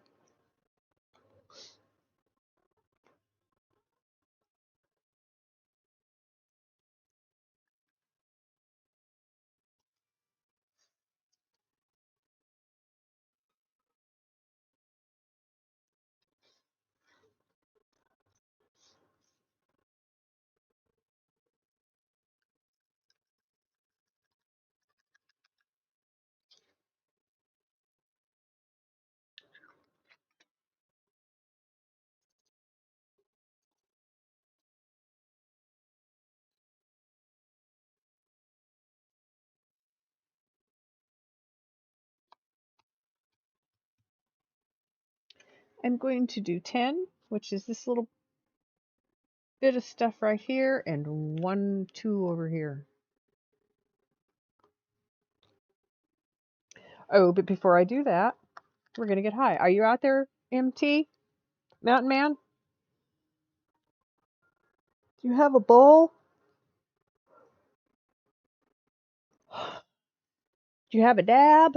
I'm going to do 10, which is this little bit of stuff right here, and 1, 2 over here. Oh, but before I do that, we're going to get high. Are you out there, MT? Mountain Man? Do you have a bowl? Do you have a dab?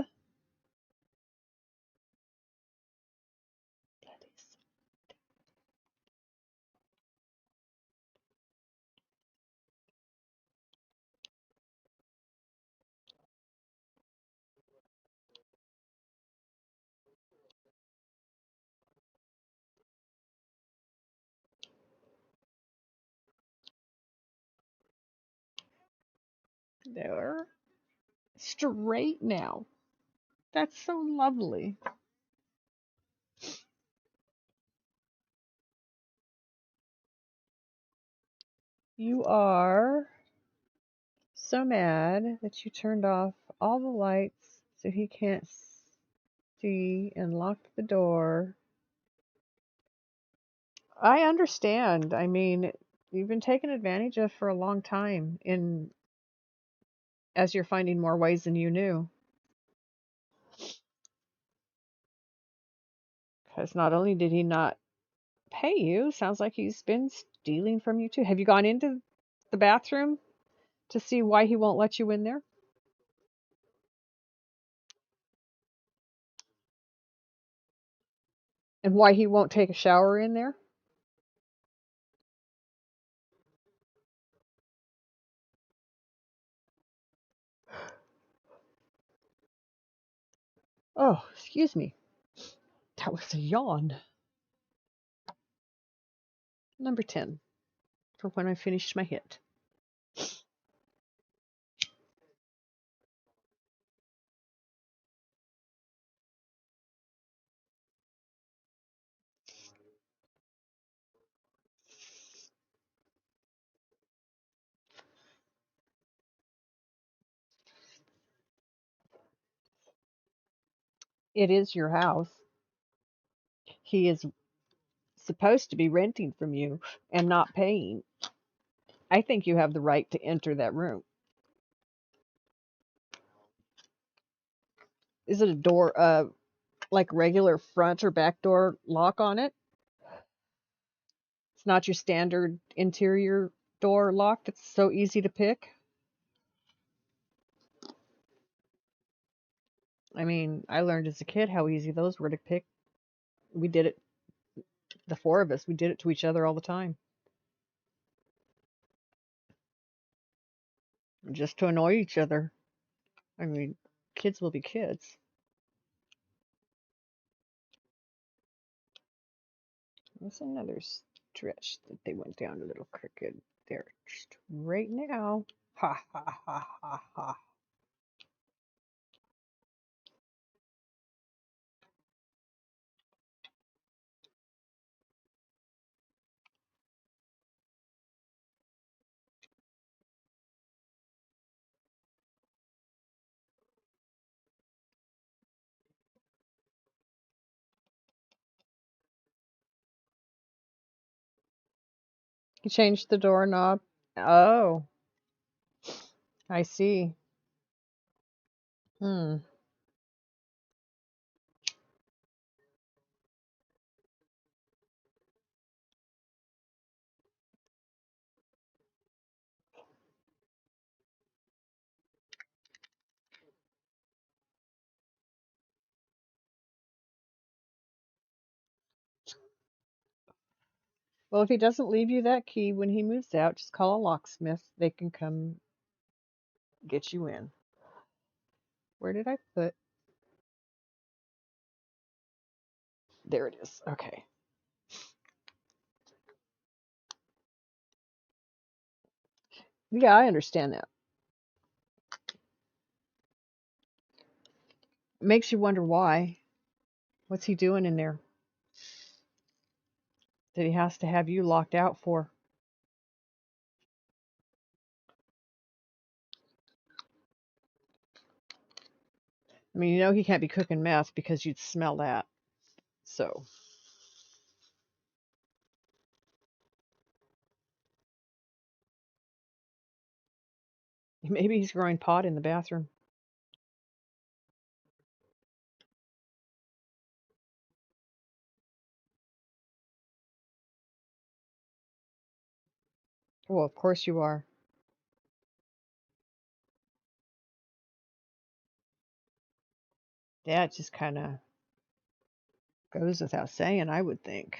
There. Straight now. That's so lovely. You are so mad that you turned off all the lights so he can't see and locked the door. I understand. I mean, you've been taken advantage of for a long time in as you're finding more ways than you knew. Because not only did he not pay you, sounds like he's been stealing from you too. Have you gone into the bathroom to see why he won't let you in there? And why he won't take a shower in there? Oh, excuse me. That was a yawn. Number 10 for when I finished my hit. It is your house. He is supposed to be renting from you and not paying. I think you have the right to enter that room. Is it a door, like regular front or back door lock on it? It's not your standard interior door lock that's so easy to pick. I mean, I learned as a kid how easy those were to pick. We did it, the four of us, we did it to each other all the time, just to annoy each other. I mean, kids will be kids. What's another? stretch that they went down a little crooked there just right now. Ha ha ha ha ha. You changed the doorknob. Oh, I see. Hmm. Well, if he doesn't leave you that key when he moves out, just call a locksmith. They can come get you in. Where did I put? There it is. Okay. Yeah, I understand that. It makes you wonder why. What's he doing in there that he has to have you locked out for? I mean, you know he can't be cooking meth because you'd smell that. So maybe he's growing pot in the bathroom. Well, of course you are. That just kind of goes without saying, I would think,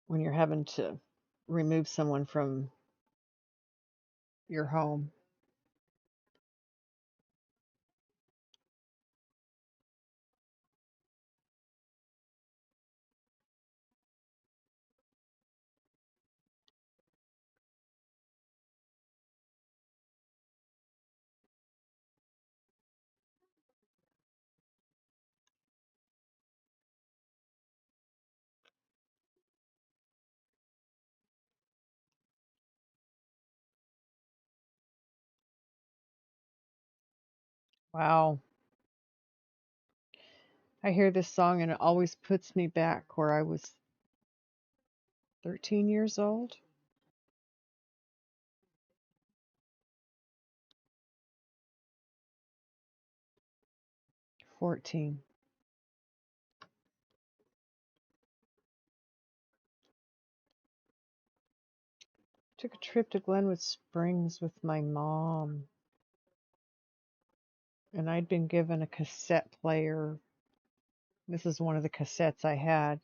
when you're having to remove someone from your home. Wow. I hear this song and it always puts me back where I was 13 years old. 14. Took a trip to Glenwood Springs with my mom, and I'd been given a cassette player. This is one of the cassettes I had.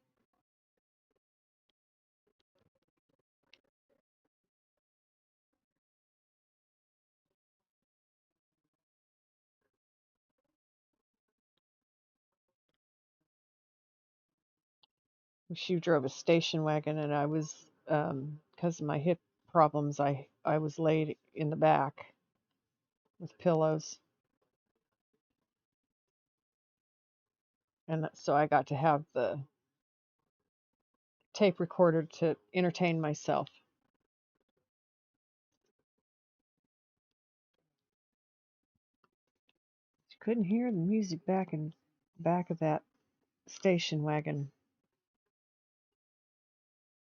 She drove a station wagon, and I was, because of my hip problems, I was laid in the back with pillows, and so I got to have the tape recorder to entertain myself. You couldn't hear the music back in back of that station wagon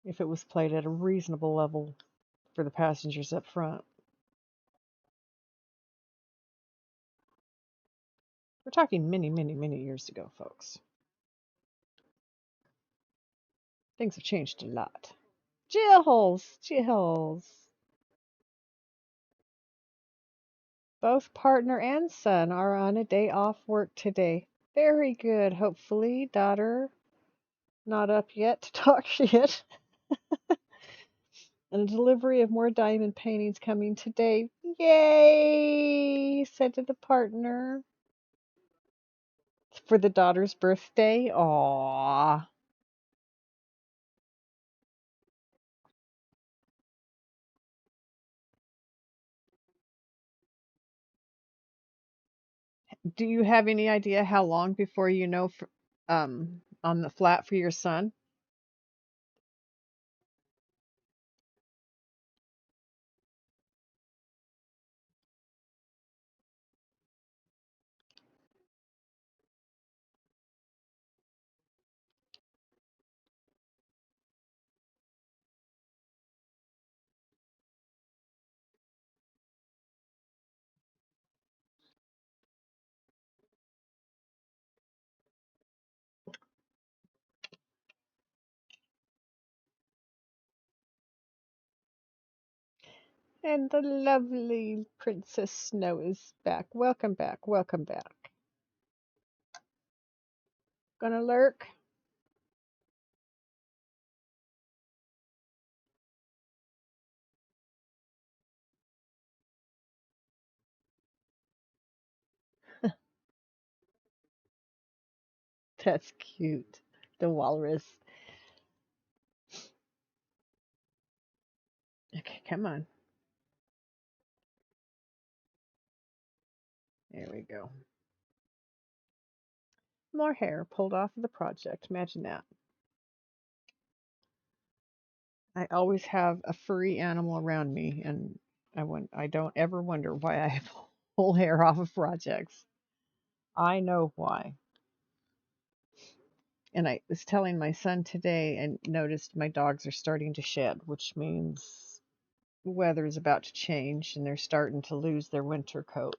if it was played at a reasonable level for the passengers up front. We're talking many, many, many years ago, folks. Things have changed a lot. Jills, Jills. Both partner and son are on a day off work today. Very good, hopefully. Daughter, not up yet to talk shit. And a delivery of more diamond paintings coming today. Yay! Said to the partner. For the daughter's birthday? Aww. Do you have any idea how long before you know on the flat for your son? And the lovely Princess Snow is back. Welcome back. Welcome back. Gonna lurk? That's cute. The walrus. Okay, come on. There we go. More hair pulled off of the project. Imagine that. I always have a furry animal around me, and I don't ever wonder why I pull hair off of projects. I know why. And I was telling my son today and noticed my dogs are starting to shed, which means the weather is about to change and they're starting to lose their winter coat.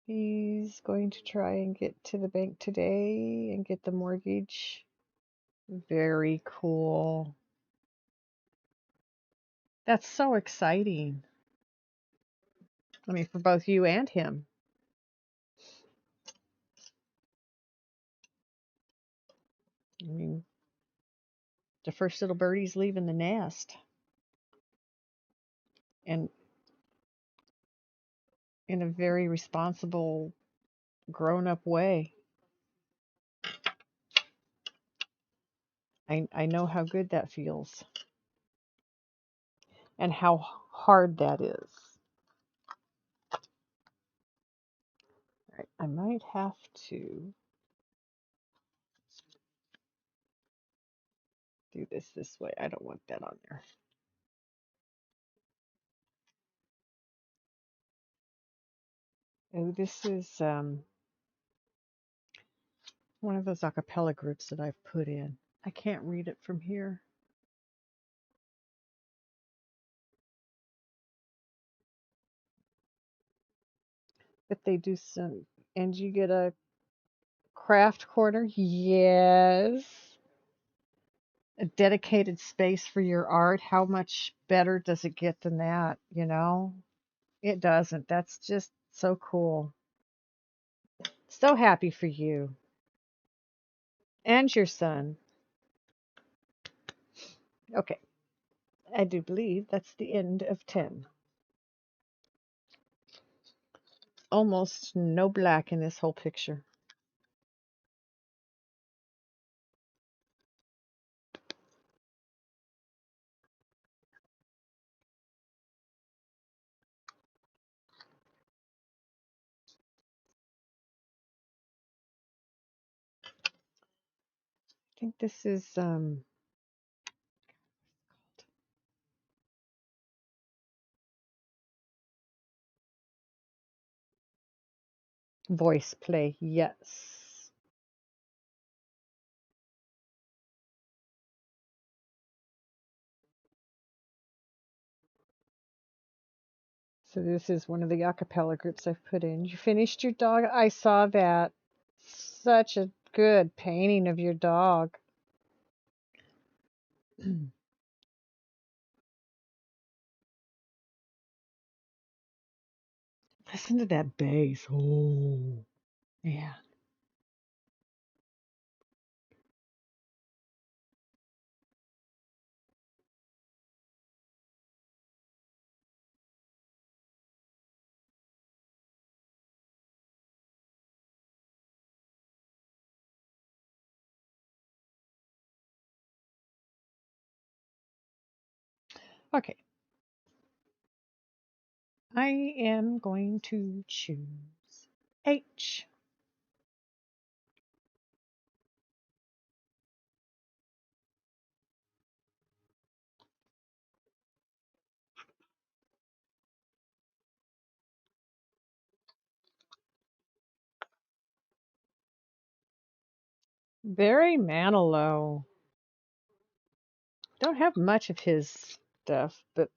He's going to try and get to the bank today and get the mortgage. Very cool. That's so exciting. I mean, for both you and him. I mean, the first little birdie's leaving the nest. And in a very responsible, grown up way. I know how good that feels and how hard that is. All right, I might have to do this way. I don't want that on there. Oh, this is one of those a cappella groups that I've put in. I can't read it from here. But they do some, and you get a craft corner. Yes. A dedicated space for your art. How much better does it get than that, you know? It doesn't. That's just so cool. So happy for you and your son. Okay, I do believe that's the end of 10. Almost no black in this whole picture. I think this is voice play. Yes. So this is one of the a cappella groups I've put in. You finished your dog? I saw that. Such a good painting of your dog. Listen to that bass. Oh, yeah. Okay, I am going to choose H. Barry Manilow. Don't have much of his stuff, but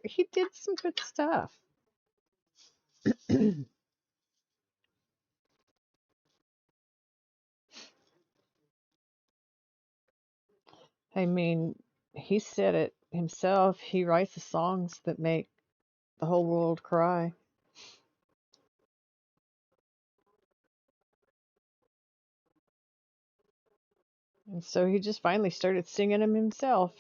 he did some good stuff. I mean, he said it himself. He writes the songs that make the whole world cry. And so he just finally started singing them himself.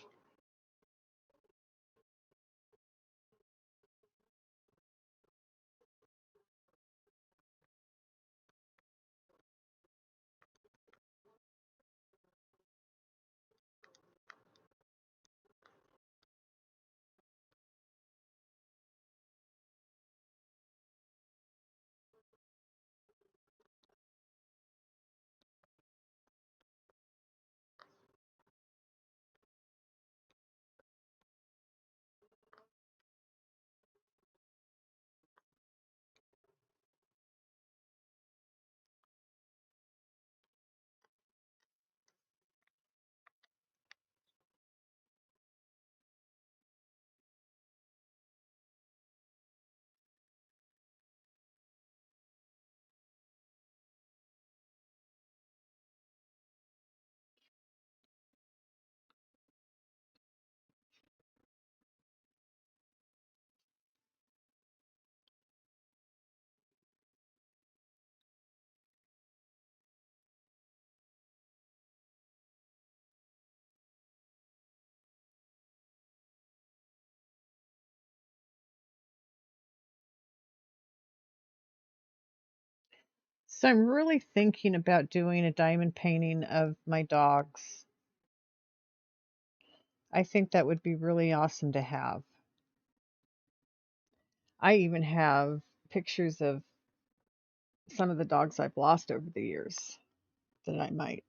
So I'm really thinking about doing a diamond painting of my dogs. I think that would be really awesome to have. I even have pictures of some of the dogs I've lost over the years that I might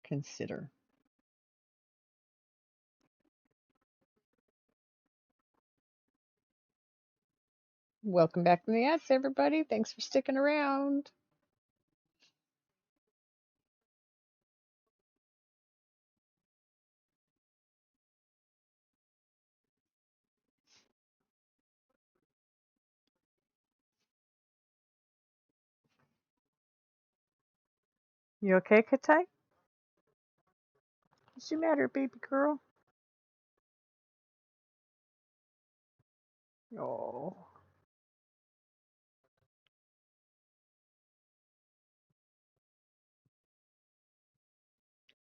consider. Welcome back from the ads, everybody. Thanks for sticking around. You okay, Katai? What's the matter, baby girl? Oh.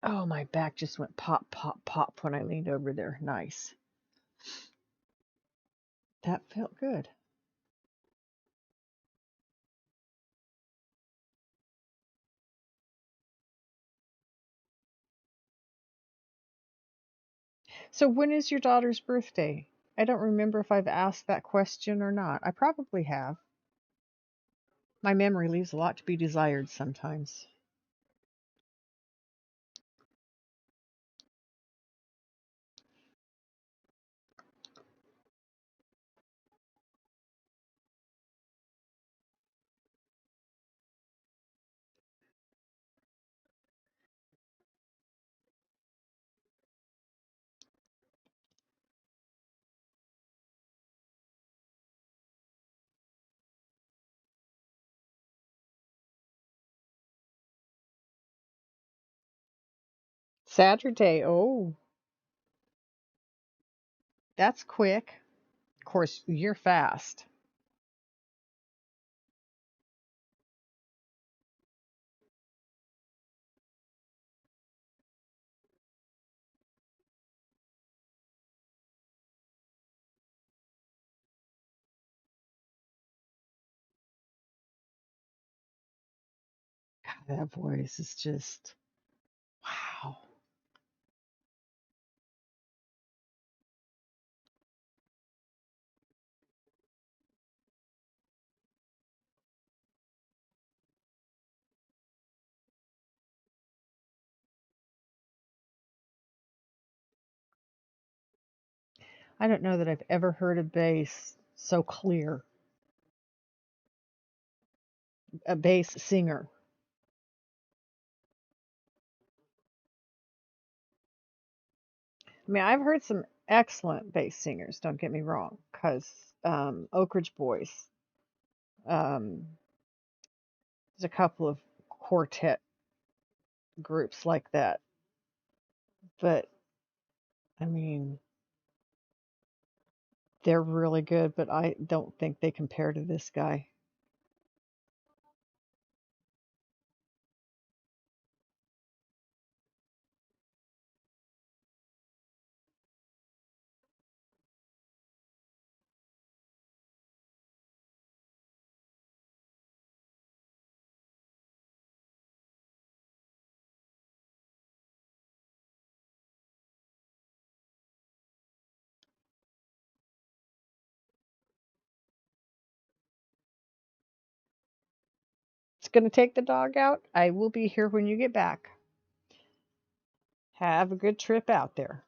Oh, my back just went pop, pop, pop when I leaned over there. Nice. That felt good. So, when is your daughter's birthday? I don't remember if I've asked that question or not. I probably have. My memory leaves a lot to be desired sometimes. Saturday. Oh, that's quick. Of course, you're fast. God, that voice is just wow. I don't know that I've ever heard a bass so clear, a bass singer. I mean, I've heard some excellent bass singers, don't get me wrong, because Oak Ridge Boys, um, there's a couple of quartet groups like that. But, I mean, they're really good, but I don't think they compare to this guy. It's going to take the dog out. I will be here when you get back. Have a good trip out there.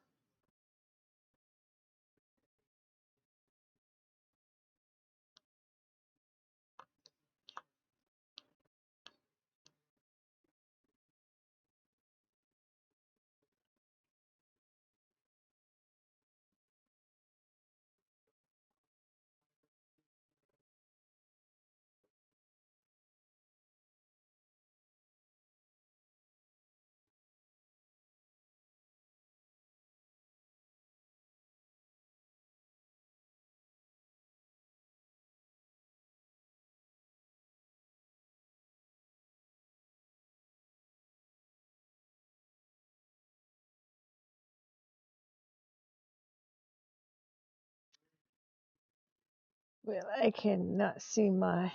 Well, I cannot see my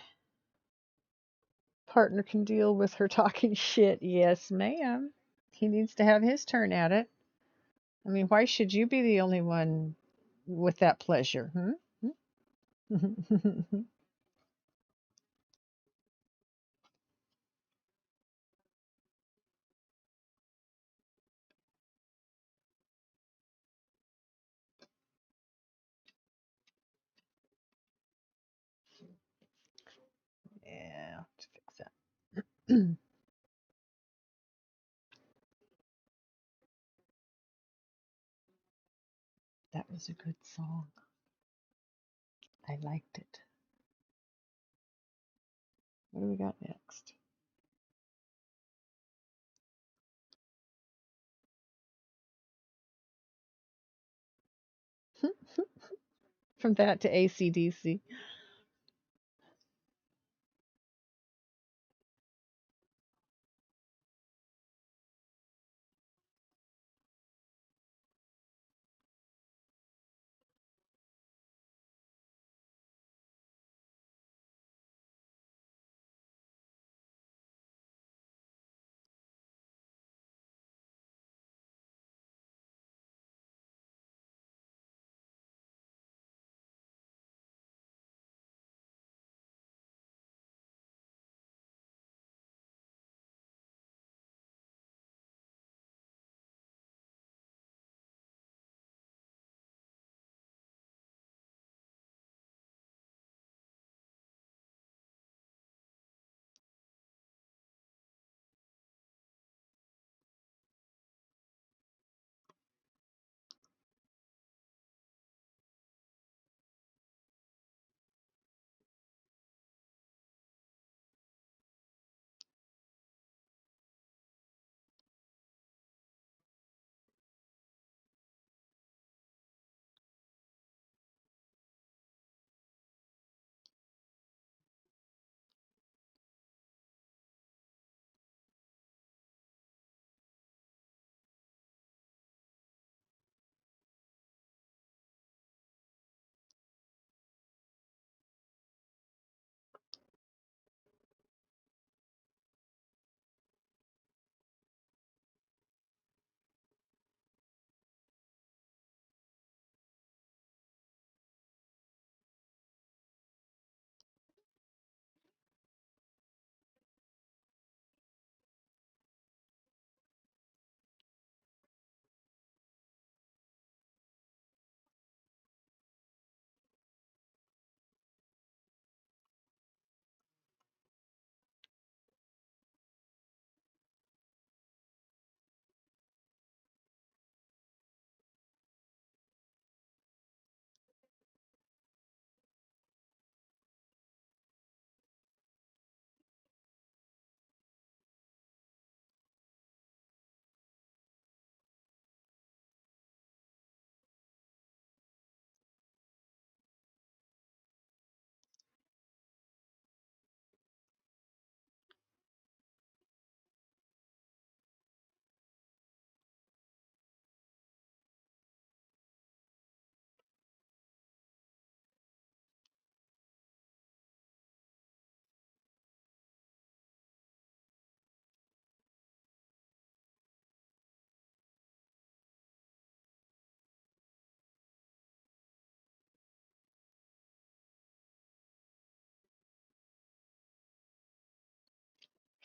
partner can deal with her talking shit. Yes, ma'am. He needs to have his turn at it. I mean, why should you be the only one with that pleasure? Hmm? Yeah, I'll have to fix that. That was a good song. I liked it. What do we got next? From that to AC/DC.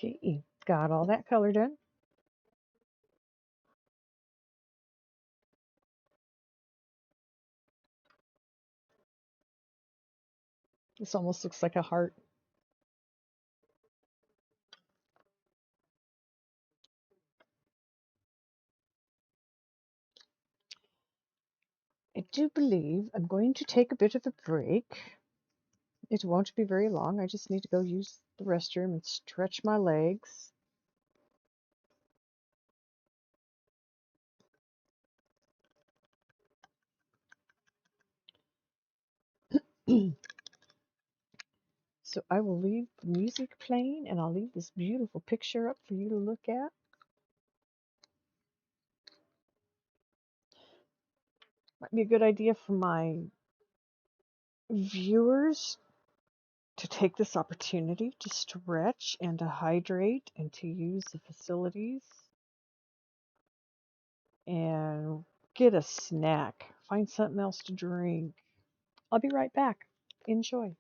Okay, got all that color done. This almost looks like a heart. I do believe I'm going to take a bit of a break. It won't be very long. I just need to go use the restroom and stretch my legs. So I will leave the music playing and I'll leave this beautiful picture up for you to look at. Might be a good idea for my viewers to take this opportunity to stretch and to hydrate and to use the facilities and get a snack. Find something else to drink. I'll be right back. Enjoy.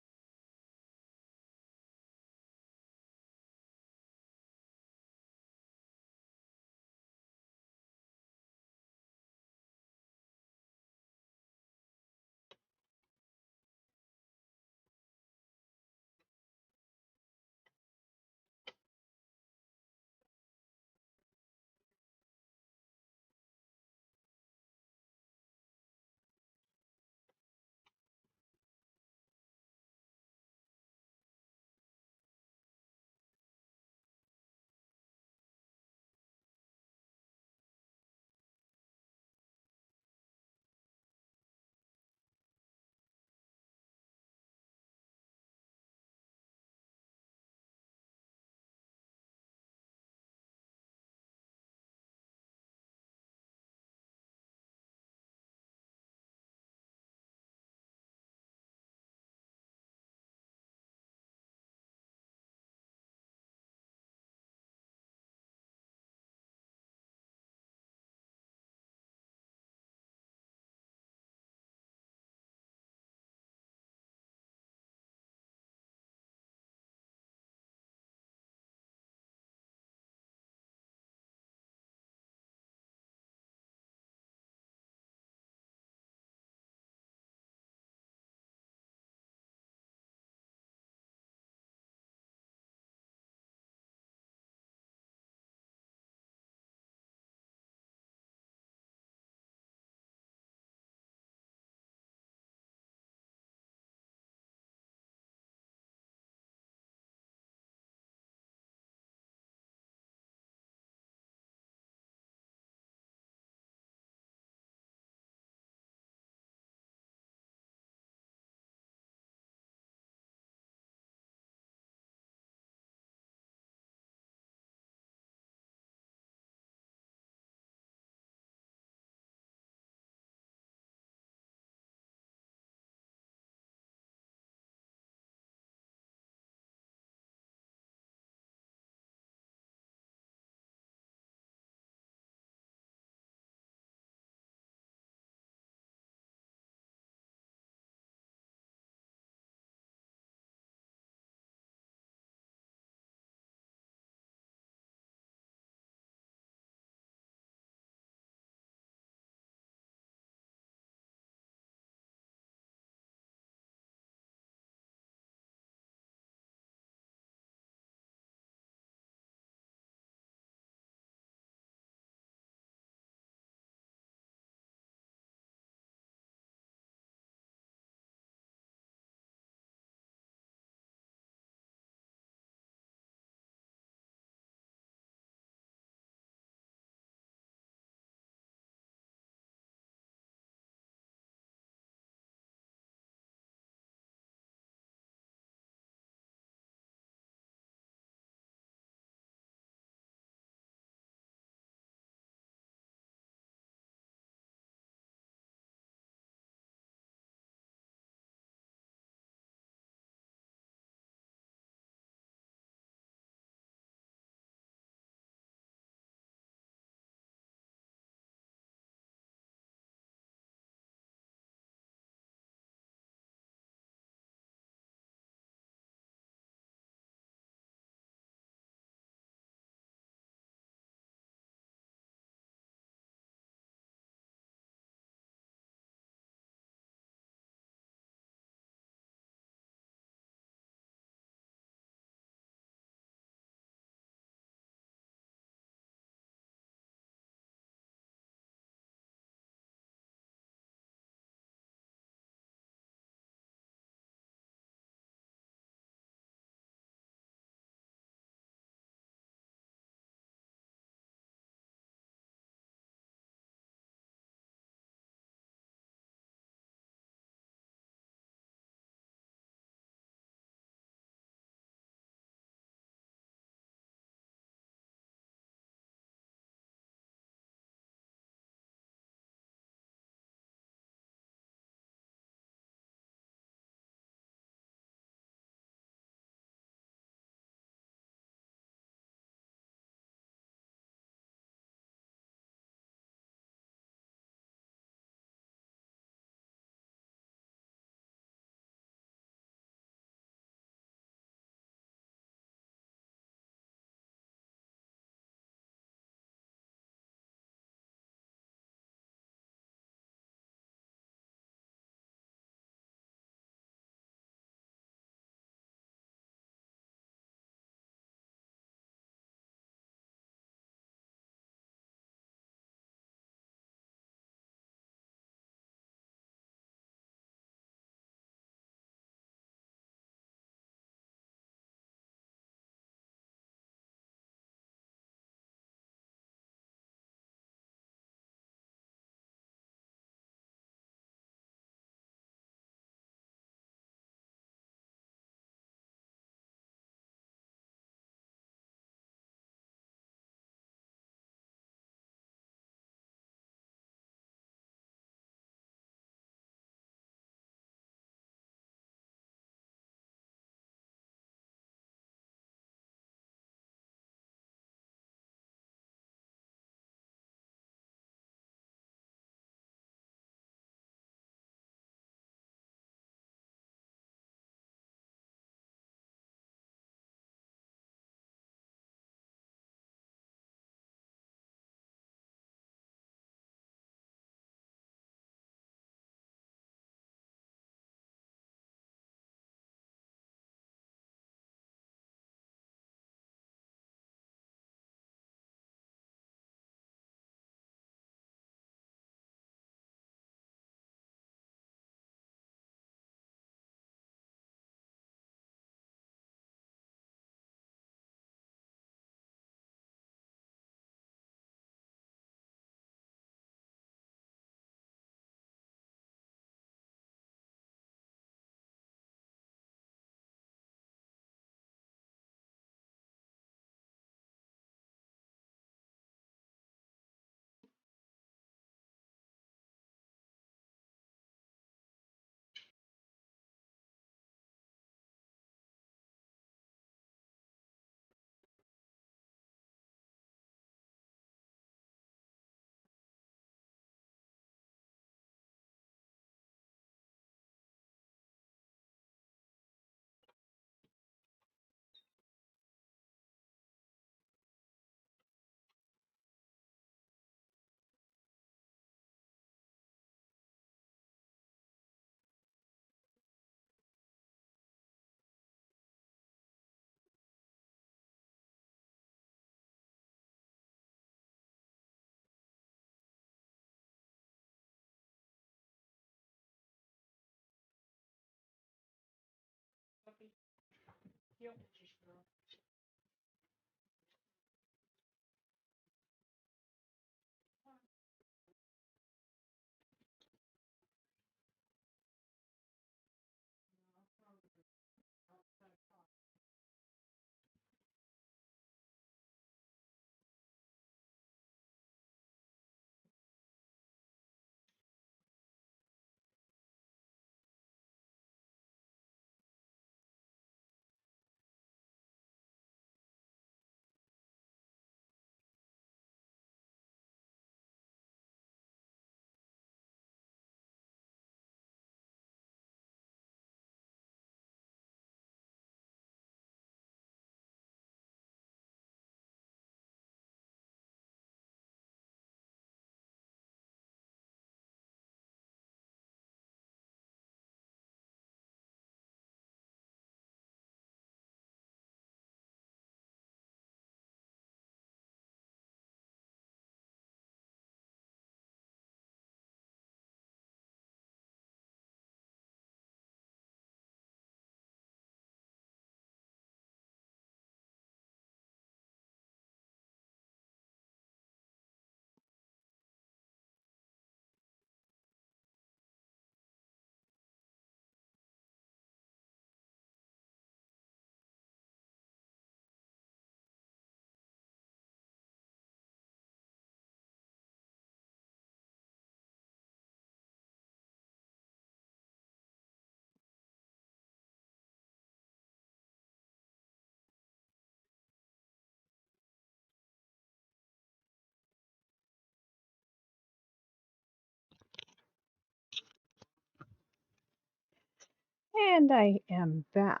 And I am back.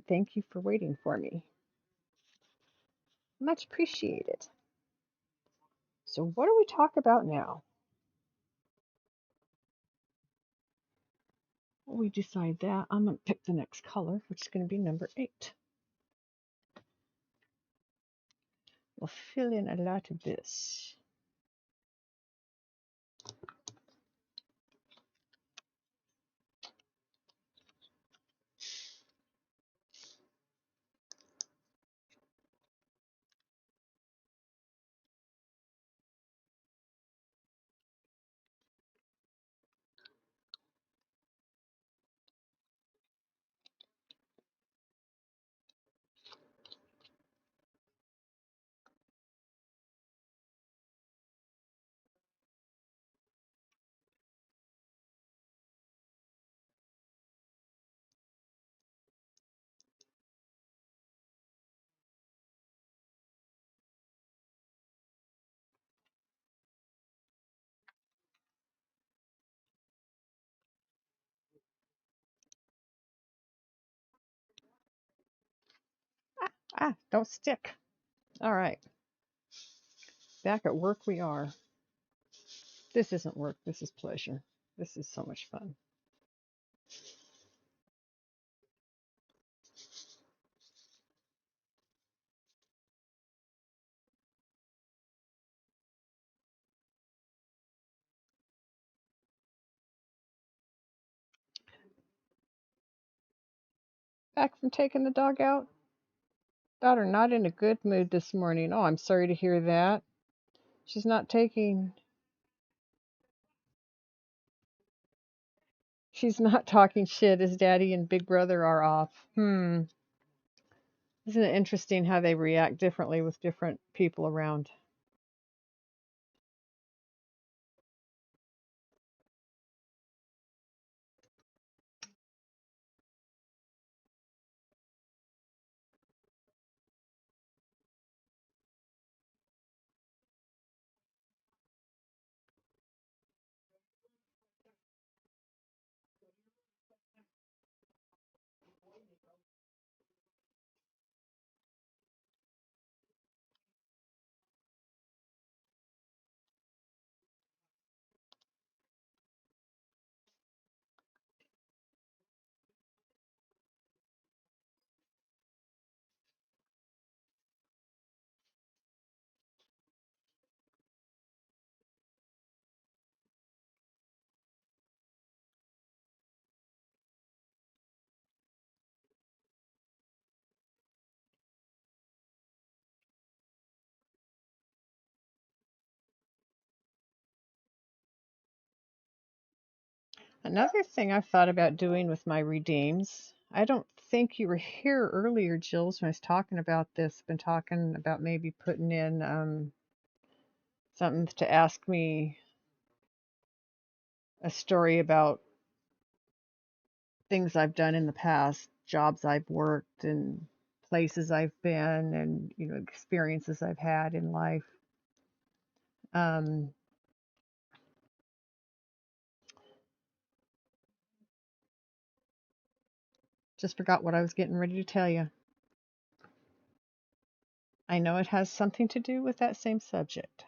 Thank you for waiting for me. Much appreciated. So what do we talk about now? Well, we decide that. I'm going to pick the next color, which is going to be number 8. We'll fill in a lot of this. Don't stick. All right. Back at work we are. This isn't work. This is pleasure. This is so much fun. Back from taking the dog out? Daughter not in a good mood this morning. Oh, I'm sorry to hear that. She's not taking. She's not talking shit as Daddy and Big Brother are off. Isn't it interesting how they react differently with different people around? Another thing I've thought about doing with my redeems, I don't think you were here earlier, Jules, when I was talking about this. Been talking about maybe putting in something to ask me a story about things I've done in the past, jobs I've worked, and places I've been, and experiences I've had in life. Um, just forgot what I was getting ready to tell you. I know it has something to do with that same subject.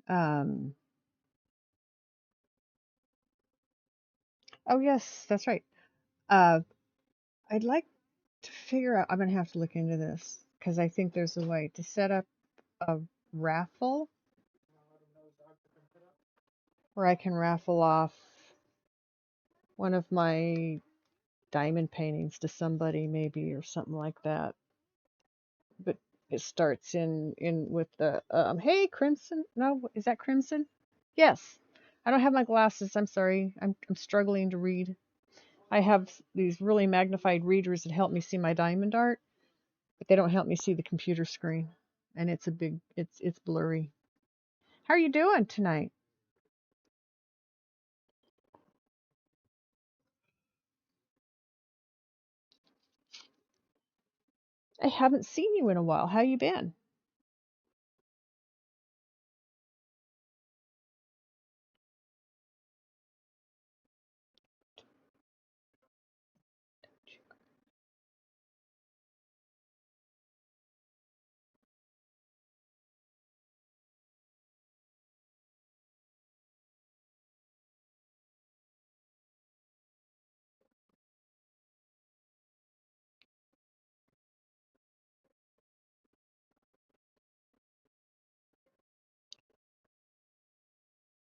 Um, oh yes, that's right. Uh, I'd like to figure out. I'm gonna have to look into this because I think there's a way to set up a raffle where I can raffle off one of my diamond paintings to somebody maybe or something like that. But it starts in with the hey Crimson. No, is that Crimson? Yes. I don't have my glasses. I'm sorry. I'm struggling to read. I have these really magnified readers that help me see my diamond art, but they don't help me see the computer screen. And it's blurry. How are you doing tonight? I haven't seen you in a while. How you been?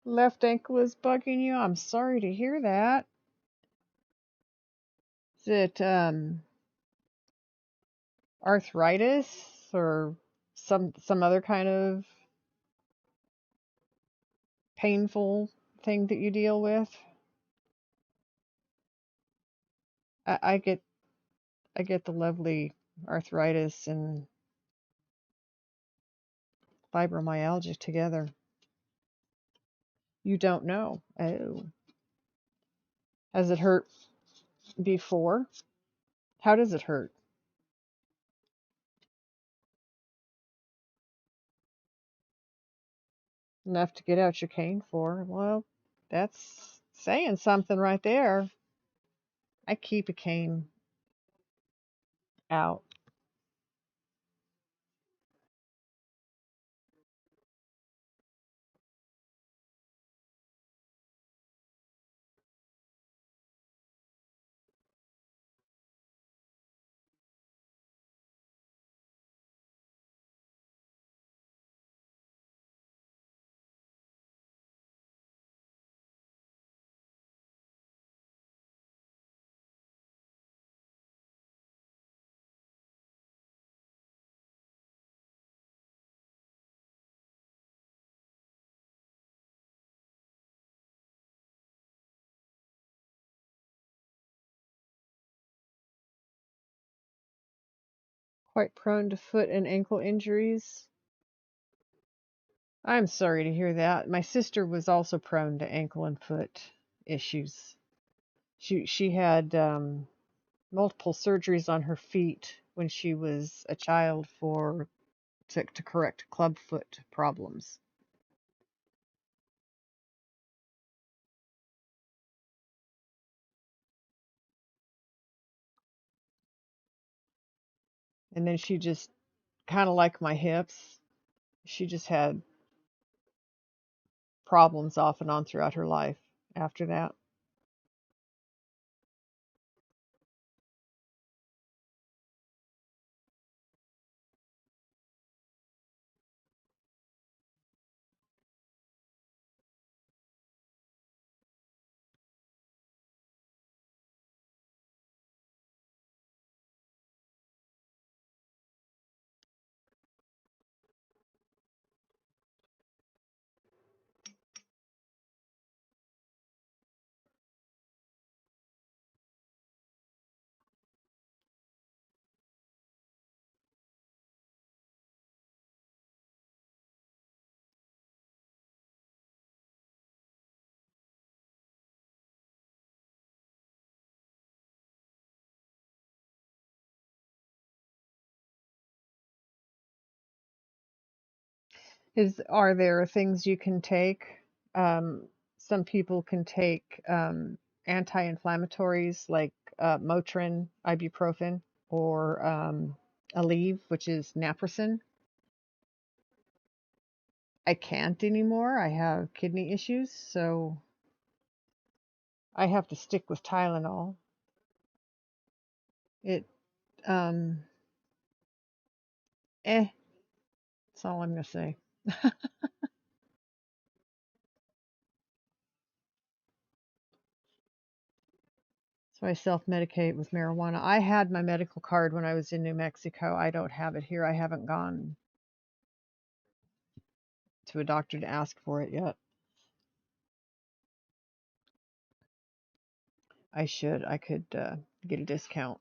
Left ankle is bugging you. I'm sorry to hear that. Is it arthritis or some other kind of painful thing that you deal with? I get the lovely arthritis and fibromyalgia together. You don't know. Oh. Has it hurt before? How does it hurt? Enough to get out your cane for. Well, that's saying something right there. I keep a cane out. Quite prone to foot and ankle injuries. I'm sorry to hear that. My sister was also prone to ankle and foot issues. She had multiple surgeries on her feet when she was a child for to correct clubfoot problems. And then she just kind of like my hips, she just had problems off and on throughout her life after that. Are there things you can take? Um, some people can take anti-inflammatories like Motrin, ibuprofen, or Aleve, which is naproxen. I can't anymore. I have kidney issues, so I have to stick with Tylenol. It, um, that's all I'm gonna say. So I self-medicate with marijuana. I had my medical card when I was in New Mexico. I don't have it here. I haven't gone to a doctor to ask for it yet. I should. I could get a discount.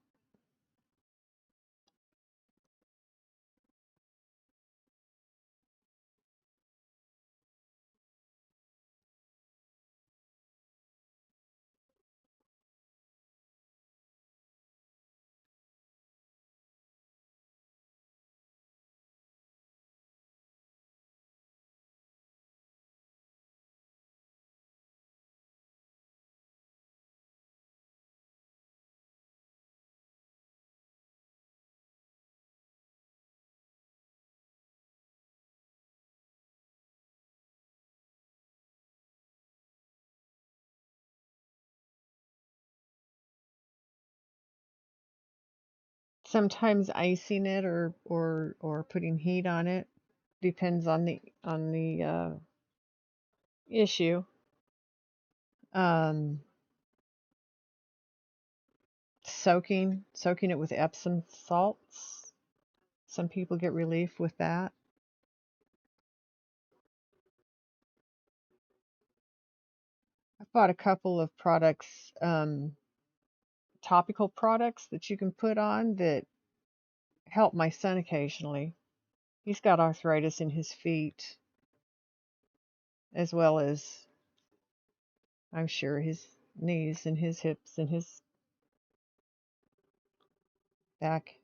Sometimes icing it or putting heat on it depends on the issue. Um, soaking it with Epsom salts. Some people get relief with that. I've bought a couple of products, topical products that you can put on that help my son occasionally. He's got arthritis in his feet as well as, I'm sure, his knees and his hips and his back.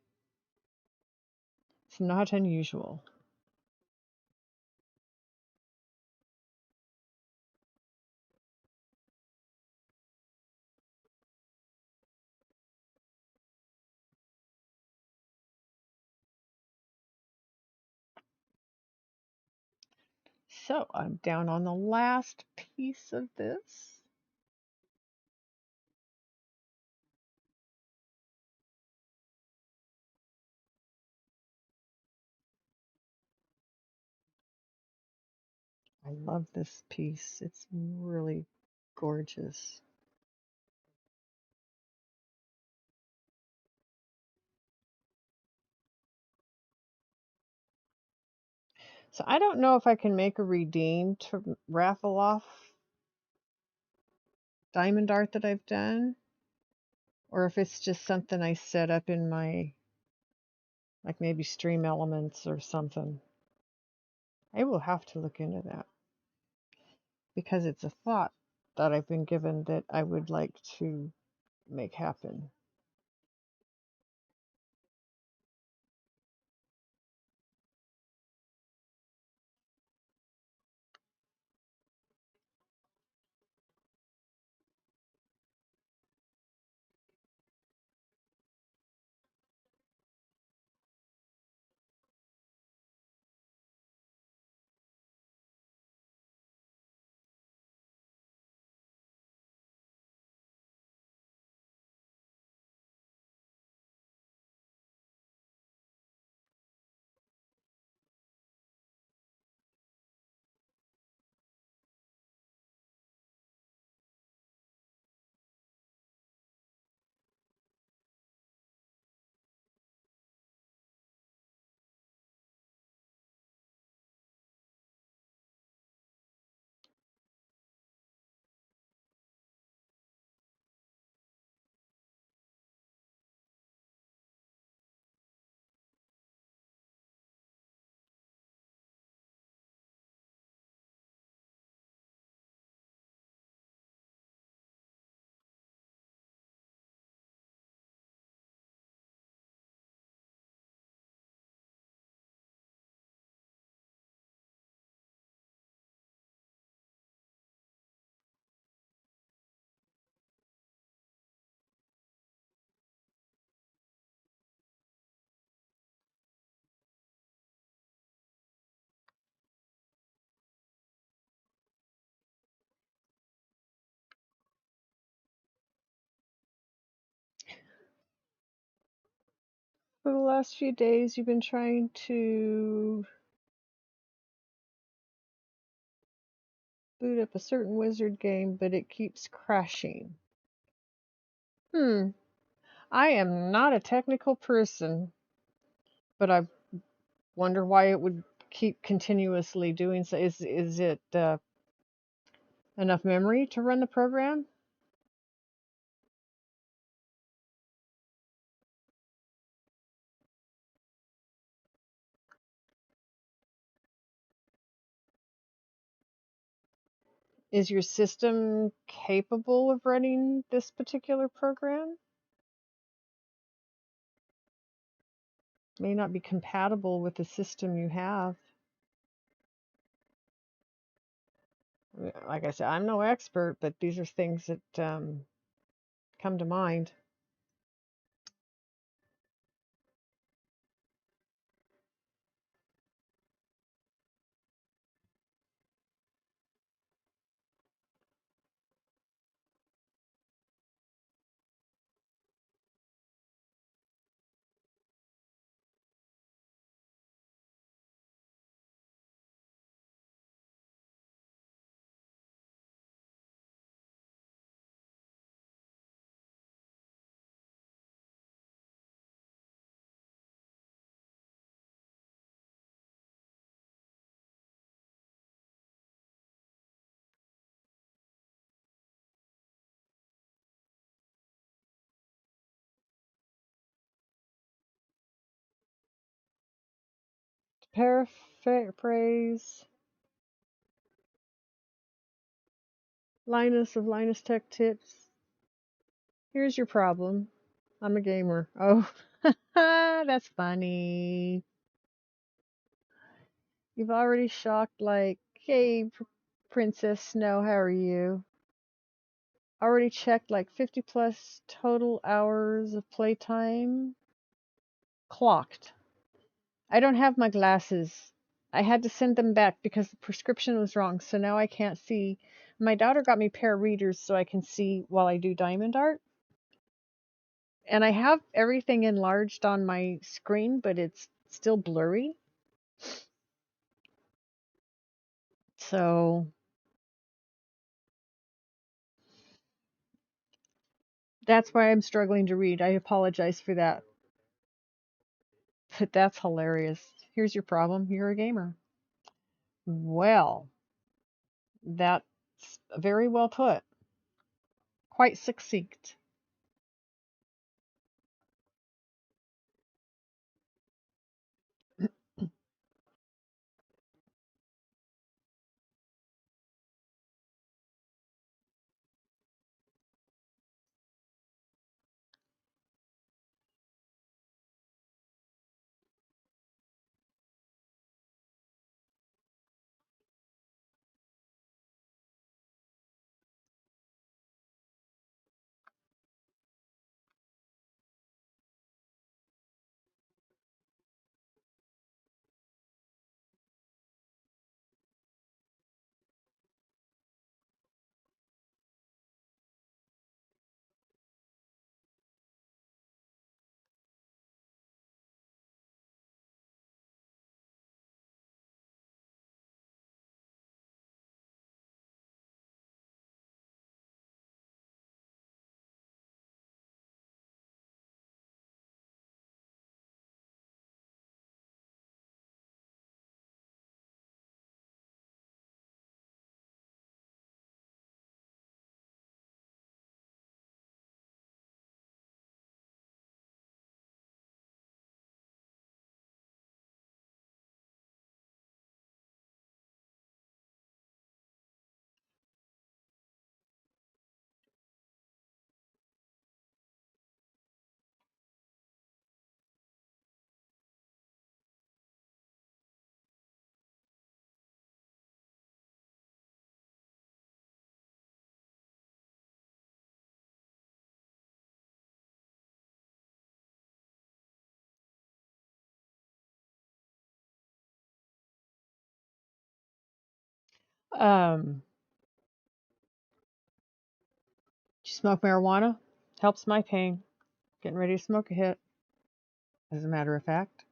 It's not unusual. So I'm down on the last piece of this. I love this piece. It's really gorgeous. So I don't know if I can make a redeem to raffle off Diamond Art that I've done, or if it's just something I set up in my, like maybe Stream Elements or something. I will have to look into that because it's a thought that I've been given that I would like to make happen. For the last few days, you've been trying to boot up a certain wizard game, but it keeps crashing. I am not a technical person, but I wonder why it would keep continuously doing so. Is it enough memory to run the program? Is your system capable of running this particular program? May not be compatible with the system you have. Like I said, I'm no expert, but these are things that come to mind. To paraphrase Linus of Linus Tech Tips, here's your problem. I'm a gamer. Oh, that's funny. You've already shocked, like, hey, Princess Snow, how are you? Already checked like 50 plus total hours of playtime. Clocked. I don't have my glasses. I had to send them back because the prescription was wrong, so now I can't see. My daughter got me a pair of readers so I can see while I do diamond art. And I have everything enlarged on my screen, but it's still blurry. So that's why I'm struggling to read. I apologize for that. But that's hilarious. Here's your problem. You're a gamer. Well, that's very well put. Quite succinct. Um, do you smoke marijuana? Helps my pain. Getting ready to smoke a hit. as a matter of fact.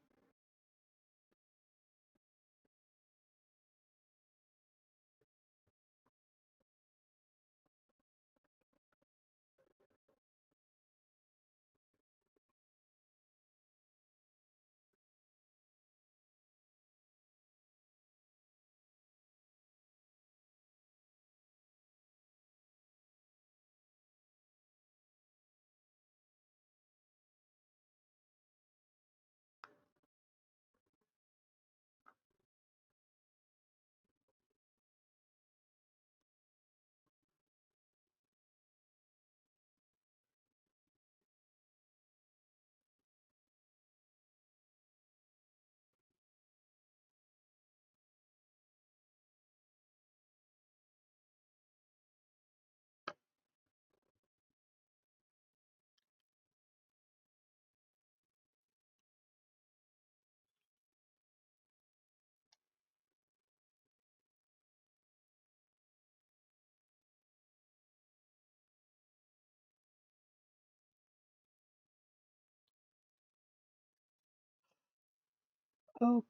Oh,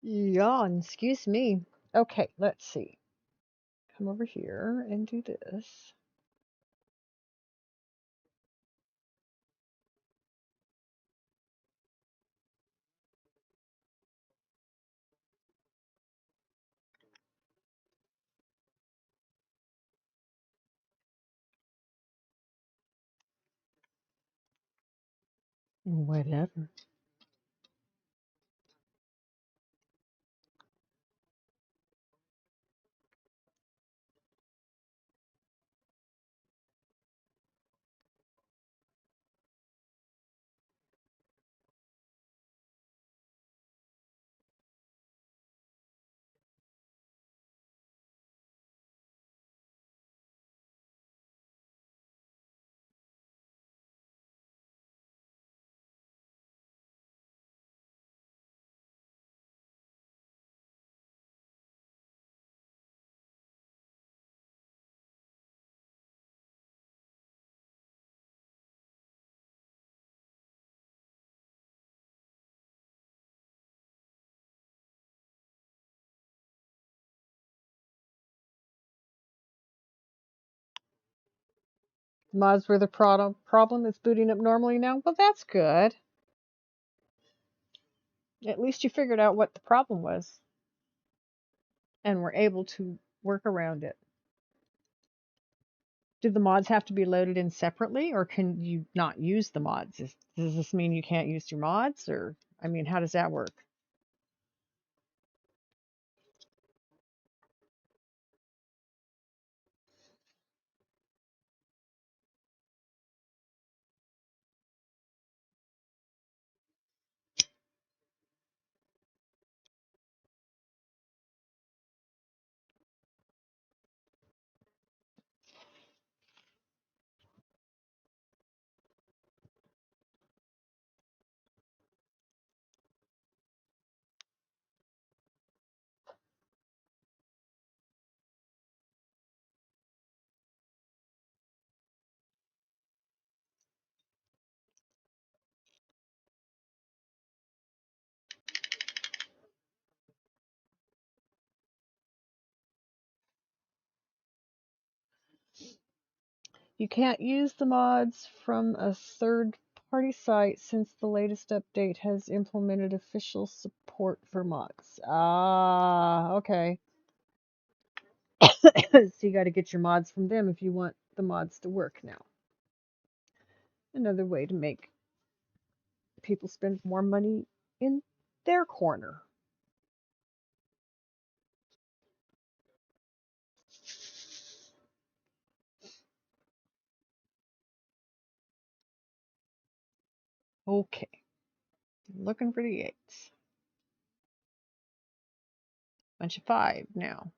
yeah, and excuse me. Okay, let's see. Come over here and do this. Whatever. Mods were the problem. It's booting up normally now. Well, that's good. At least you figured out what the problem was and were able to work around it. Do the mods have to be loaded in separately, or can you not use the mods? Does this mean you can't use your mods, or I mean, how does that work? You can't use the mods from a third-party site since the latest update has implemented official support for mods. Ah, okay. So you got to get your mods from them if you want the mods to work now. Another way to make people spend more money in their corner. Okay, looking for the eights. Bunch of five now.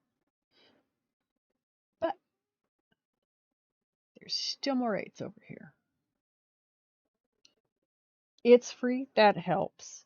But there's still more eights over here. It's free, that helps.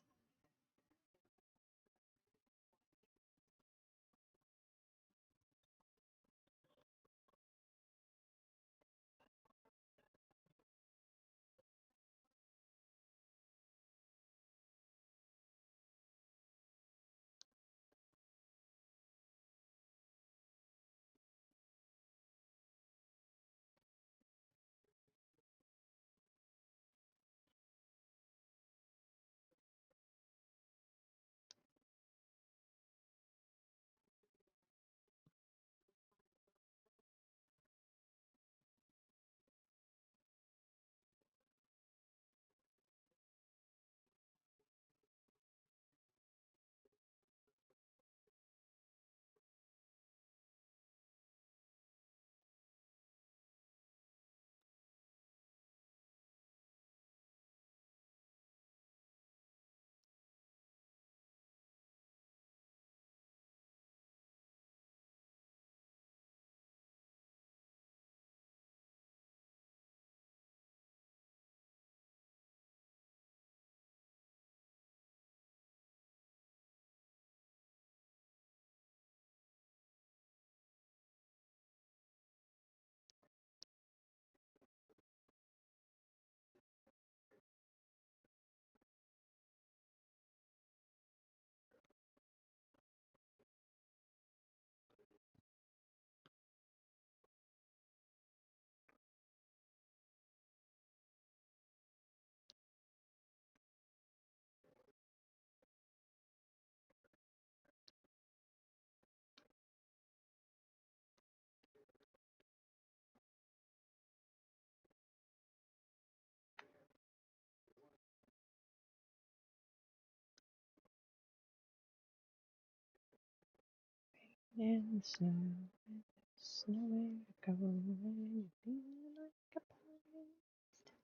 In the snow, there's nowhere to go when you're feeling like a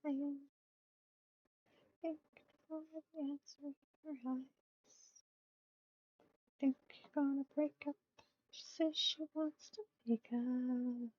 Palestine. Think for the answer in her eyes. Think you're gonna break up. She says she wants to make up.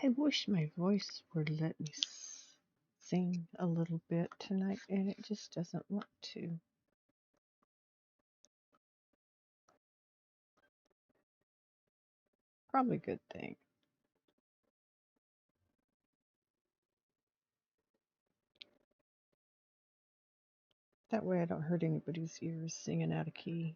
I wish my voice would let me sing a little bit tonight, and it just doesn't want to. Probably a good thing. That way I don't hurt anybody's ears singing out of key.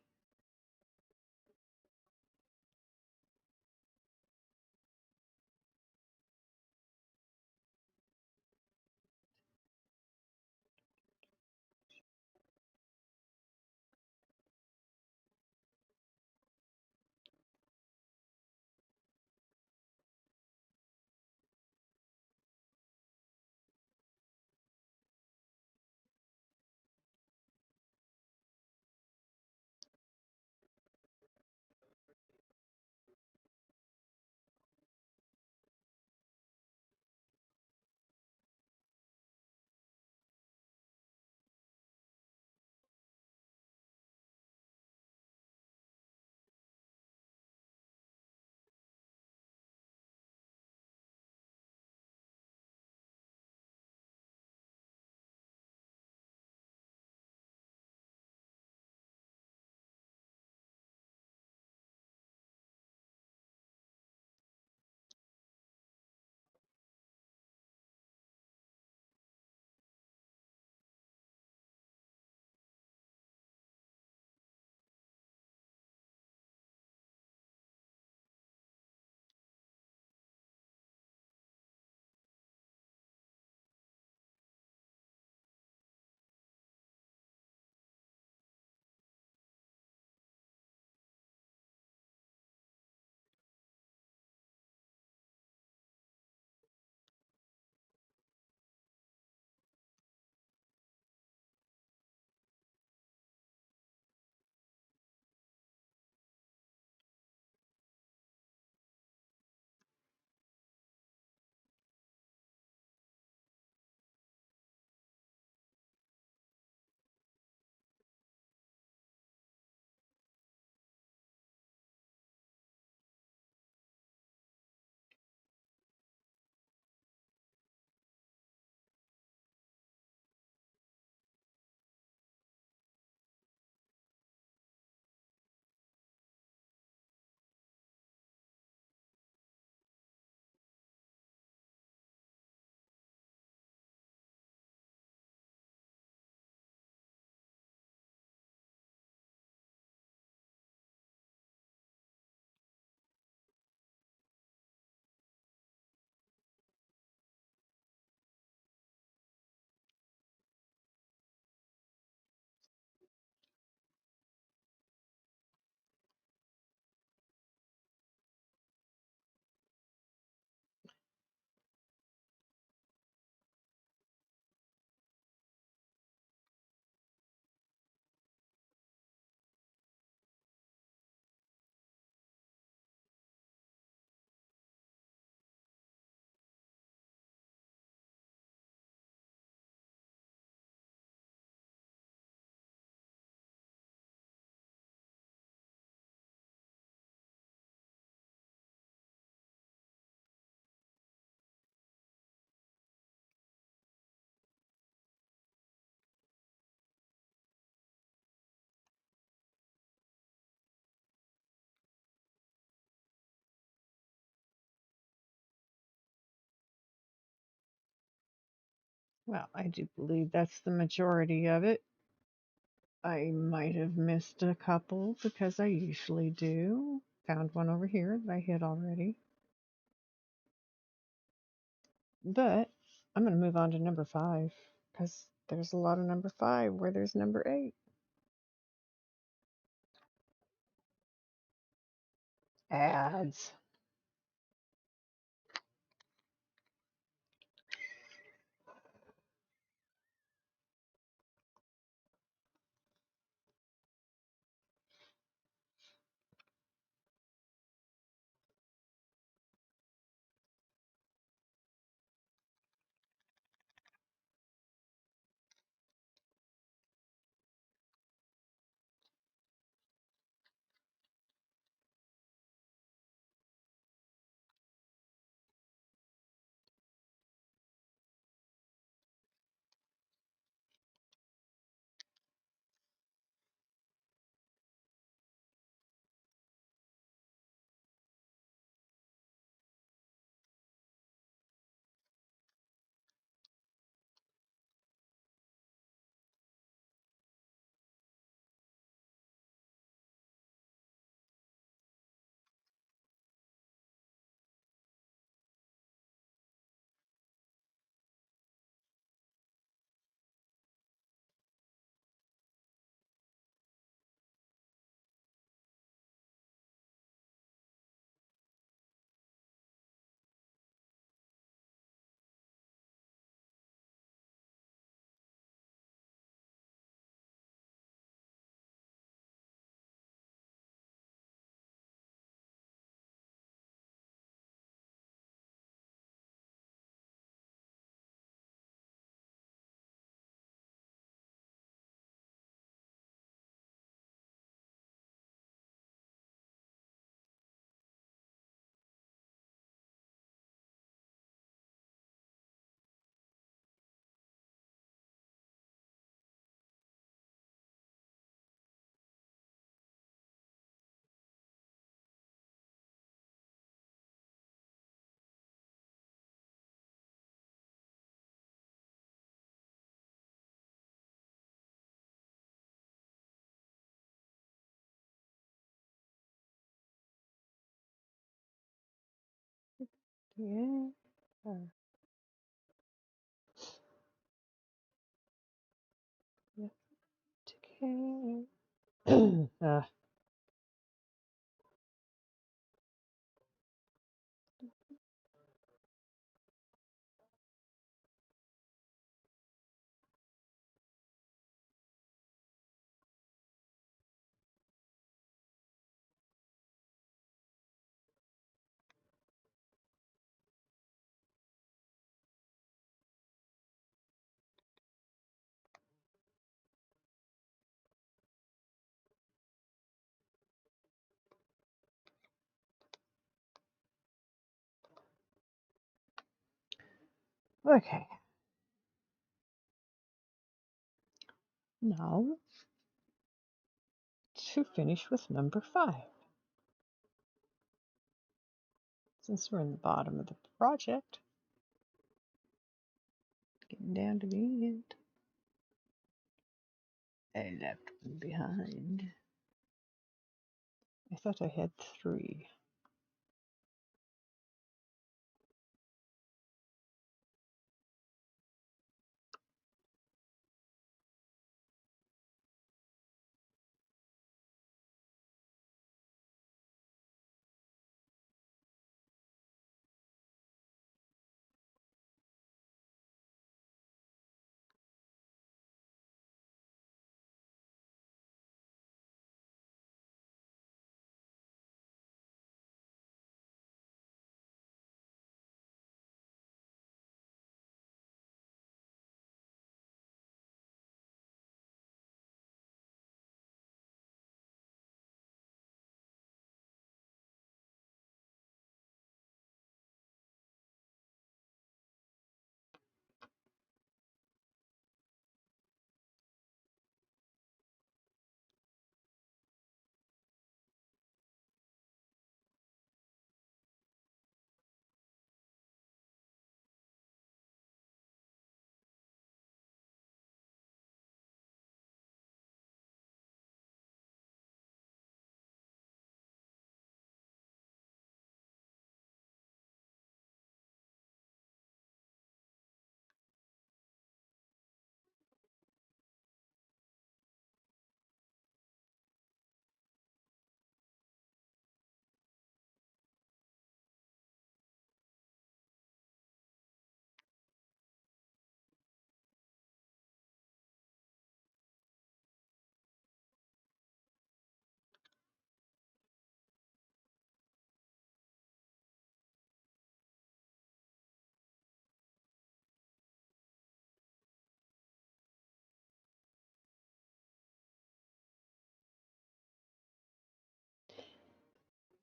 Well, I do believe that's the majority of it. I might have missed a couple because I usually do. Found one over here that I hit already. But I'm going to move on to number 5 because there's a lot of number 5 where there's number 8. Ads. Yeah. Okay. Okay. Now to finish with number 5. Since we're in the bottom of the project, getting down to the end. I left one behind. I thought I had 3.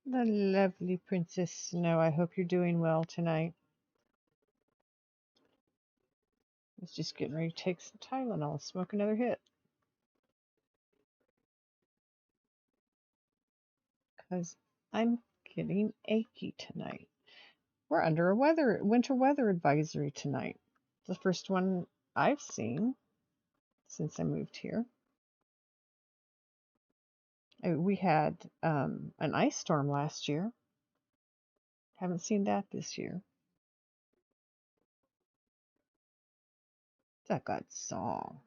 The lovely Princess Snow, I hope you're doing well tonight. I was just getting ready to take some Tylenol, smoke another hit. Because I'm getting achy tonight. We're under a winter weather advisory tonight. The first one I've seen since I moved here. We had an ice storm last year. Haven't seen that this year. That got song.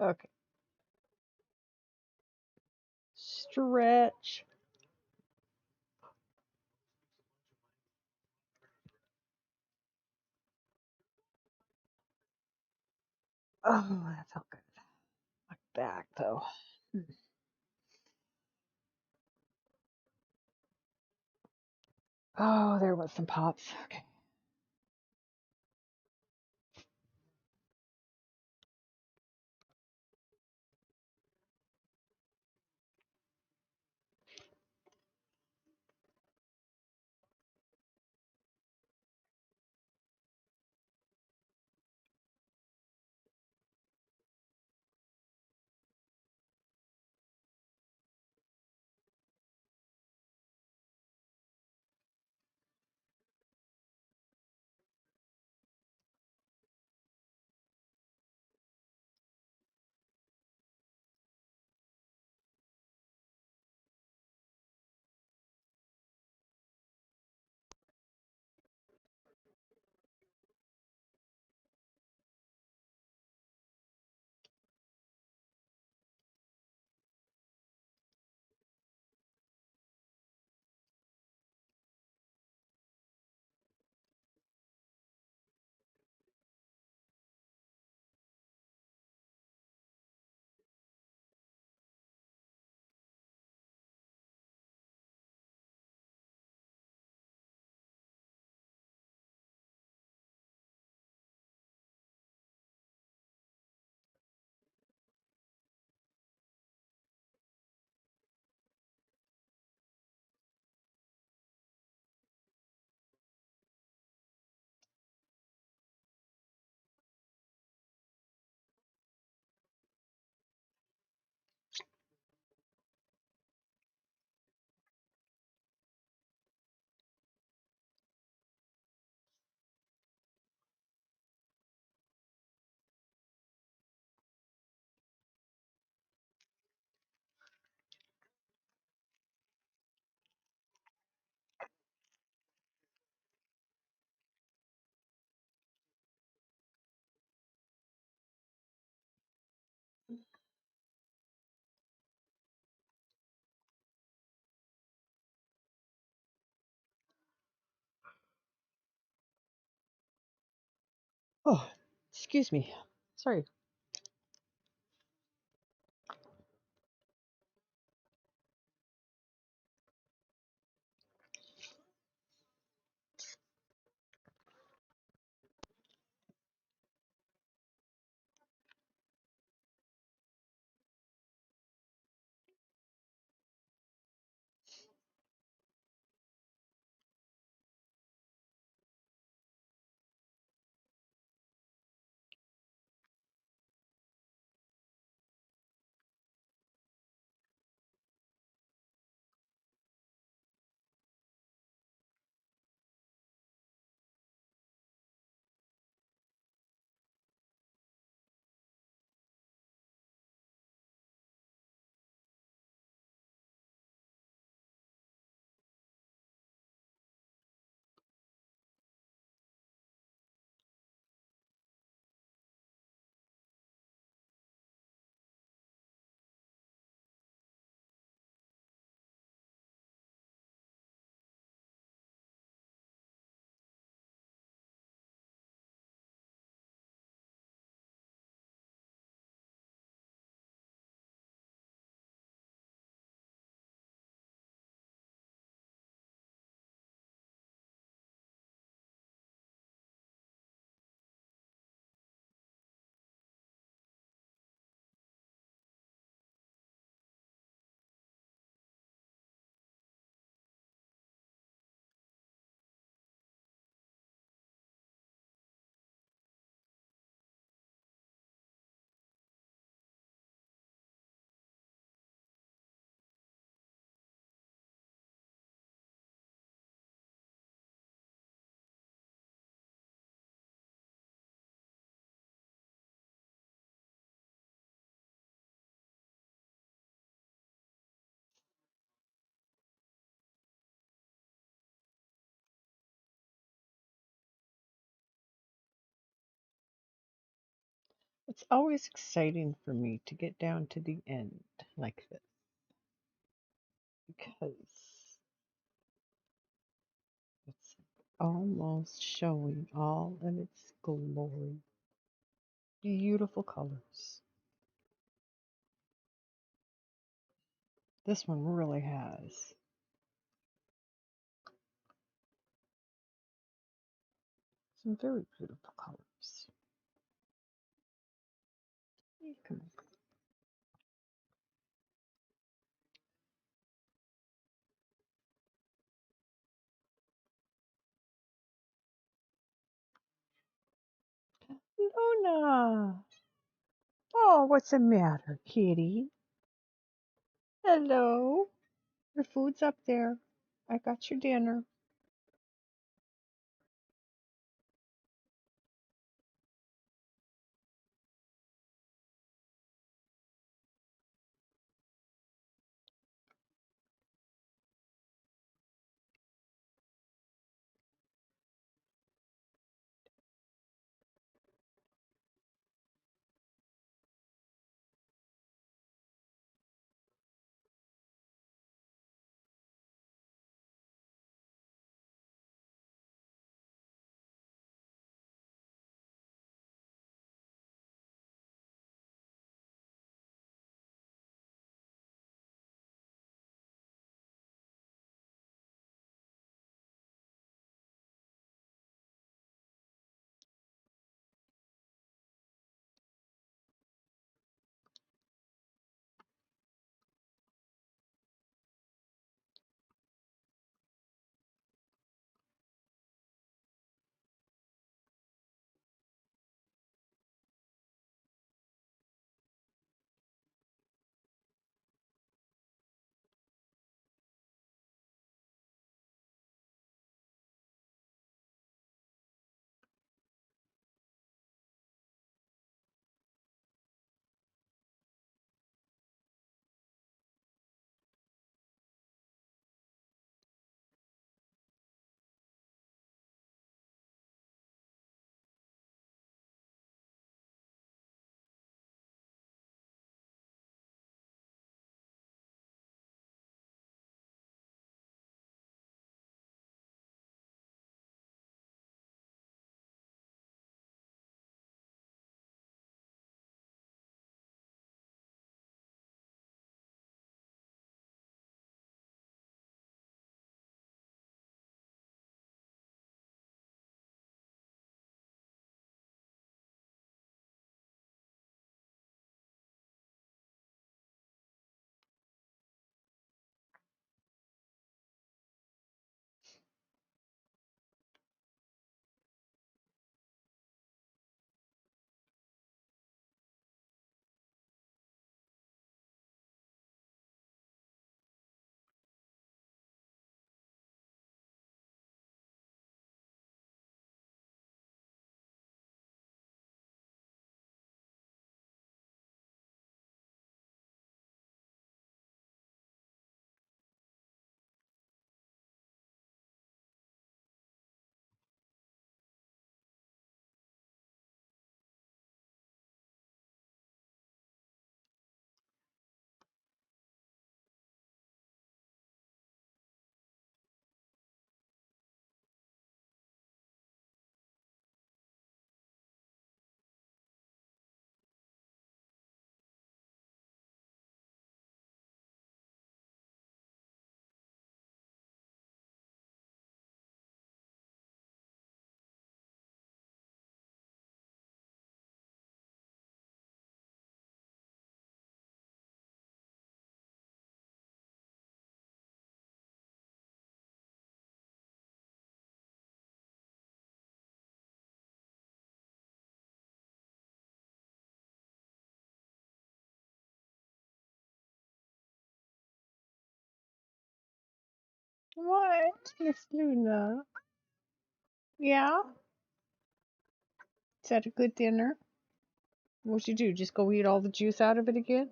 Okay. Stretch. Oh, that felt good. My back, though. Hmm. Oh, there was some pops. Okay. Oh, excuse me. Sorry. It's always exciting for me to get down to the end like this because it's almost showing all of its glory. Beautiful colors. This one really has some very beautiful colors. Come on. Luna! Oh, what's the matter, kitty? Hello. Your food's up there. I got your dinner. What, Miss Luna? Yeah? Is that a good dinner? What'd you do? Just go eat all the juice out of it again?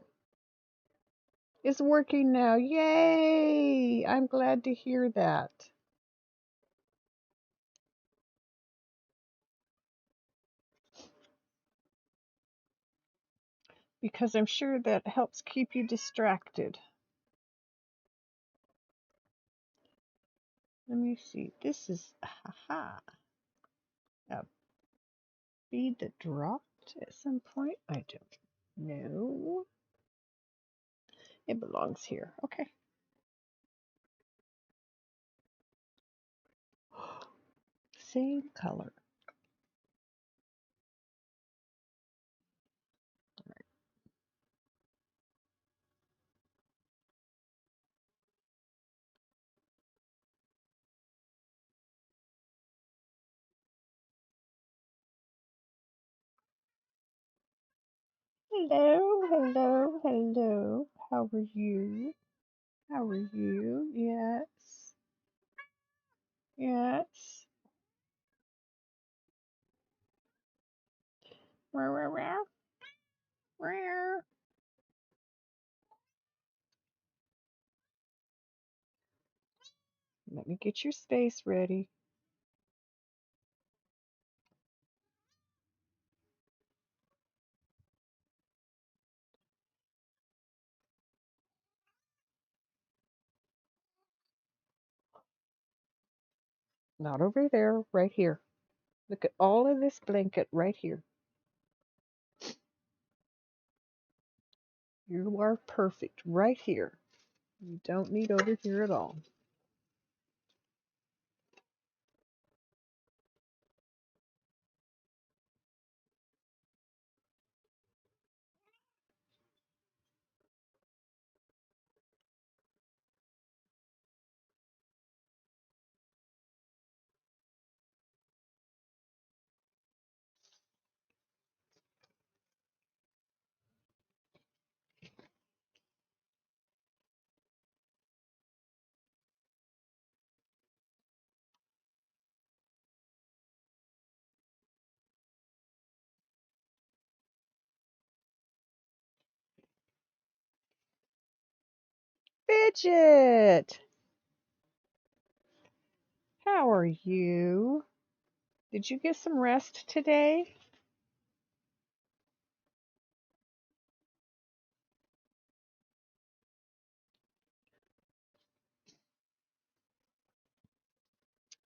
It's working now. Yay! I'm glad to hear that. because I'm sure that helps keep you distracted. Let me see. This is, haha, a bead that dropped at some point. I don't know. It belongs here. Okay. Same color. Hello, hello, hello. How are you? How are you? Yes. Yes. Meow, meow, meow. Meow. Let me get your space ready. Not over there, right here. Look at all of this blanket right here. You are perfect right here. You don't need over here at all. Fidget! How are you? Did you get some rest today?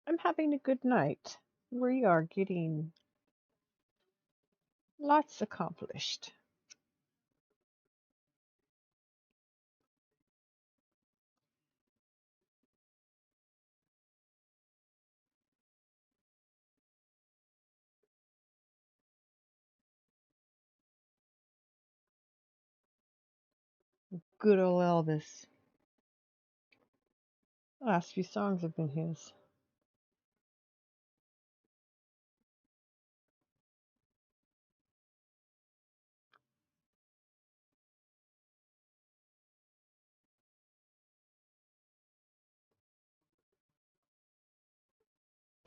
I'm having a good night. We are getting lots accomplished. Good old Elvis. The last few songs have been his.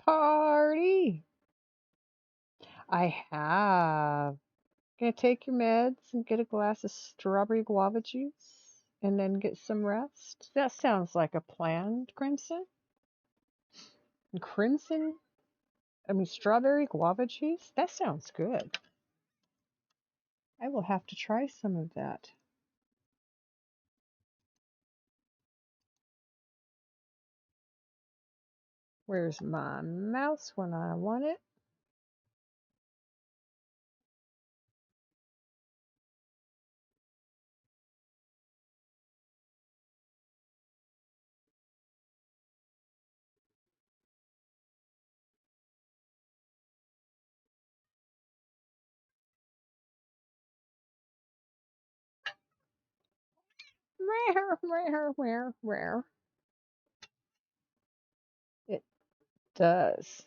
Party! I have. Gonna take your meds and get a glass of strawberry guava juice and then get some rest. That sounds like a plan, Crimson. Crimson? I mean, strawberry guava juice? That sounds good. I will have to try some of that. Where's my mouse when I want it? Where? It does.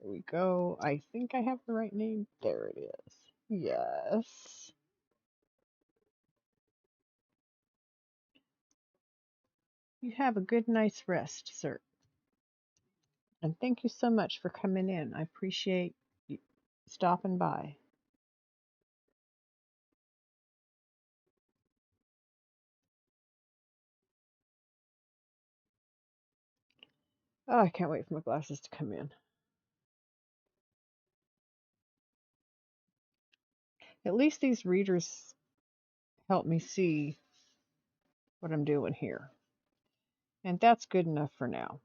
There we go. I think I have the right name. There it is. Yes. You have a good night's rest, sir. And thank you so much for coming in. I appreciate you stopping by. Oh, I can't wait for my glasses to come in. At least these readers help me see what I'm doing here. And that's good enough for now.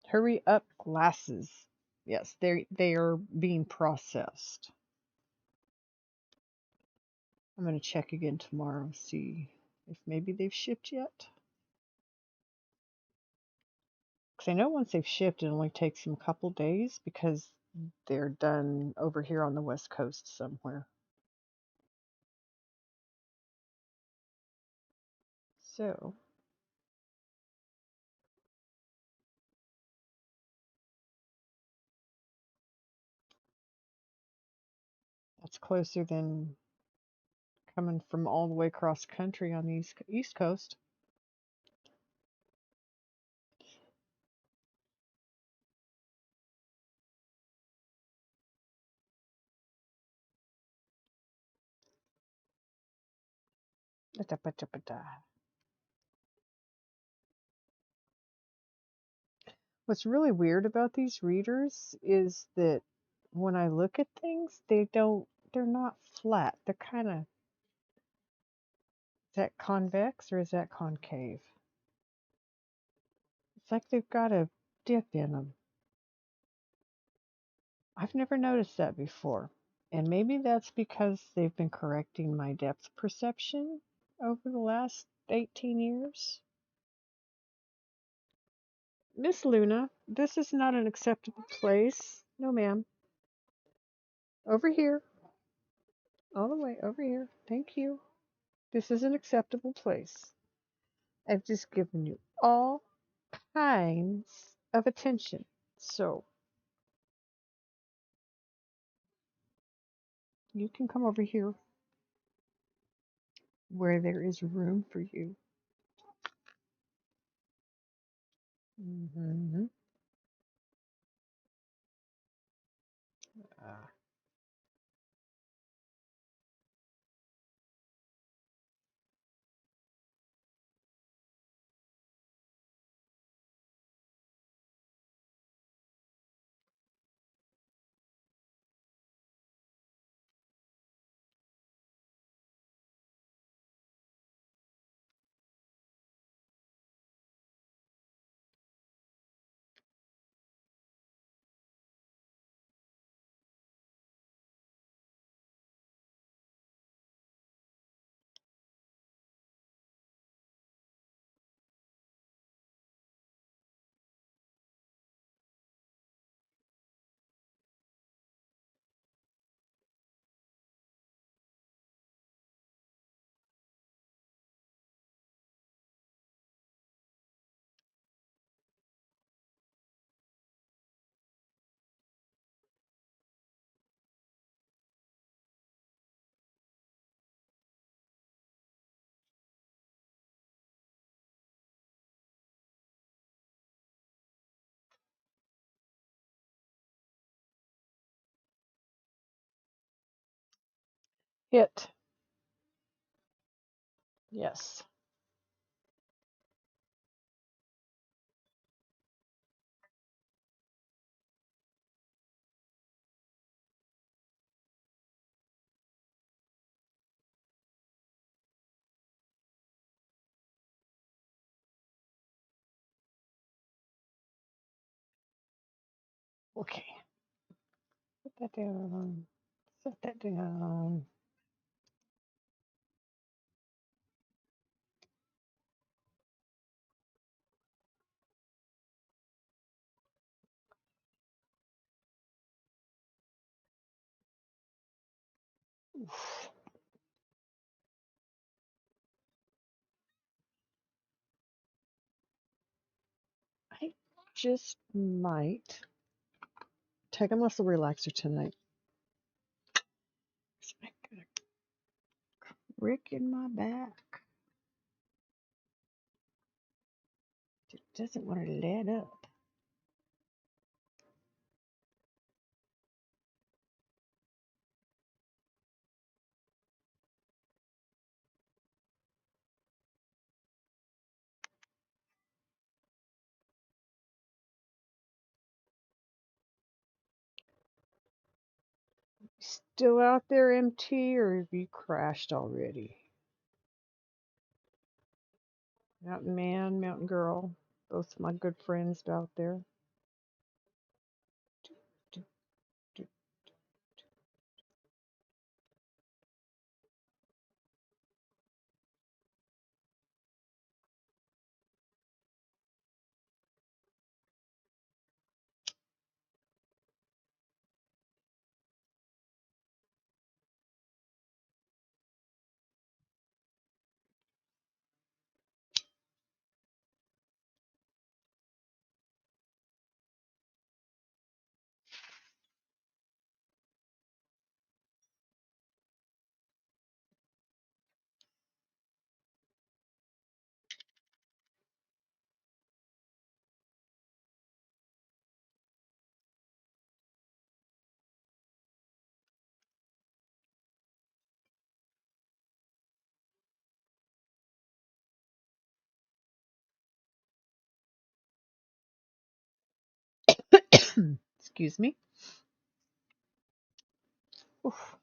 Hurry up, glasses. Yes, they are being processed. I'm going to check again tomorrow, see if maybe they've shipped yet. Because I know once they've shipped, it only takes them a couple days because they're done over here on the West Coast somewhere. So, that's closer than coming from all the way across country on the East Coast. What's really weird about these readers is that when I look at things, they're not flat. They're kind of, is that convex or is that concave? It's like they've got a dip in them. I've never noticed that before. And maybe that's because they've been correcting my depth perception over the last 18 years. Miss Luna, this is not an acceptable place. No, ma'am. Over here. All the way over here. Thank you. This is an acceptable place. I've just given you all kinds of attention. So you can come over here where there is room for you. Mm-hmm. Hit. Yes. Okay. Put that down. Set that down. Oof. I just might take a muscle relaxer tonight. I got a crick in my back. It doesn't want to let up. still out there, MT, or have you crashed already? Mountain Man, Mountain Girl, both my good friends out there. Excuse me. Oof.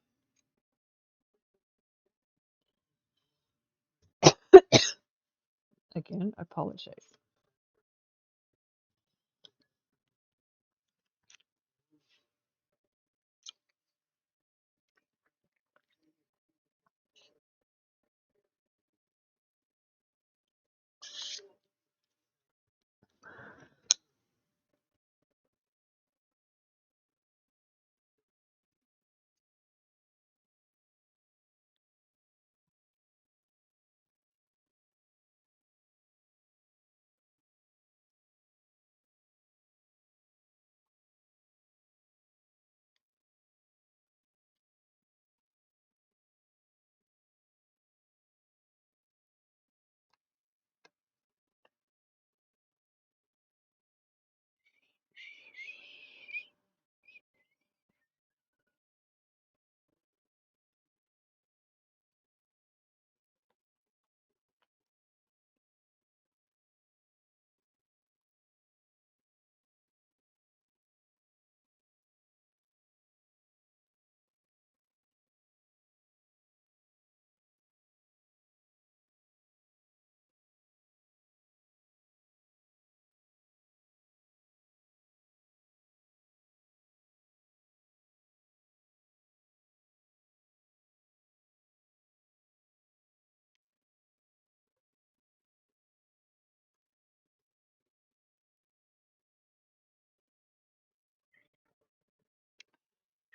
Again, I apologize.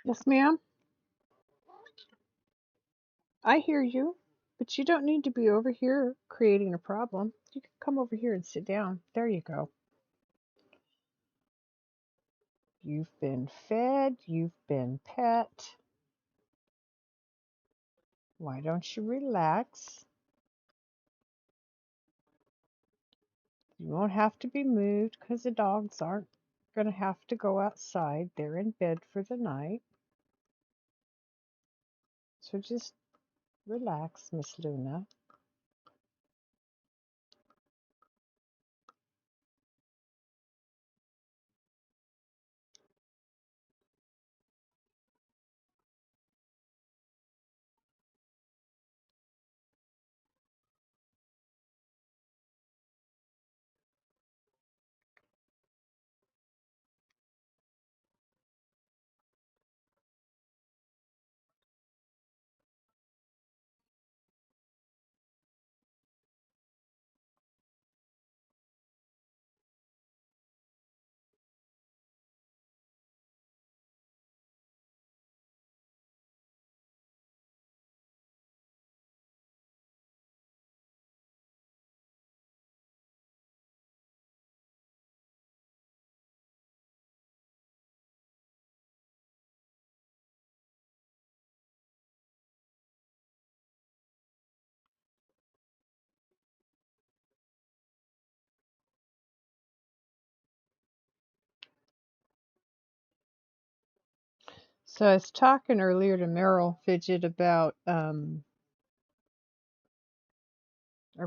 Yes, ma'am. I hear you, but you don't need to be over here creating a problem. You can come over here and sit down. There you go. You've been fed, you've been pet. Why don't you relax? You won't have to be moved because the dogs aren't going to have to go outside. They're in bed for the night. So just relax, Miss Luna. So I was talking earlier to Meryl Fidget about a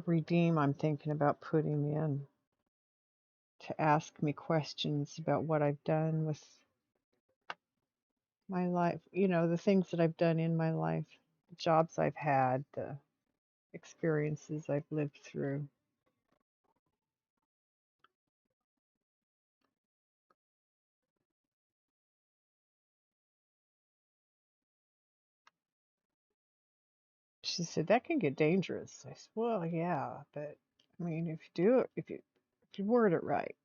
redeem I'm thinking about putting in to ask me questions about what I've done with my life, the things that I've done in my life, the jobs I've had, the experiences I've lived through. She said that can get dangerous. I said, well, yeah, but I mean, if you do it, if you word it right.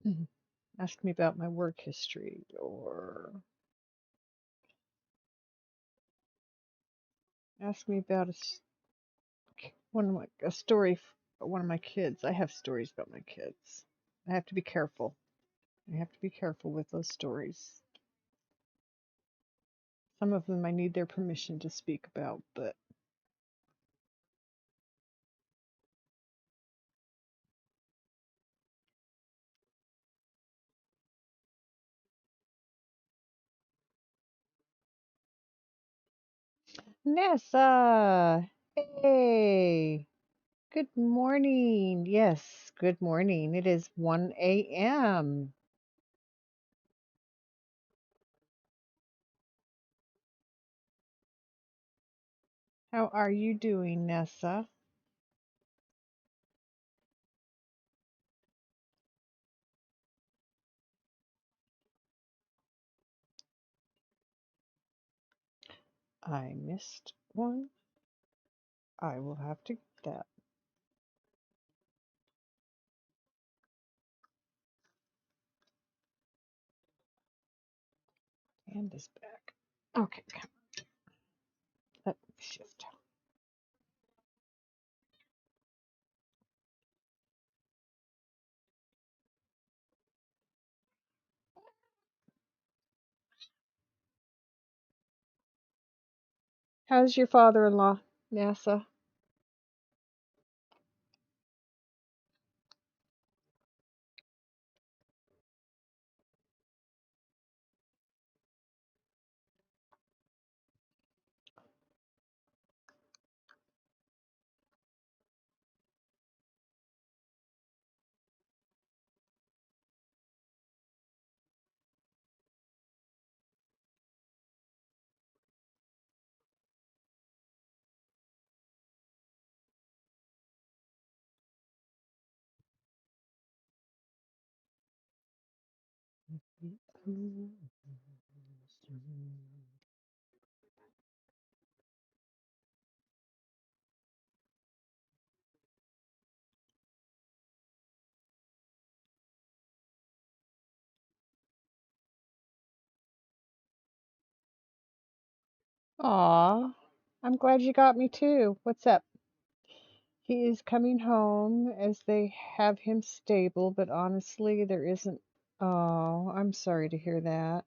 Mhm. Ask me about my work history, or ask me about a story about one of my kids. I have stories about my kids. I have to be careful. I have to be careful with those stories. Some of them I need their permission to speak about, but Nessa, hey, good morning. Yes, good morning. It is 1 a.m. How are you doing, Nessa? I missed one. I will have to get that. And this back. Okay, let me shift. How's your father-in-law, Nessa? Aw, I'm glad you got me too. What's up? He is coming home as they have him stable, but honestly, there isn't. Oh, I'm sorry to hear that.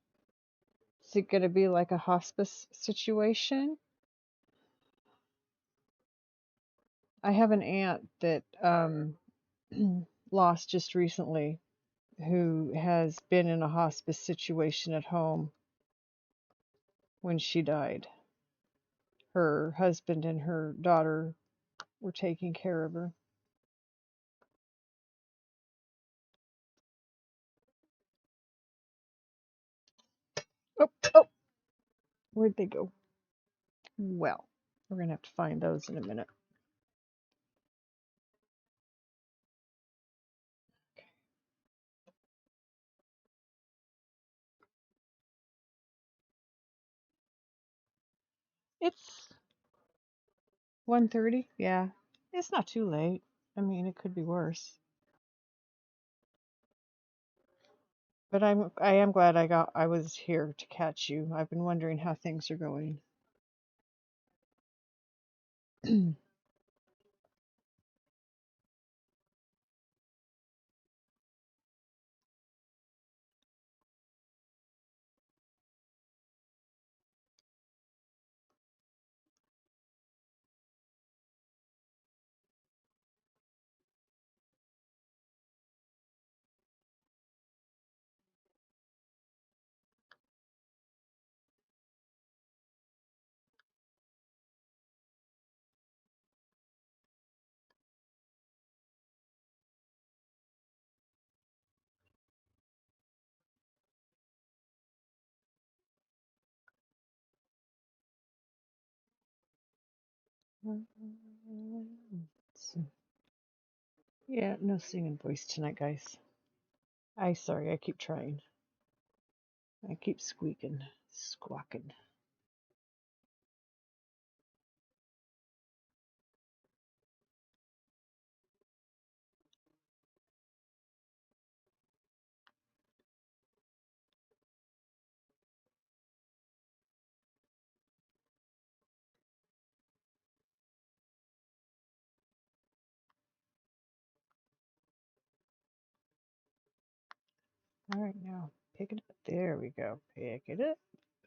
Is it going to be like a hospice situation? I have an aunt that lost just recently who has been in a hospice situation at home when she died. Her husband and her daughter were taking care of her. Oh, oh, where'd they go? Well, we're going to have to find those in a minute. It's 1:30. Yeah. It's not too late. I mean, it could be worse. But I am glad I was here to catch you. I've been wondering how things are going. Yeah, no singing voice tonight, guys. Sorry, I keep trying. I keep squeaking, squawking. All right, now pick it up. There we go. Pick it up.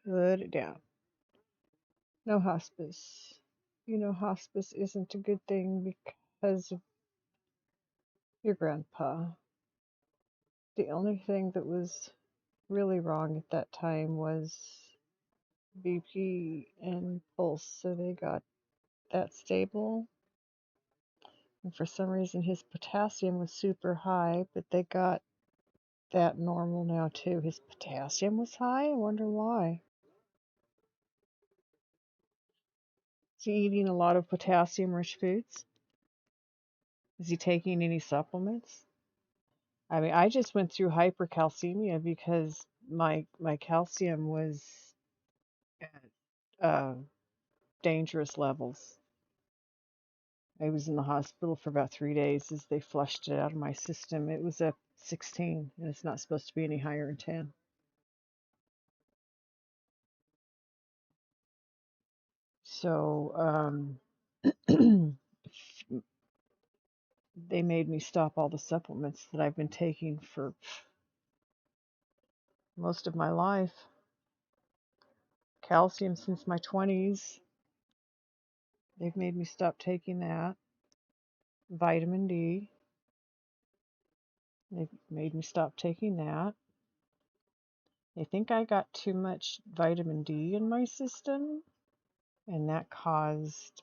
Put it down. No hospice. You know, hospice isn't a good thing because of your grandpa. The only thing that was really wrong at that time was BP and pulse, so they got that stable. And for some reason, his potassium was super high, but they got that normal now too. His potassium was high. I wonder why. Is he eating a lot of potassium-rich foods? Is he taking any supplements? I mean, I just went through hypercalcemia because my calcium was at dangerous levels. I was in the hospital for about 3 days as they flushed it out of my system. It was at 16, and it's not supposed to be any higher than 10. So they made me stop all the supplements that I've been taking for most of my life. Calcium since my 20s. They've made me stop taking that. Vitamin D. They've made me stop taking that. They think I got too much vitamin D in my system, and that caused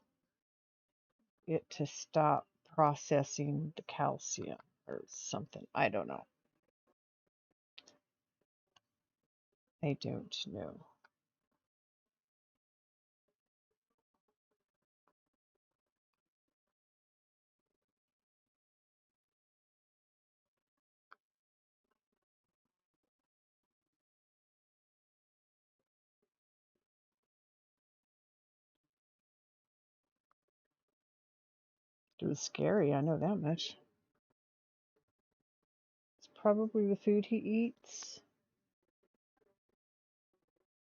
it to stop processing the calcium or something. I don't know. I don't know. It was scary, I know that much. It's probably the food he eats,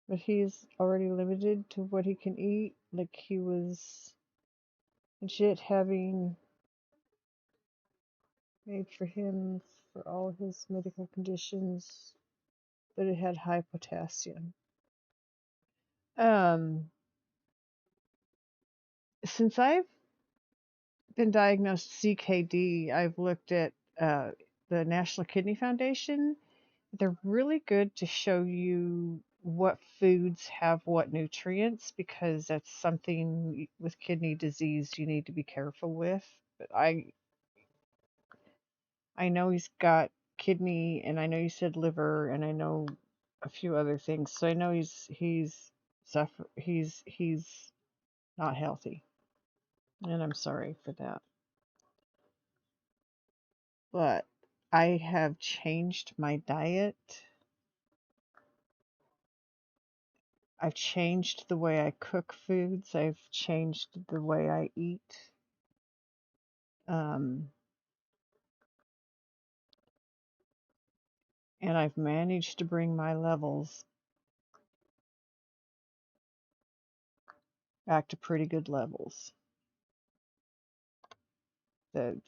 but he's already limited to what he can eat. Like he was legit having made for him for all his medical conditions, but it had high potassium. Um, since I've been diagnosed CKD, I've looked at the National Kidney Foundation. They're really good to show you what foods have what nutrients because that's something with kidney disease you need to be careful with. But I know he's got kidney, and I know you said liver, and I know a few other things. So I know he's not healthy, and I'm sorry for that. But I have changed my diet. I've changed the way I cook foods. I've changed the way I eat. Um, and I've managed to bring my levels back to pretty good levels. The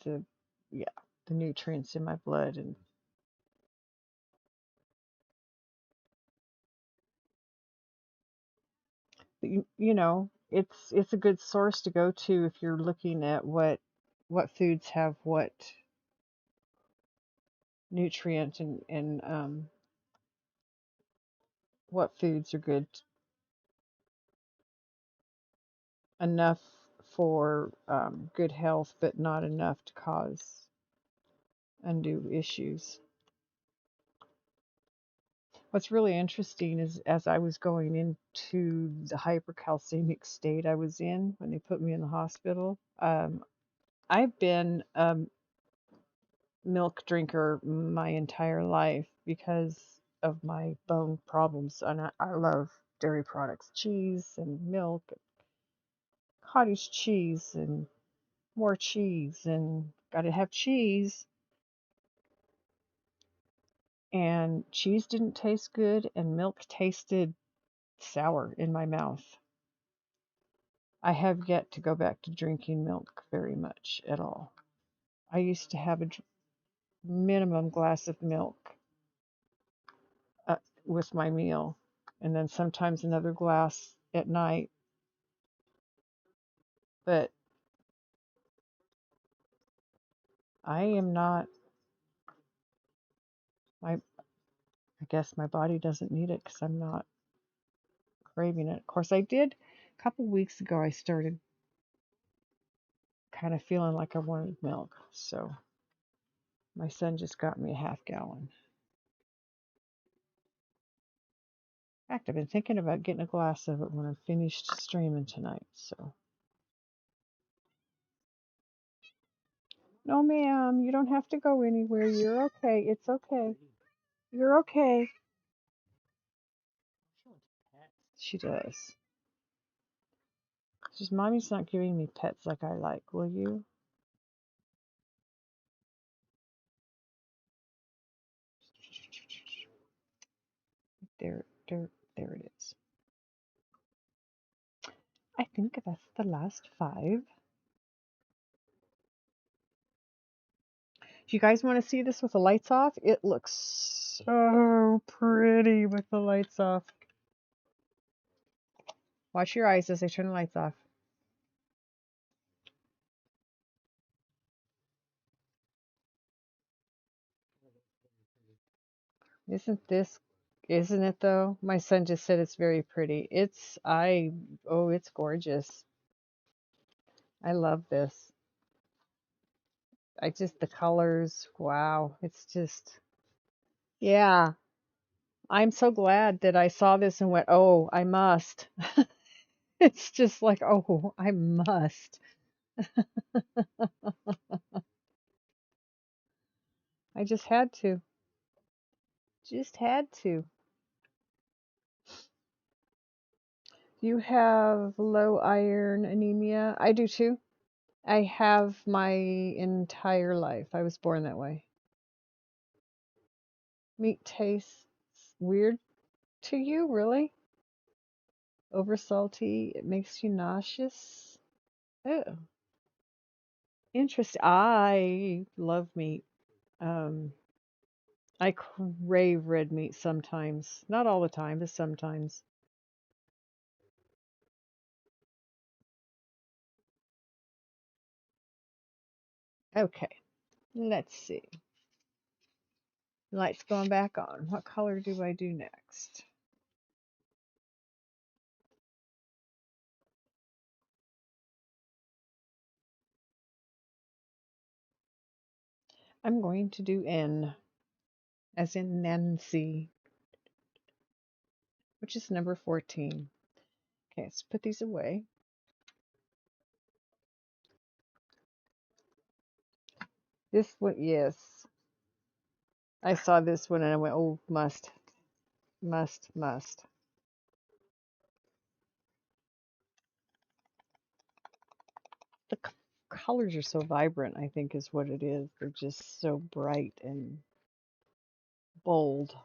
yeah, the nutrients in my blood, and you know, it's a good source to go to if you're looking at what foods have what nutrient, and what foods are good enough for good health, but not enough to cause undue issues. What's really interesting is as I was going into the hypercalcemic state I was in when they put me in the hospital, I've been a milk drinker my entire life because of my bone problems, and I love dairy products, cheese and milk, cottage cheese and more cheese, and gotta have cheese. And cheese didn't taste good, and milk tasted sour in my mouth. I have yet to go back to drinking milk very much at all. I used to have a minimum glass of milk uh, with my meal, and then sometimes another glass at night. But I am not, my, I guess my body doesn't need it because I'm not craving it. Of course, I did a couple weeks ago, I started kind of feeling like I wanted milk. So my son just got me a half gallon. In fact, I've been thinking about getting a glass of it when I'm finished streaming tonight. So, no, ma'am, you don't have to go anywhere. You're okay. It's okay. You're okay. She does. She's, Mommy's not giving me pets like I like. Will you? There, there it is. I think that's the last 5. If you guys want to see this with the lights off, it looks so pretty with the lights off. Watch your eyes as I turn the lights off. Isn't it though? My son just said it's very pretty. It's gorgeous. I love this. The colors, wow. It's just, yeah. I'm so glad that I saw this and went, oh, I must. It's just like, oh, I must. I just had to. Just had to. You have low iron anemia? I do too. I have my entire life. I was born that way. Meat tastes weird to you, really? Over salty, it makes you nauseous. Oh, interesting. I love meat. Um, I crave red meat sometimes. Not all the time, but sometimes. Okay, let's see. Lights going back on. What color do I do next? I'm going to do N, as in Nancy, which is number 14. Okay, let's put these away. This one, yes. I saw this one and I went, oh, must, must, must. The colors are so vibrant, I think is what it is. They're just so bright and bold.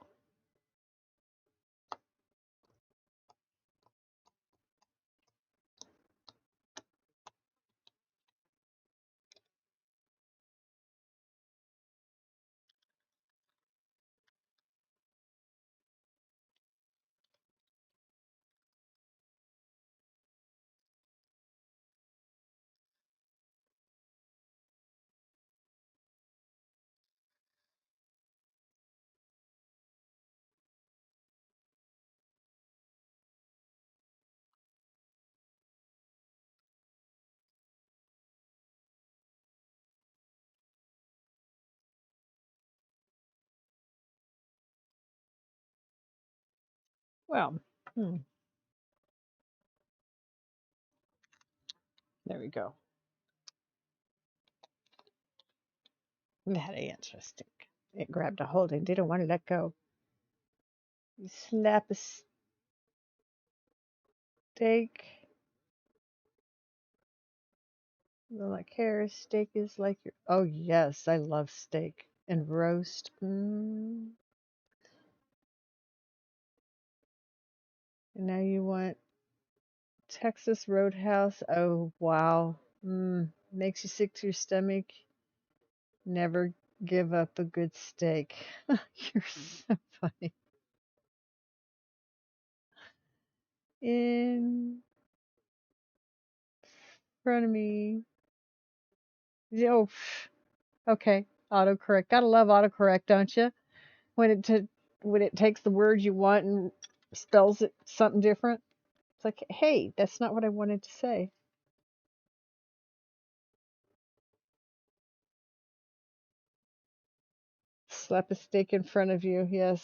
Well, hmm, there we go. Very interesting. It grabbed a hold and didn't want to let go. You slap a steak. Like hair, steak is like your. Oh yes, I love steak and roast. And now you want Texas Roadhouse. Oh wow. Makes you sick to your stomach. Never give up a good steak. You're so funny. In front of me. Oh, okay. Autocorrect. Gotta love autocorrect, don't you? When when it takes the word you want and spells it something different. It's like, hey, that's not what I wanted to say. Slap a steak in front of you. Yes.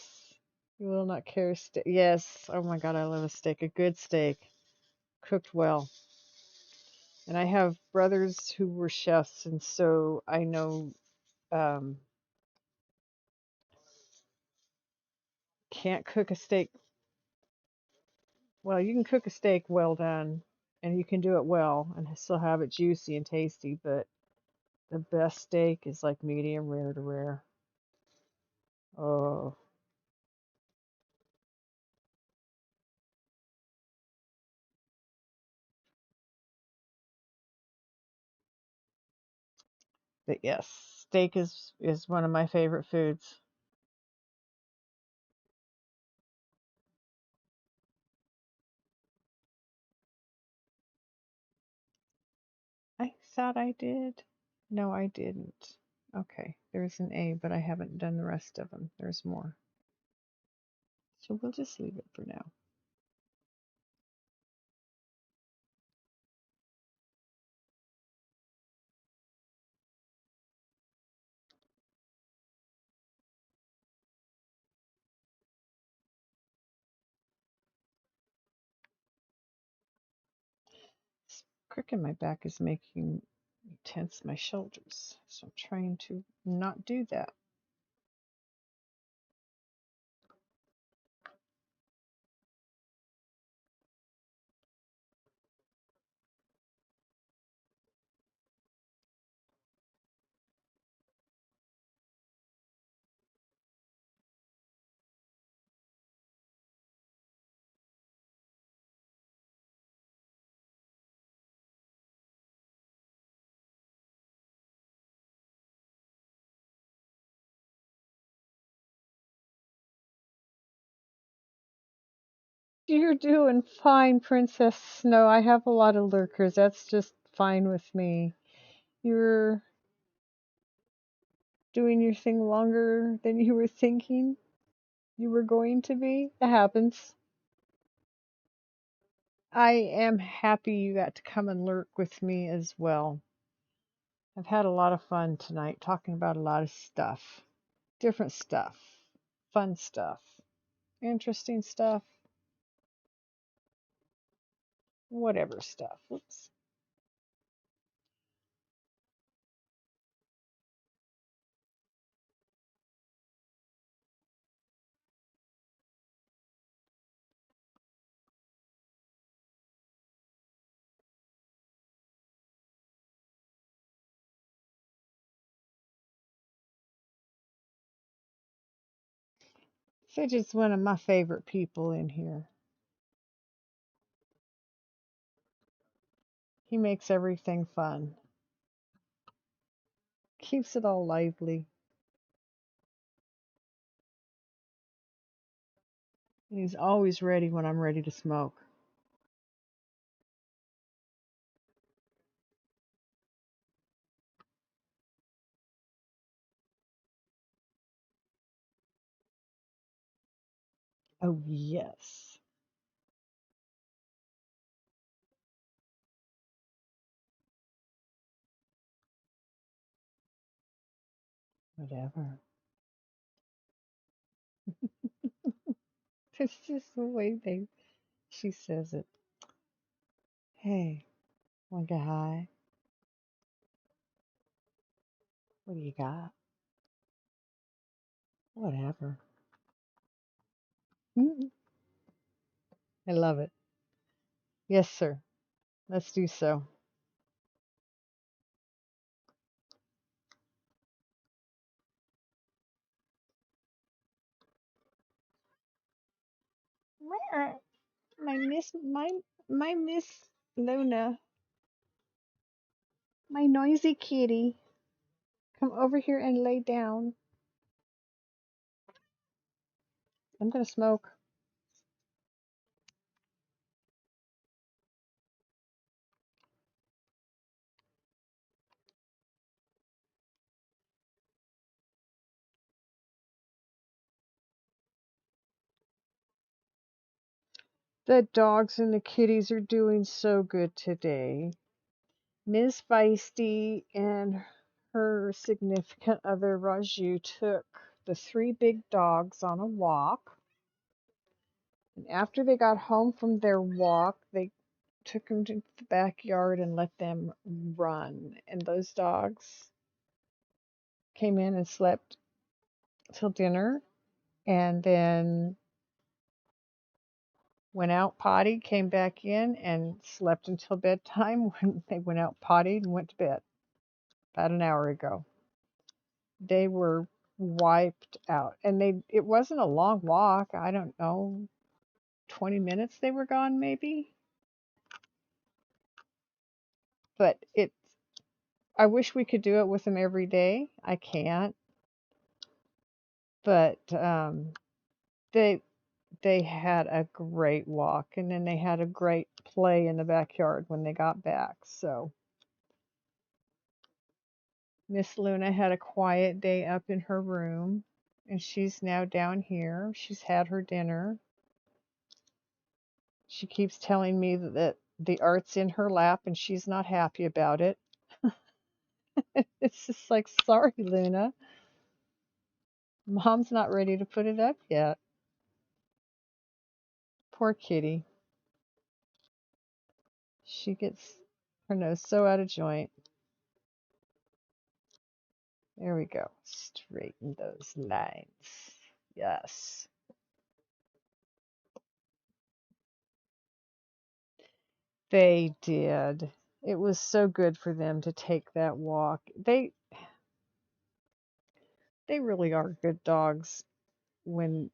You will not care. Yes. Oh my God, I love a steak. A good steak, cooked well. And I have brothers who were chefs, and so I know um, can't cook a steak. Well, you can cook a steak well done, and you can do it well and still have it juicy and tasty, but the best steak is like medium rare to rare. Oh, but yes, steak is one of my favorite foods. I thought I did. No, I didn't. Okay, there's an A, but I haven't done the rest of them. There's more. So we'll just leave it for now. This crick in my back is making me tense my shoulders, so I'm trying to not do that. You're doing fine, Princess Snow. I have a lot of lurkers. That's just fine with me. You're doing your thing longer than you were thinking you were going to be. It happens. I am happy you got to come and lurk with me as well. I've had a lot of fun tonight talking about a lot of stuff. Different stuff. Fun stuff. Interesting stuff. Whatever stuff. Whoops. Fidget's one of my favorite people in here. He makes everything fun. Keeps it all lively. And he's always ready when I'm ready to smoke. Oh, yes. Whatever. It's just the way she says it. Hey, wanna get high? What do you got? Whatever. Mm, I love it. Yes, sir. Let's do so. Meow. My Miss Luna, my noisy kitty, come over here and lay down. I'm gonna smoke. The dogs and the kitties are doing so good today. Ms. Feisty and her significant other Raju took the three big dogs on a walk. And after they got home from their walk, they took them to the backyard and let them run. And those dogs came in and slept till dinner and then went out potty, came back in and slept until bedtime when they went out potty and went to bed about an hour ago. They were wiped out. And it wasn't a long walk. I don't know, 20 minutes they were gone maybe. But I wish we could do it with them every day. I can't. But they they had a great walk and then they had a great play in the backyard when they got back. So Miss Luna had a quiet day up in her room and she's now down here. She's had her dinner. She keeps telling me that the art's in her lap and she's not happy about it. It's just like, sorry, Luna. Mom's not ready to put it up yet. Poor kitty. She gets her nose so out of joint. There we go. Straighten those lines. Yes. They did. It was so good for them to take that walk. They really are good dogs when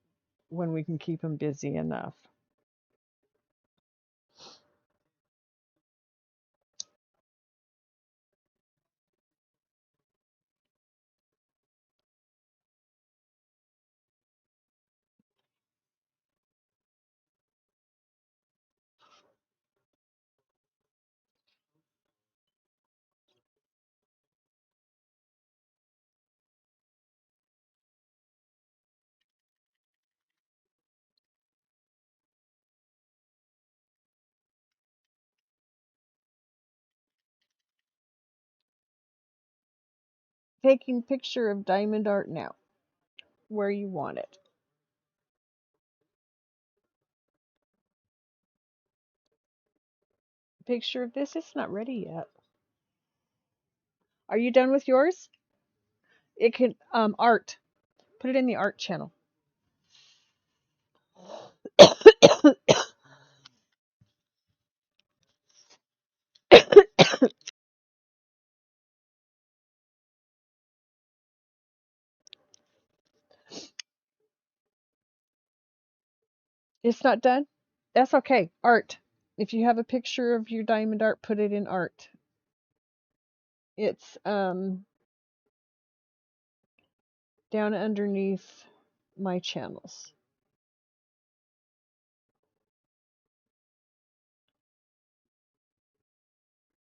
we can keep them busy enough. Taking picture of diamond art now. Where you want it. Picture of this. It's not ready yet. Are you done with yours? It can art. Put it in the art channel. It's not done? That's okay. Art. If you have a picture of your diamond art, put it in art. It's down underneath my channels.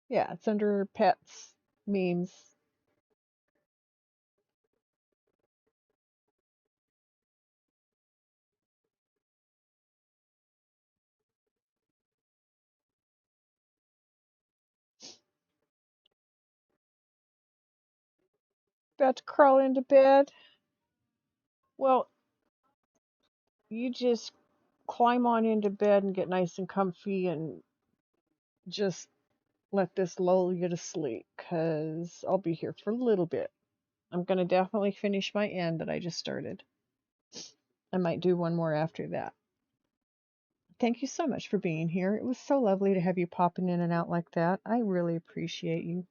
Yeah, it's under pets, memes. About to crawl into bed. Well, you just climb on into bed and get nice and comfy and just let this lull you to sleep because I'll be here for a little bit. I'm going to definitely finish my end that I just started. I might do one more after that. Thank you so much for being here. It was so lovely to have you popping in and out like that. I really appreciate you.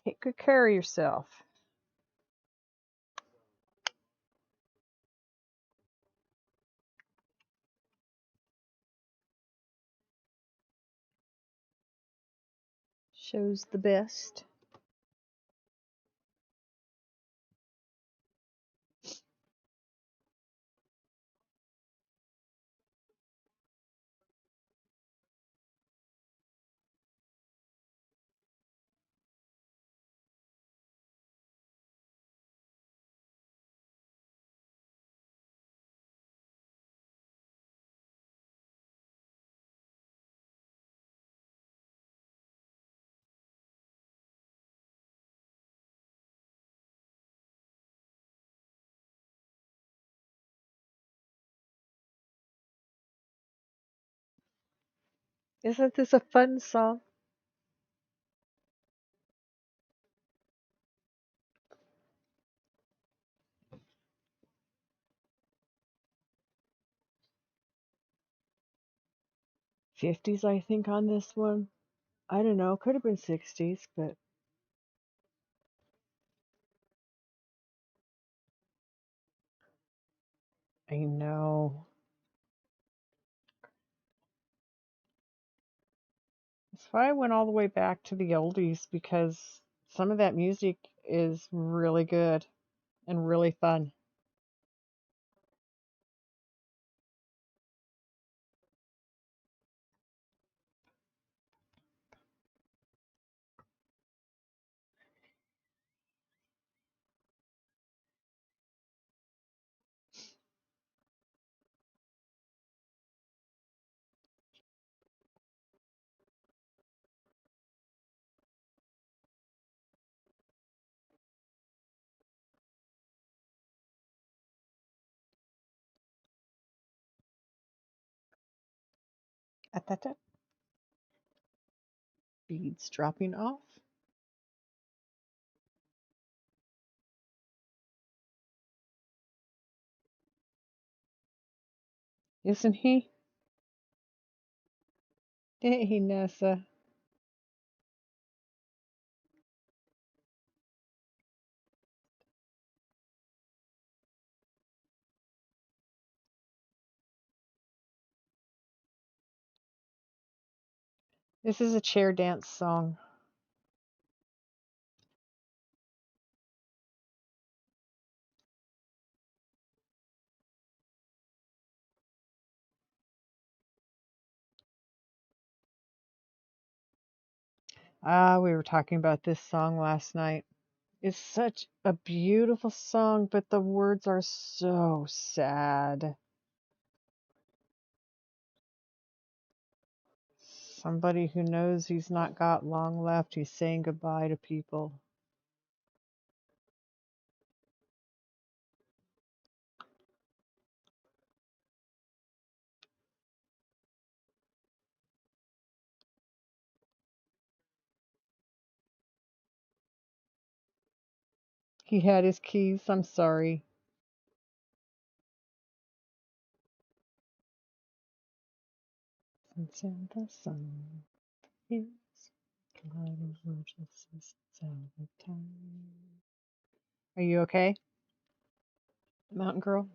Take good care of yourself. Shows the best. Isn't this a fun song? '50s, I think, on this one. I don't know. Could have been '60s, but I know. That's why I went all the way back to the oldies because some of that music is really good and really fun. At that time, beads dropping off. Isn't he? Hey, Nessa. This is a chair dance song. Ah, we were talking about this song last night. It's such a beautiful song, but the words are so sad. Somebody who knows he's not got long left, he's saying goodbye to people. He had his keys. I'm sorry. Since in the sun is clouded just as time. Are you okay, Mountain Girl?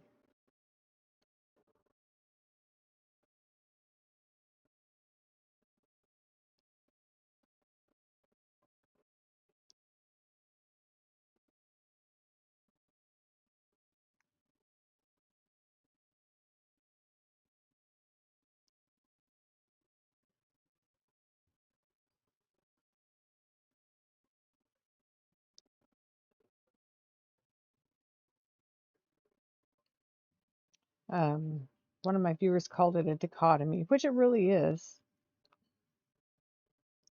One of my viewers called it a dichotomy, which it really is.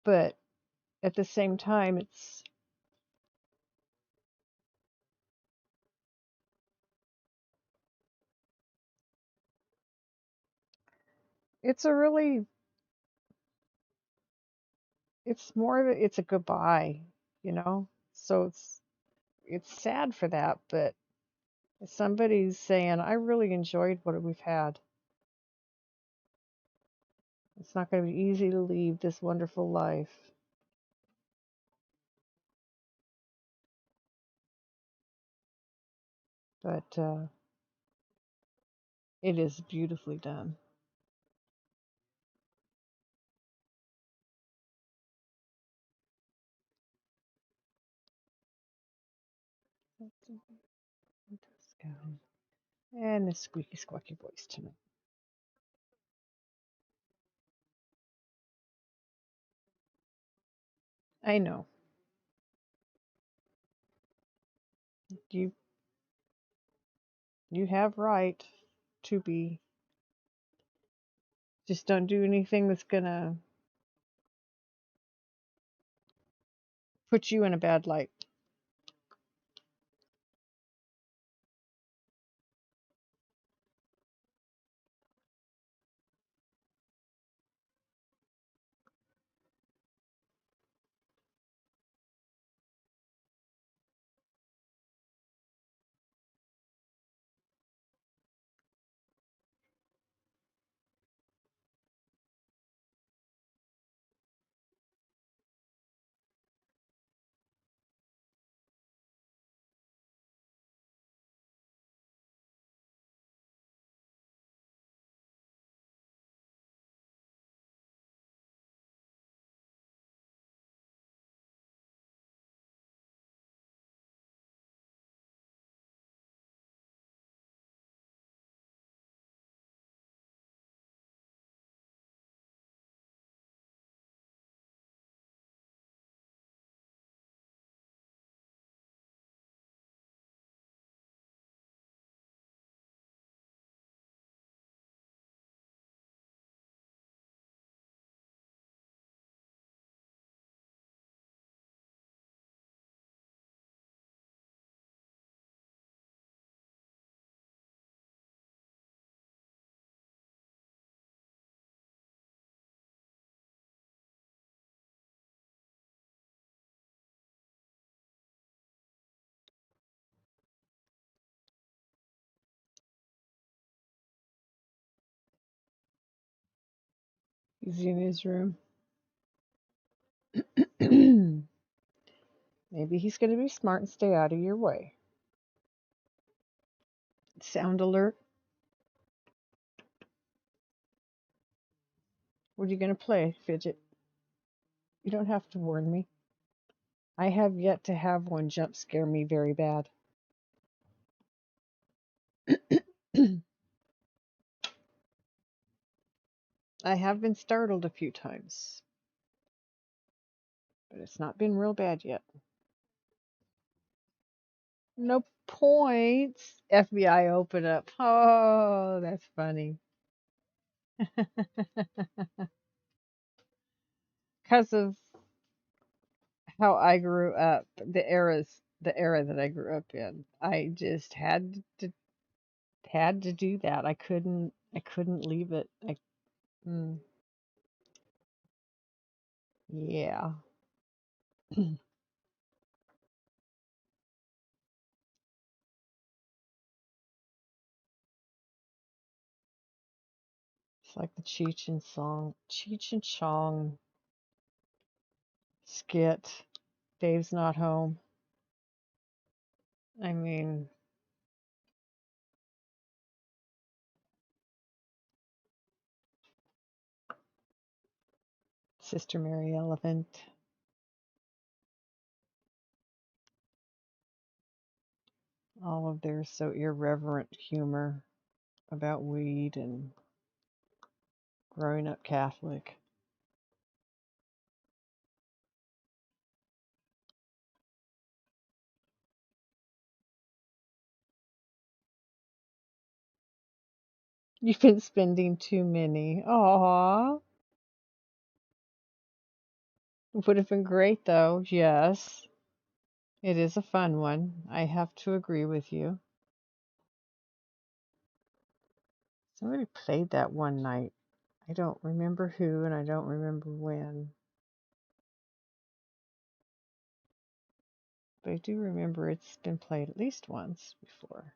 But at the same time, it's a really it's more of it's a goodbye, you know. So it's sad for that, but somebody's saying I really enjoyed what we've had. It's not going to be easy to leave this wonderful life, but it is beautifully done. And the squeaky squawky voice tonight. I know. You you have right to be. Just don't do anything that's gonna put you in a bad light. He's in his room. Maybe he's gonna be smart and stay out of your way. Sound alert. What are you gonna play, Fidget? You don't have to warn me. I have yet to have one jump scare me very bad. I have been startled a few times, but it's not been real bad yet. No points. FBI open up. Oh, that's funny. Because of how I grew up, the era that I grew up in, I just had to do that. I couldn't leave it. Mm, yeah. It's like the Cheech and Chong skit. Dave's not home. I mean, Sister Mary Elephant. All of their so irreverent humor about weed and growing up Catholic. You've been spending too many. Aw. Would have been great though. Yes. It is a fun one. I have to agree with you. Somebody played that one night. I don't remember who and I don't remember when. But I do remember it's been played at least once before.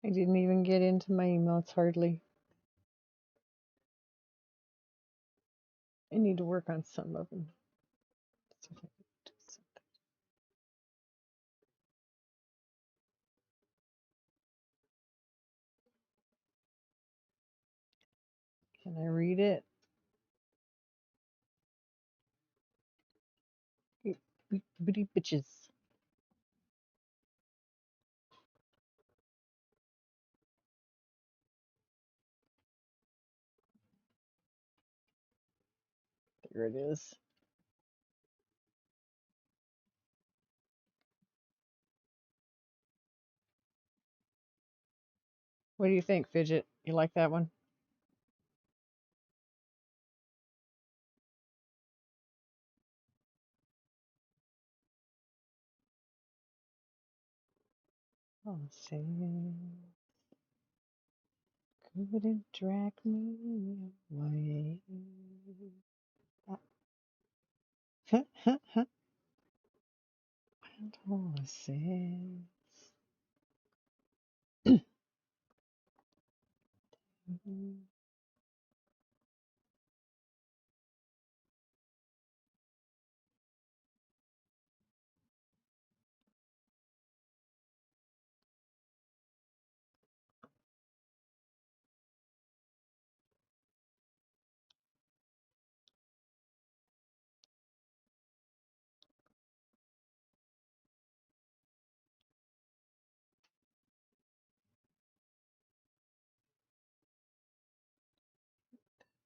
I didn't even get into my emails hardly. I need to work on some of them. See if I can do something. Can I read it? Bitty bitches. There it is. What do you think, Fidget? You like that one? Oh, say, couldn't drag me away. Wild horses.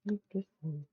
Beautiful.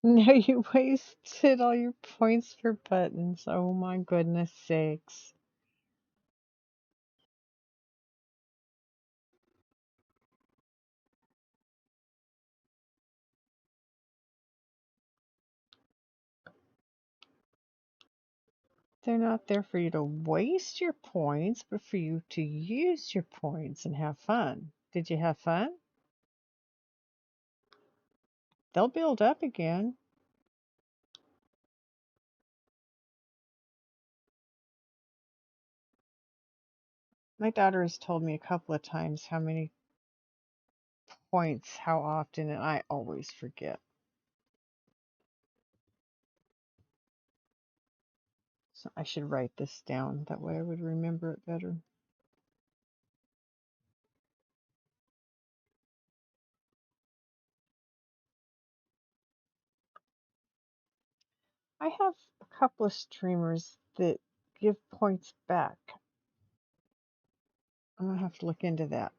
No, you wasted all your points for buttons. Oh my goodness sakes. They're not there for you to waste your points, but for you to use your points and have fun. Did you have fun? They'll build up again. My daughter has told me a couple of times how many points, how often, and I always forget. So I should write this down. That way I would remember it better. I have a couple of streamers that give points back. I'm going to have to look into that.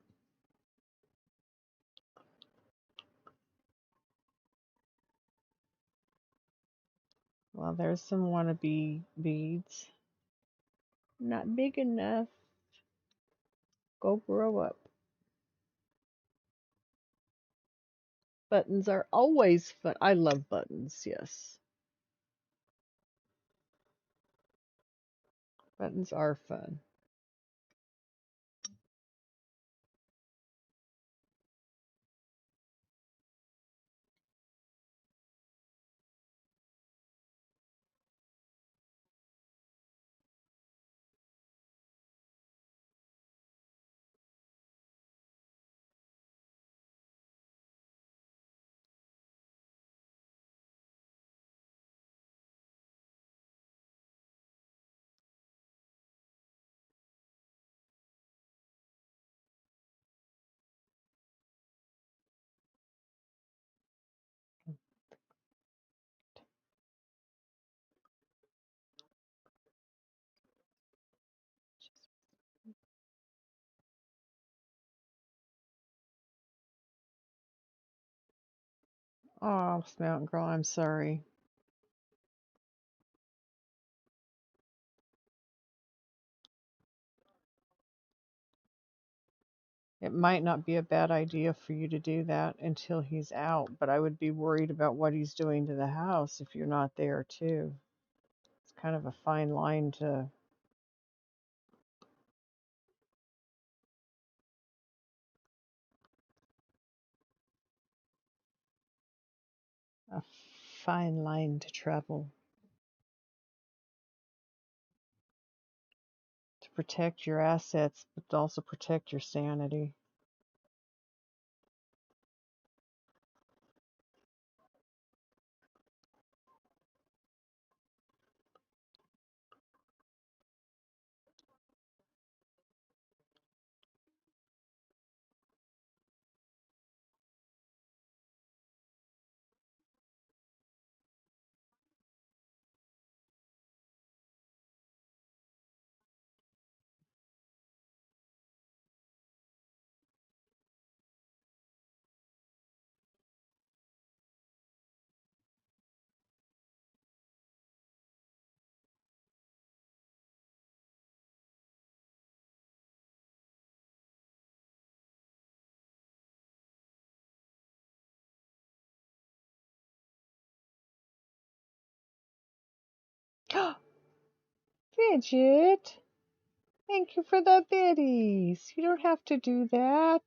Well, there's some wannabe beads. Not big enough. Go grow up. Buttons are always fun. I love buttons, yes. Buttons are fun. Oh, Mountain Girl, I'm sorry. It might not be a bad idea for you to do that until he's out, but I would be worried about what he's doing to the house if you're not there too. It's kind of a fine line to a fine line to travel to protect your assets, but also protect your sanity. Fidget, thank you for the biddies. You don't have to do that.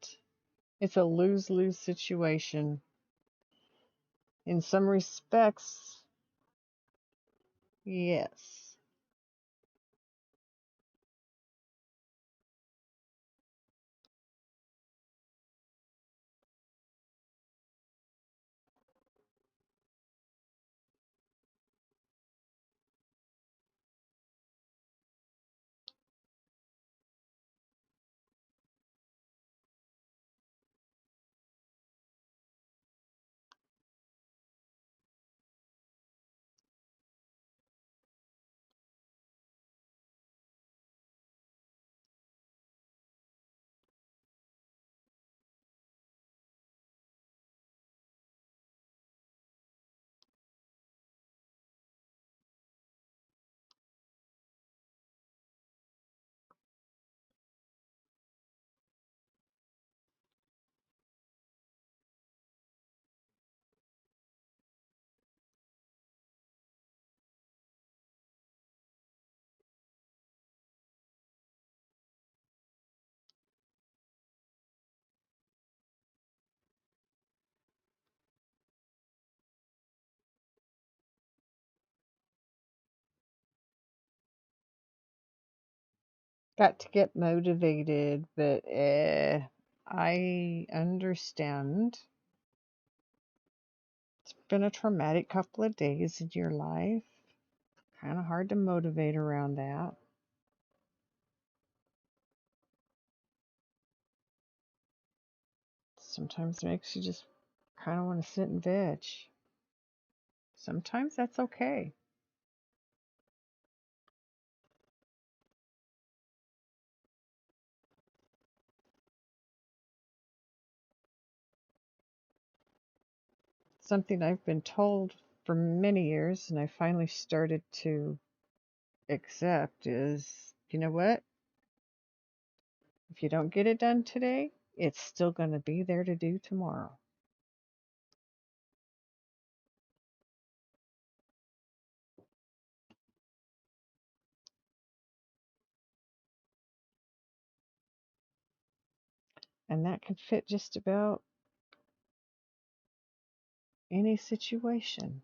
It's a lose-lose situation. In some respects, yes. got to get motivated, but I understand. It's been a traumatic couple of days in your life. Kind of hard to motivate around that. Sometimes it makes you just kind of want to sit and veg. Sometimes that's okay. Something I've been told for many years and I finally started to accept is, you know what? If you don't get it done today, it's still going to be there to do tomorrow. And that can fit just about any situation.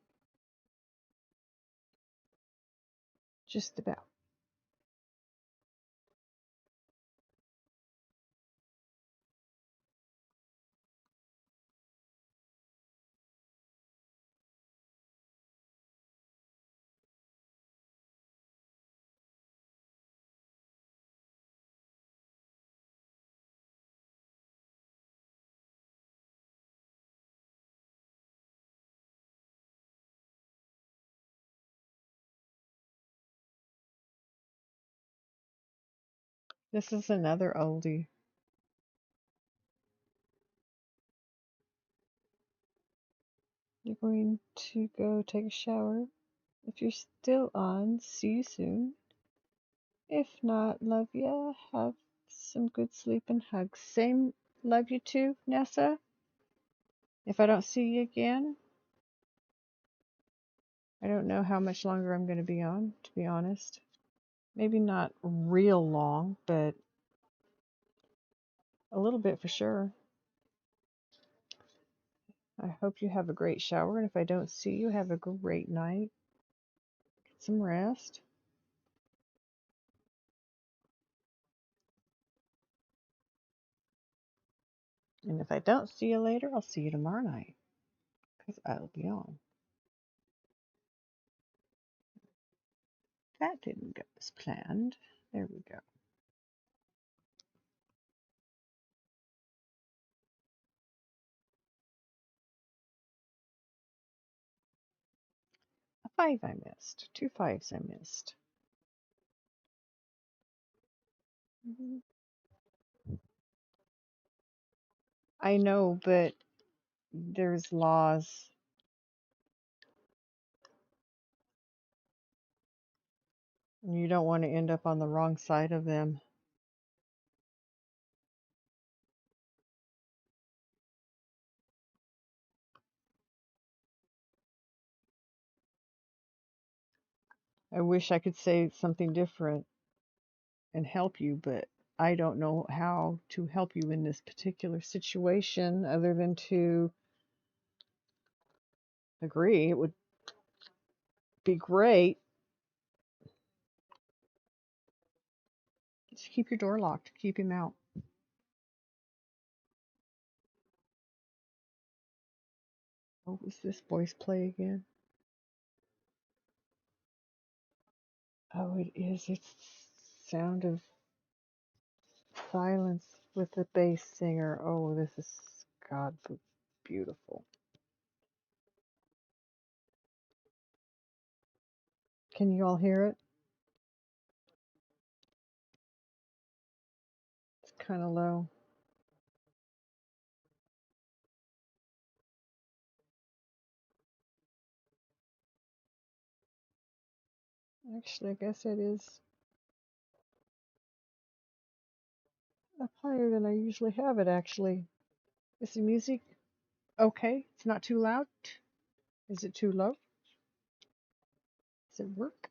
Just about. This is another oldie. You're going to go take a shower. If you're still on, see you soon. If not, love ya. Have some good sleep and hugs. Same love you too, Nessa. If I don't see you again, I don't know how much longer I'm going to be on, to be honest. Maybe not real long, but a little bit for sure. I hope you have a great shower, and if I don't see you, have a great night. Get some rest. And if I don't see you later, I'll see you tomorrow night, because I'll be on. That didn't go as planned. There we go. A 5 I missed. 2 5s I missed. I know, but there's laws. And you don't want to end up on the wrong side of them. I wish I could say something different and help you, but I don't know how to help you in this particular situation other than to agree. It would be great. Just keep your door locked. Keep him out. What was this voice play again? Oh, it is. It's Sound of Silence with the bass singer. Oh, this is God beautiful. Can you all hear it? It's kind of low. Actually, I guess it is up higher than I usually have it, actually. Is the music okay? It's not too loud? Is it too low? Does it work?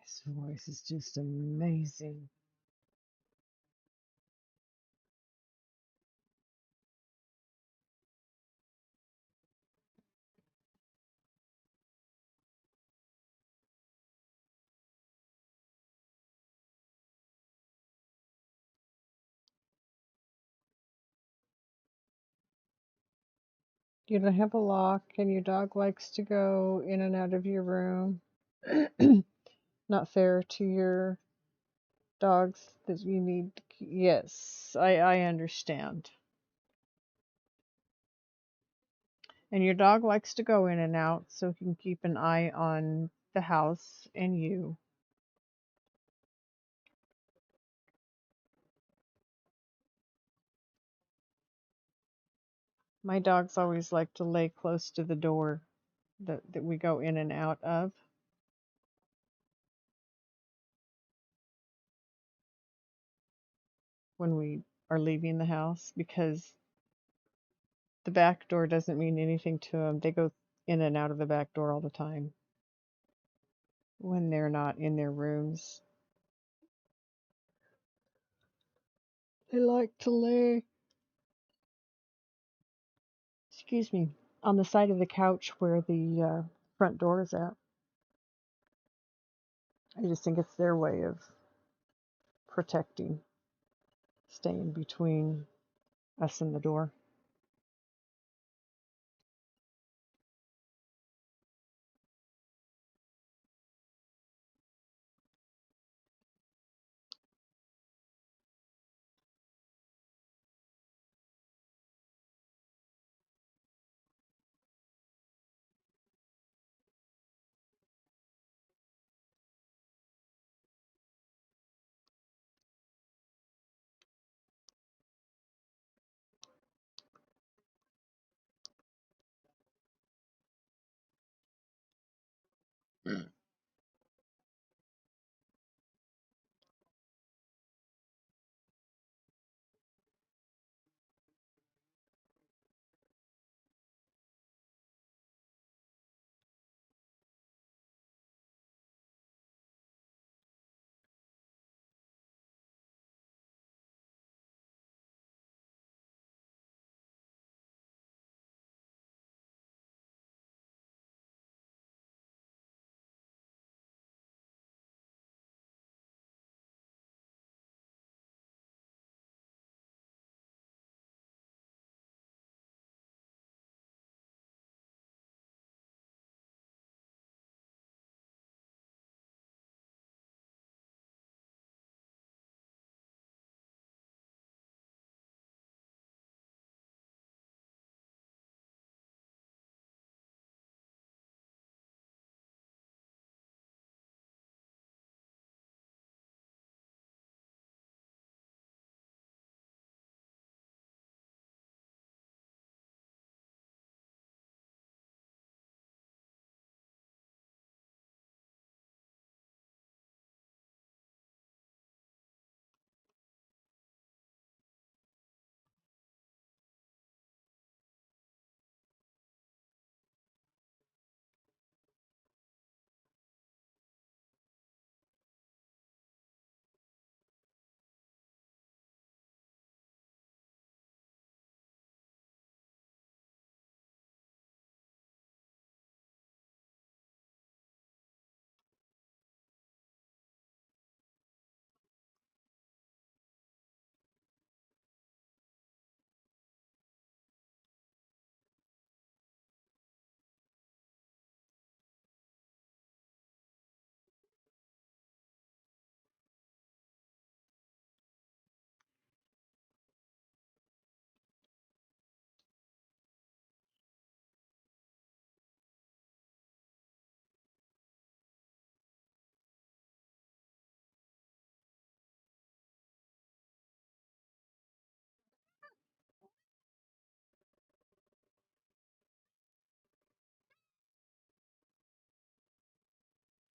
His voice is just amazing. You don't have a lock, and your dog likes to go in and out of your room. Not fair to your dogs that you need. Yes, I understand. And your dog likes to go in and out, so he can keep an eye on the house and you. My dogs always like to lay close to the door that we go in and out of when we are leaving the house, because the back door doesn't mean anything to them. They go in and out of the back door all the time when they're not in their rooms. They like to lay, excuse me, on the side of the couch where the front door is at. I just think it's their way of protecting, staying between us and the door.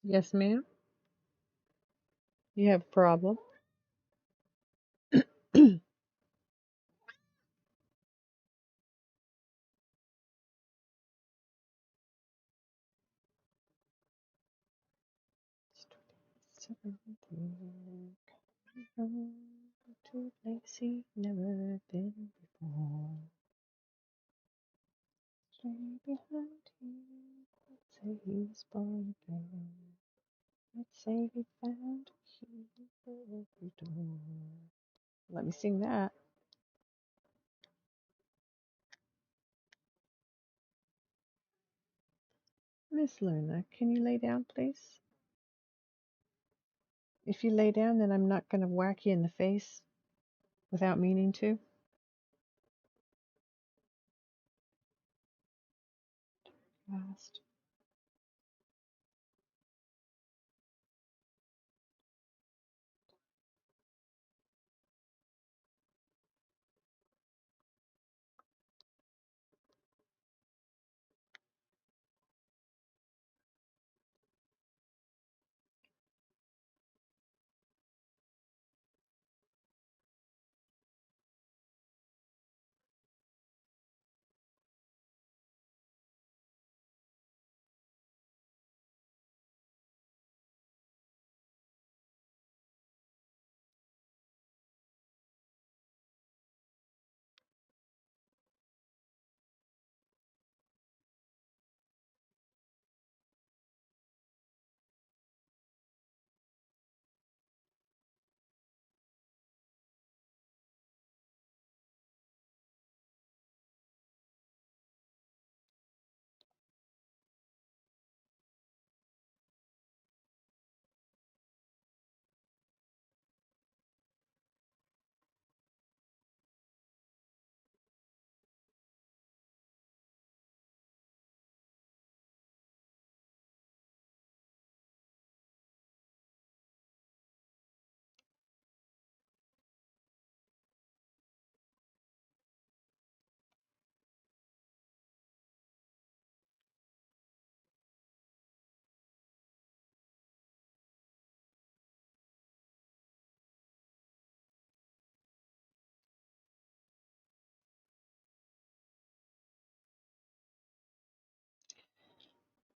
Yes, ma'am. You have a problem? To a place he never been before. Stay behind him. Let's say he was born again. Let's say he found a key for every door. Let me sing that. Miss Luna, can you lay down, please? If you lay down, then I'm not going to whack you in the face without meaning to. Fast.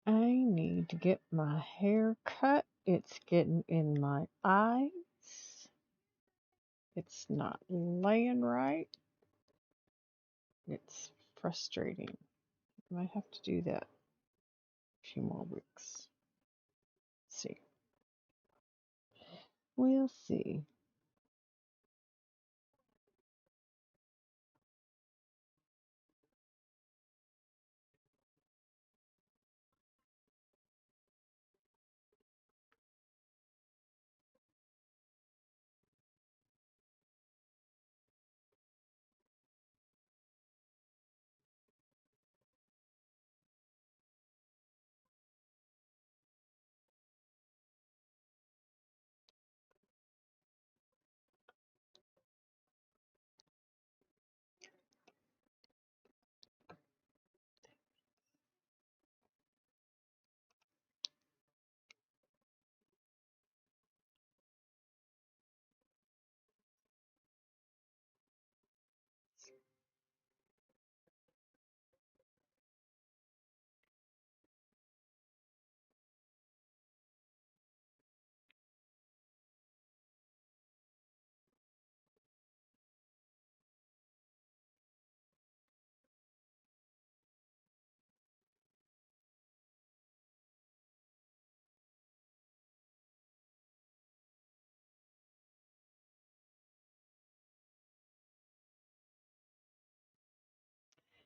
I need to get my hair cut. It's getting in my eyes. It's not laying right. It's frustrating. I might have to do that a few more weeks. See. We'll see.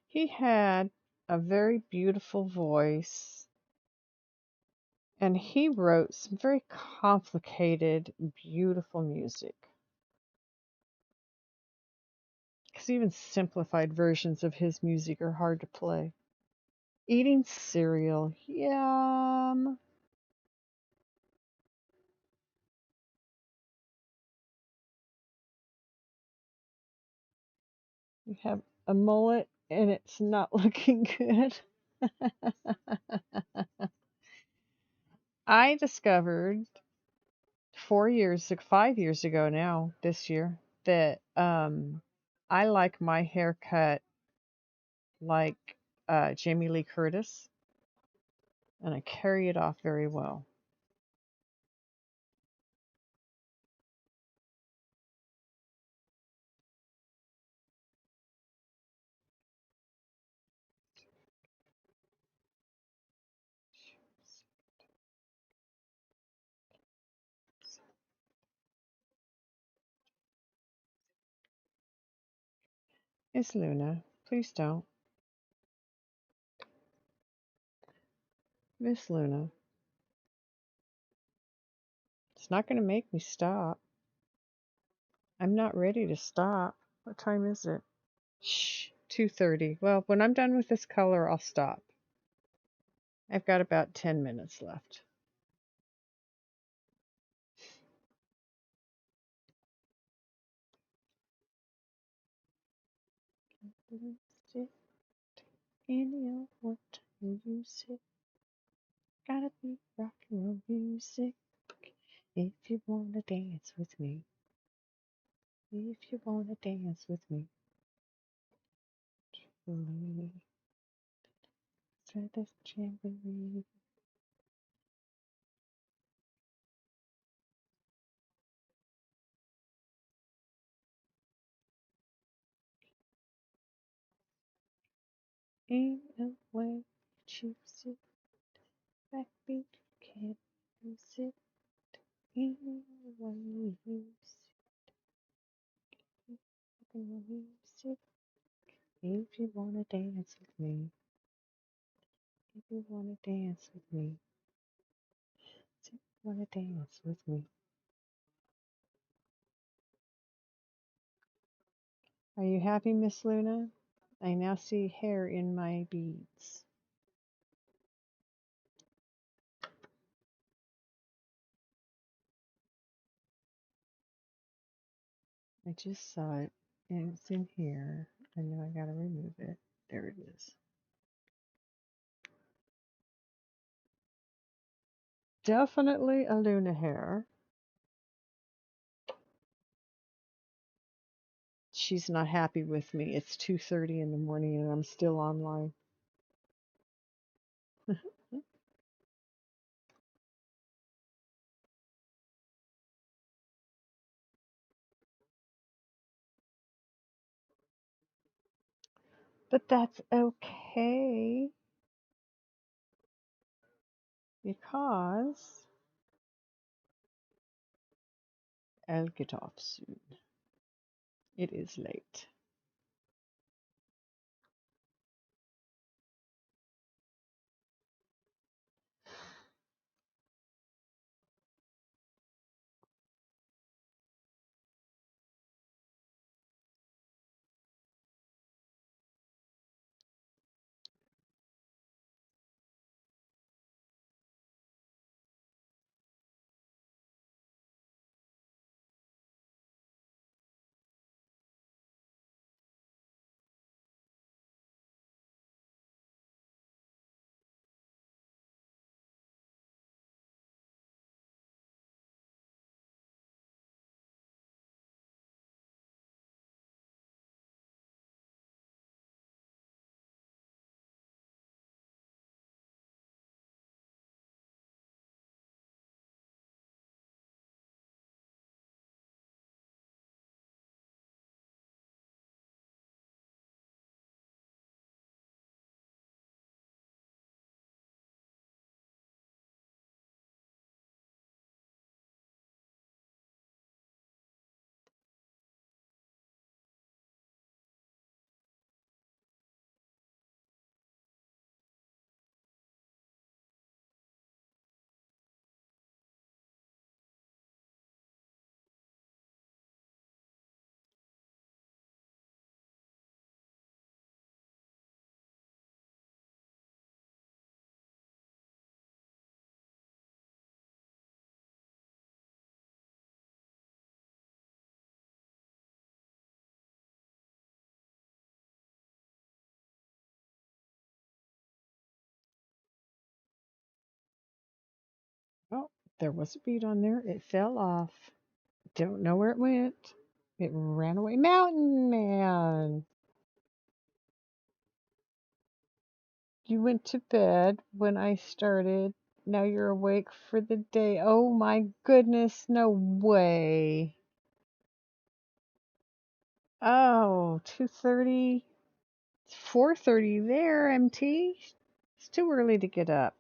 He had a very beautiful voice, and he wrote some very complicated, beautiful music. Because even simplified versions of his music are hard to play. Eating cereal, yum. You have a mullet, and it's not looking good. I discovered 5 years ago now, this year, that I like my haircut like Jamie Lee Curtis, and I carry it off very well. Miss Luna, please don't. Miss Luna, it's not going to make me stop. I'm not ready to stop. What time is it? Shh, 2:30. Well, when I'm done with this color, I'll stop. I've got about 10 minutes left. Sit any old what time you sit. Gotta be rock and roll music. If you wanna dance with me. If you wanna dance with me. Truly. Try this jamboree. Ain't no way you choose it. Backbeat, can't lose it. Ain't no way you use it. Rock and roll music. If you wanna dance with me. If you wanna dance with me. If you wanna dance with me. Are you happy, Miss Luna? I now see hair in my beads. I just saw it, and it's in here. I know I gotta remove it. There it is. Definitely a Luna hair. She's not happy with me. It's 2:30 in the morning and I'm still online. But that's okay because I'll get off soon. It is late. Oh, there was a bead on there. It fell off. Don't know where it went. It ran away. Mountain Man! You went to bed when I started. Now you're awake for the day. Oh my goodness, no way. Oh, 2:30. It's 4:30 there, MT. It's too early to get up.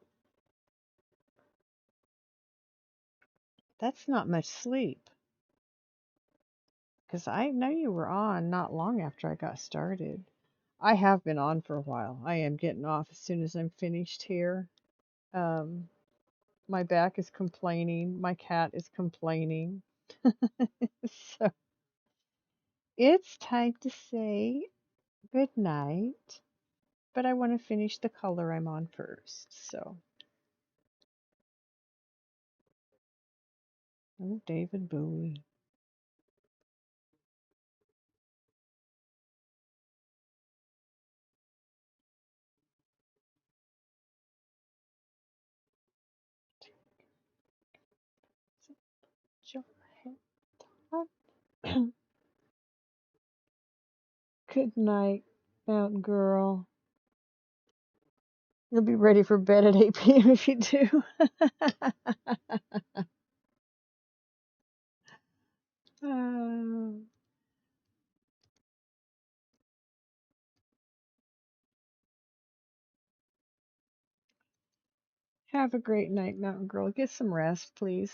That's not much sleep. Because I know you were on not long after I got started. I have been on for a while. I am getting off as soon as I'm finished here. Um, my back is complaining. My cat is complaining. So it's time to say good night. But I want to finish the color I'm on first. So, oh, David Bowie. Good night, Mountain Girl. You'll be ready for bed at 8 p.m. if you do. Have a great night, Mountain Girl. Get some rest, please.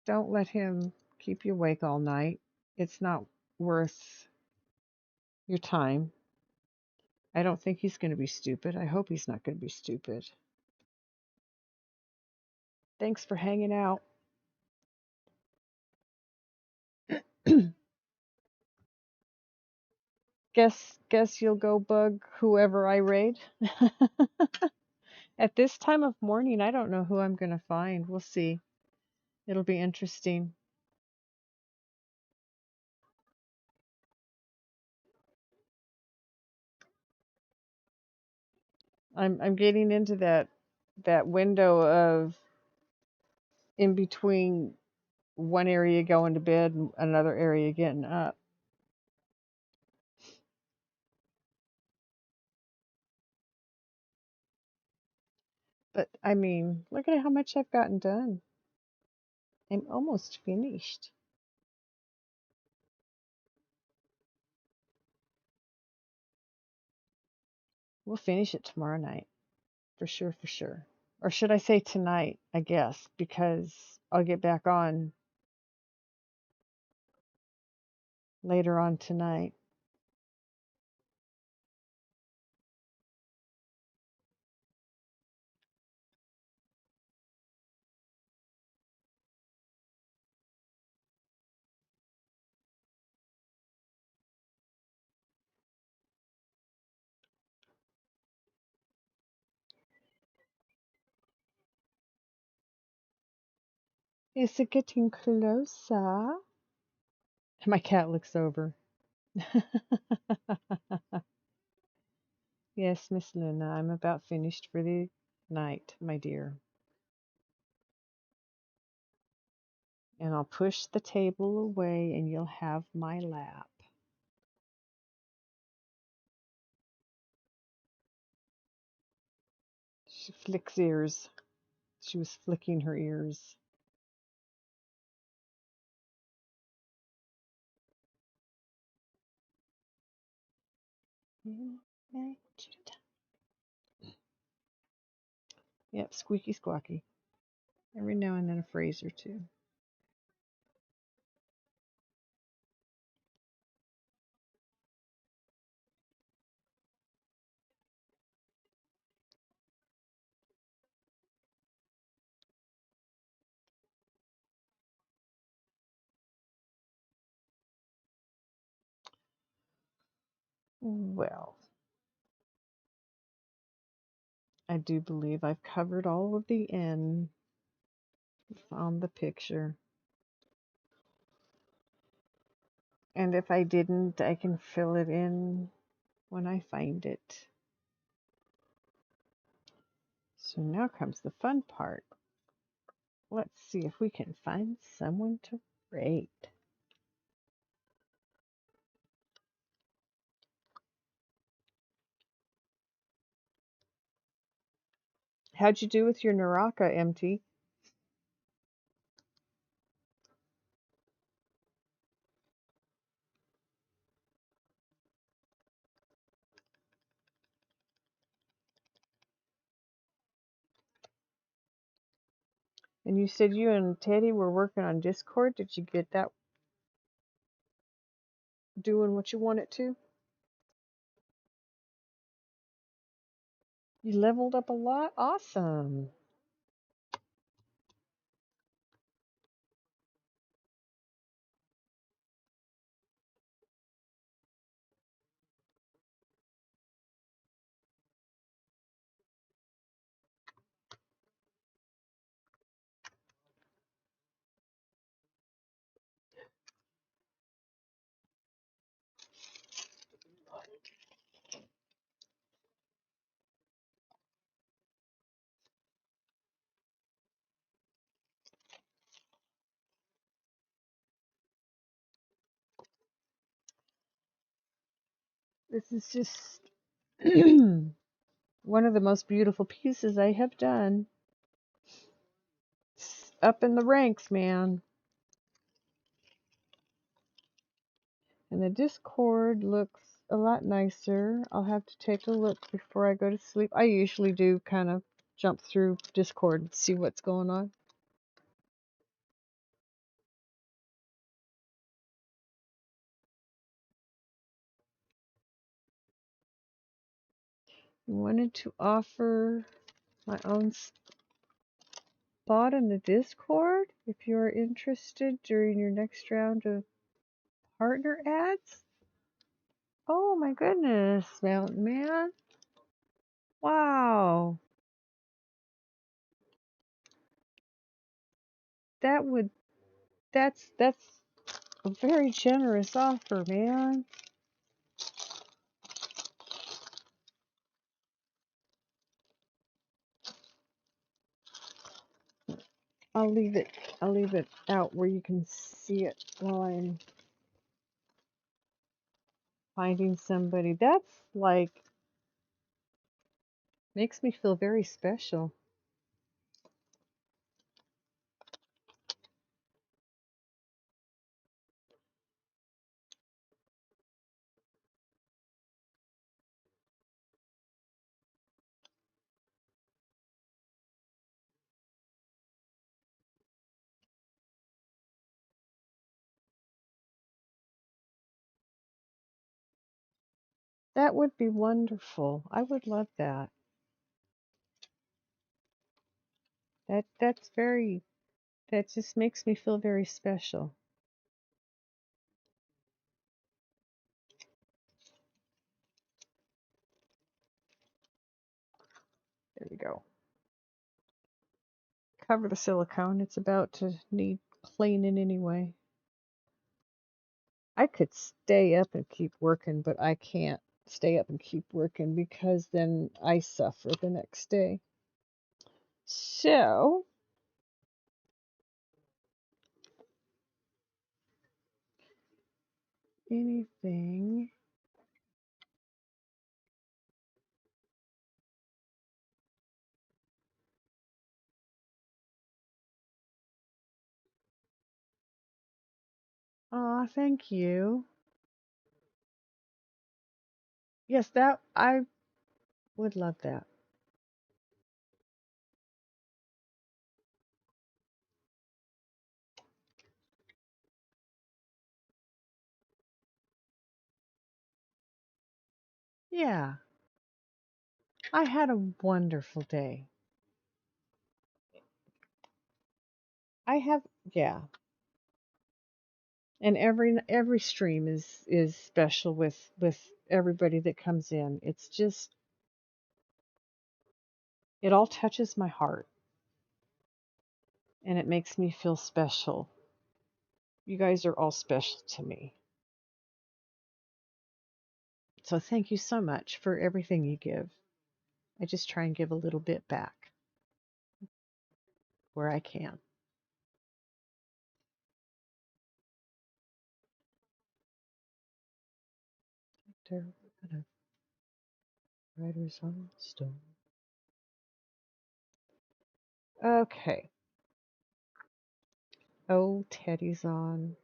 Don't let him keep you awake all night. It's not worth your time. I don't think he's going to be stupid. I hope he's not going to be stupid. Thanks for hanging out. Guess you'll go bug whoever I raid. At this time of morning, I don't know who I'm going to find. We'll see. It'll be interesting. I'm getting into that window of in between one area going to bed and another area getting up. But I mean, look at how much I've gotten done. I'm almost finished. We'll finish it tomorrow night. For sure, for sure. Or should I say tonight, I guess, because I'll get back on later on tonight. Is it getting closer? My cat looks over. Yes, Miss Luna, I'm about finished for the night, my dear. And I'll push the table away and you'll have my lap. She flicks ears. She was flicking her ears. Yep, squeaky squawky. Every now and then a phrase or two. Well, I do believe I've covered all of the N on the picture. And if I didn't, I can fill it in when I find it. So now comes the fun part. Let's see if we can find someone to rate. How'd you do with your Naraka, MT? And you said you and Teddy were working on Discord. Did you get that? doing what you want it to? You leveled up a lot? Awesome. This is just one of the most beautiful pieces I have done. It's up in the ranks, man. And the Discord looks a lot nicer. I'll have to take a look before I go to sleep. I usually do kind of jump through Discord and see what's going on. I wanted to offer my own spot in the Discord if you are interested during your next round of partner ads. Oh my goodness, Mountain Man. Wow. That's a very generous offer, man. I'll leave it out where you can see it while I'm finding somebody. That's like makes me feel very special. That would be wonderful. I would love that. That just makes me feel very special. There we go. Cover the silicone. It's about to need cleaning anyway. I could stay up and keep working, but I can't stay up and keep working because then I suffer the next day. So, anything. Aw, thank you. Yes, that I would love that. Yeah, I had a wonderful day. I have, yeah, and every stream is special with everybody that comes in. It's just it all touches my heart and it makes me feel special. You guys are all special to me. So thank you so much for everything you give. I just try and give a little bit back where I can. There, Riders on Stone. Okay. Oh, Teddy's on.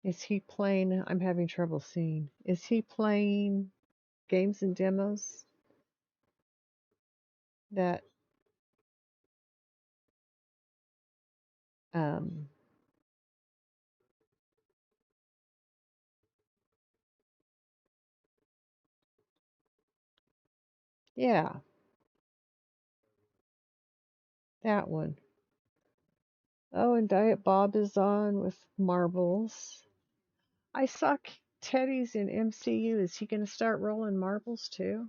Is he playing? I'm having trouble seeing. Is he playing games and demos that um Yeah, that one. Oh, and Diet Bob is on with marbles. I saw Teddy's in MCU. Is he going to start rolling marbles too?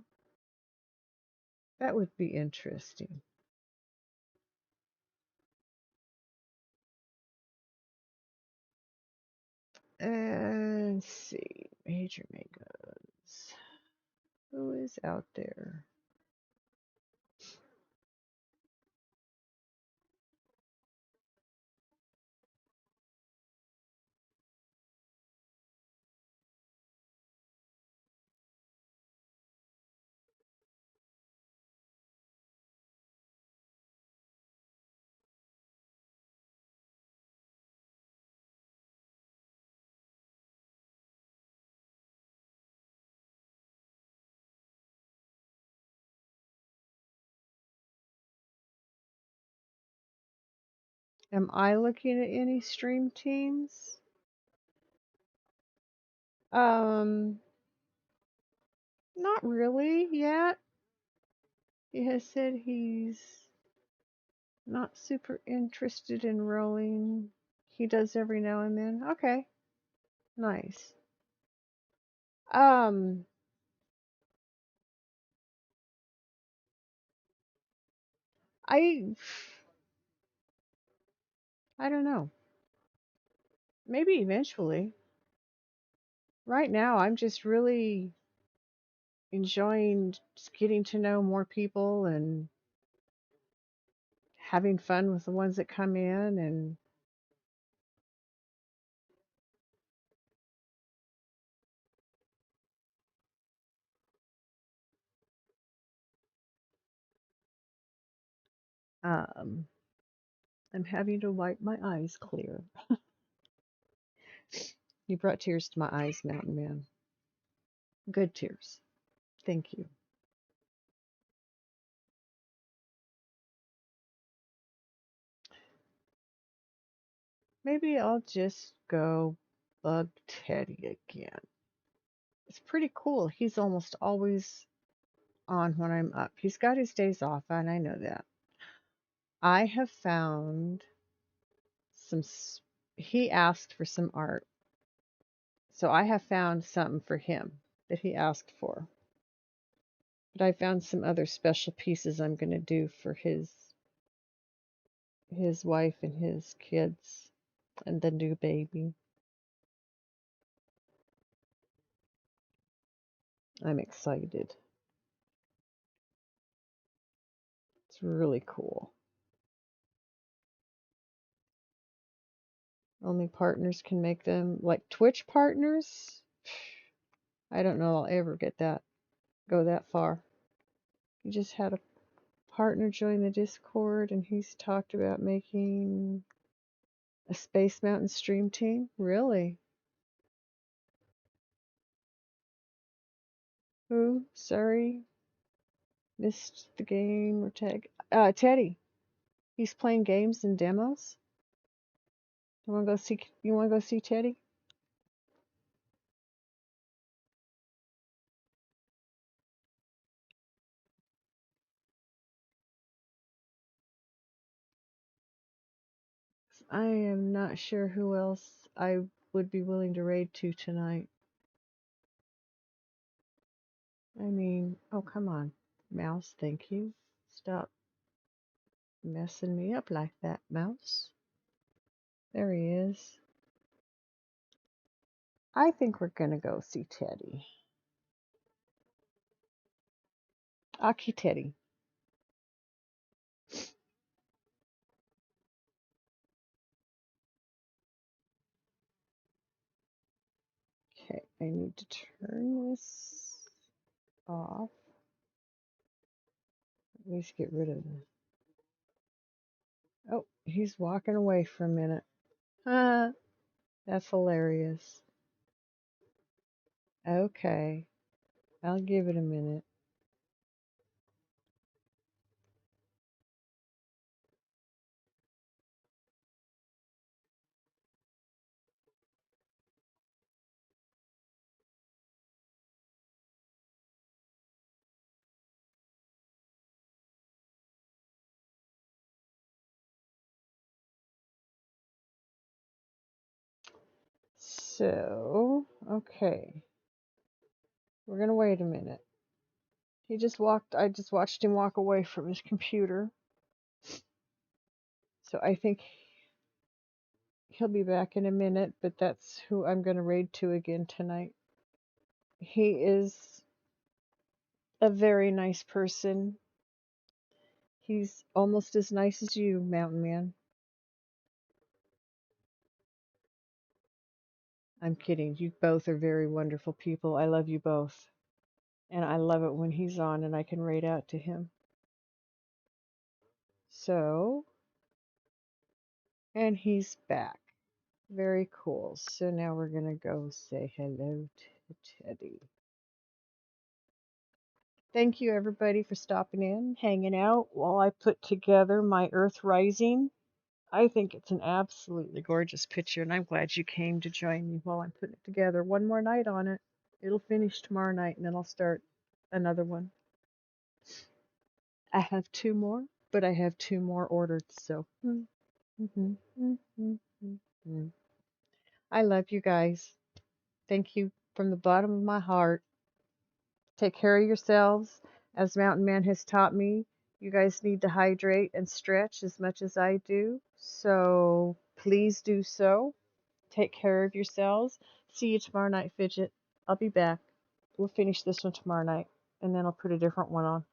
That would be interesting. And let's see, Major Megas. Who is out there? Am I looking at any stream teams? Um, Not really yet. He has said he's not super interested in rolling. He does every now and then. Okay, nice. Um, I I don't know. Maybe eventually. Right now, I'm just really enjoying just getting to know more people and having fun with the ones that come in and um I'm having to wipe my eyes clear. You brought tears to my eyes, Mountain Man. Good tears. Thank you. Maybe I'll just go bug Teddy again. It's pretty cool. He's almost always on when I'm up. He's got his days off, and I know that. I have found some. He asked for some art, so I have found something for him that he asked for. But I found some other special pieces I'm going to do for his wife and his kids and the new baby. I'm excited. It's really cool. Only partners can make them. Like Twitch partners? I don't know I'll ever go that far. You just had a partner join the Discord and he's talked about making a Space Mountain stream team? Really? Who? Sorry. Missed the game or tag. Teddy. He's playing games and demos. You wanna go see Teddy? I am not sure who else I would be willing to raid to tonight. I mean, oh come on. Mouse, thank you. Stop messing me up like that, Mouse. There he is. I think we're gonna go see Teddy. Aki Teddy. Okay, I need to turn this off. At least get rid of the. Oh, he's walking away for a minute. Ah, that's hilarious. Okay, I'll give it a minute. So, okay. We're gonna wait a minute. I just watched him walk away from his computer. So I think he'll be back in a minute, but that's who I'm gonna raid to again tonight. He is a very nice person. He's almost as nice as you, Mountain Man. I'm kidding. You both are very wonderful people. I love you both. And I love it when he's on and I can raid out to him. So, and he's back. Very cool. So now we're going to go say hello to Teddy. Thank you, everybody, for stopping in, hanging out while I put together my Earth Rising. I think it's an absolutely gorgeous picture, and I'm glad you came to join me while I'm putting it together. One more night on it. It'll finish tomorrow night, and then I'll start another one. I have two more, but I have two more ordered, so. I love you guys. Thank you from the bottom of my heart. Take care of yourselves. As Mountain Man has taught me, you guys need to hydrate and stretch as much as I do. So please do so. Take care of yourselves. See you tomorrow night, Fidget. I'll be back. We'll finish this one tomorrow night, and then I'll put a different one on.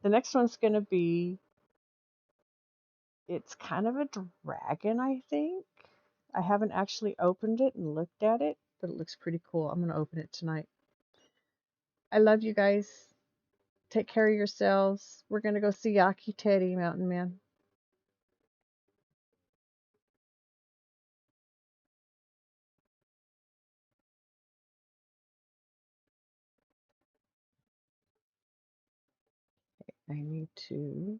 The next one's going to be, it's kind of a dragon, I think. I haven't actually opened it and looked at it, but it looks pretty cool. I'm going to open it tonight. I love you guys. Take care of yourselves. We're going to go see Yaki Teddy, Mountain Man. I need to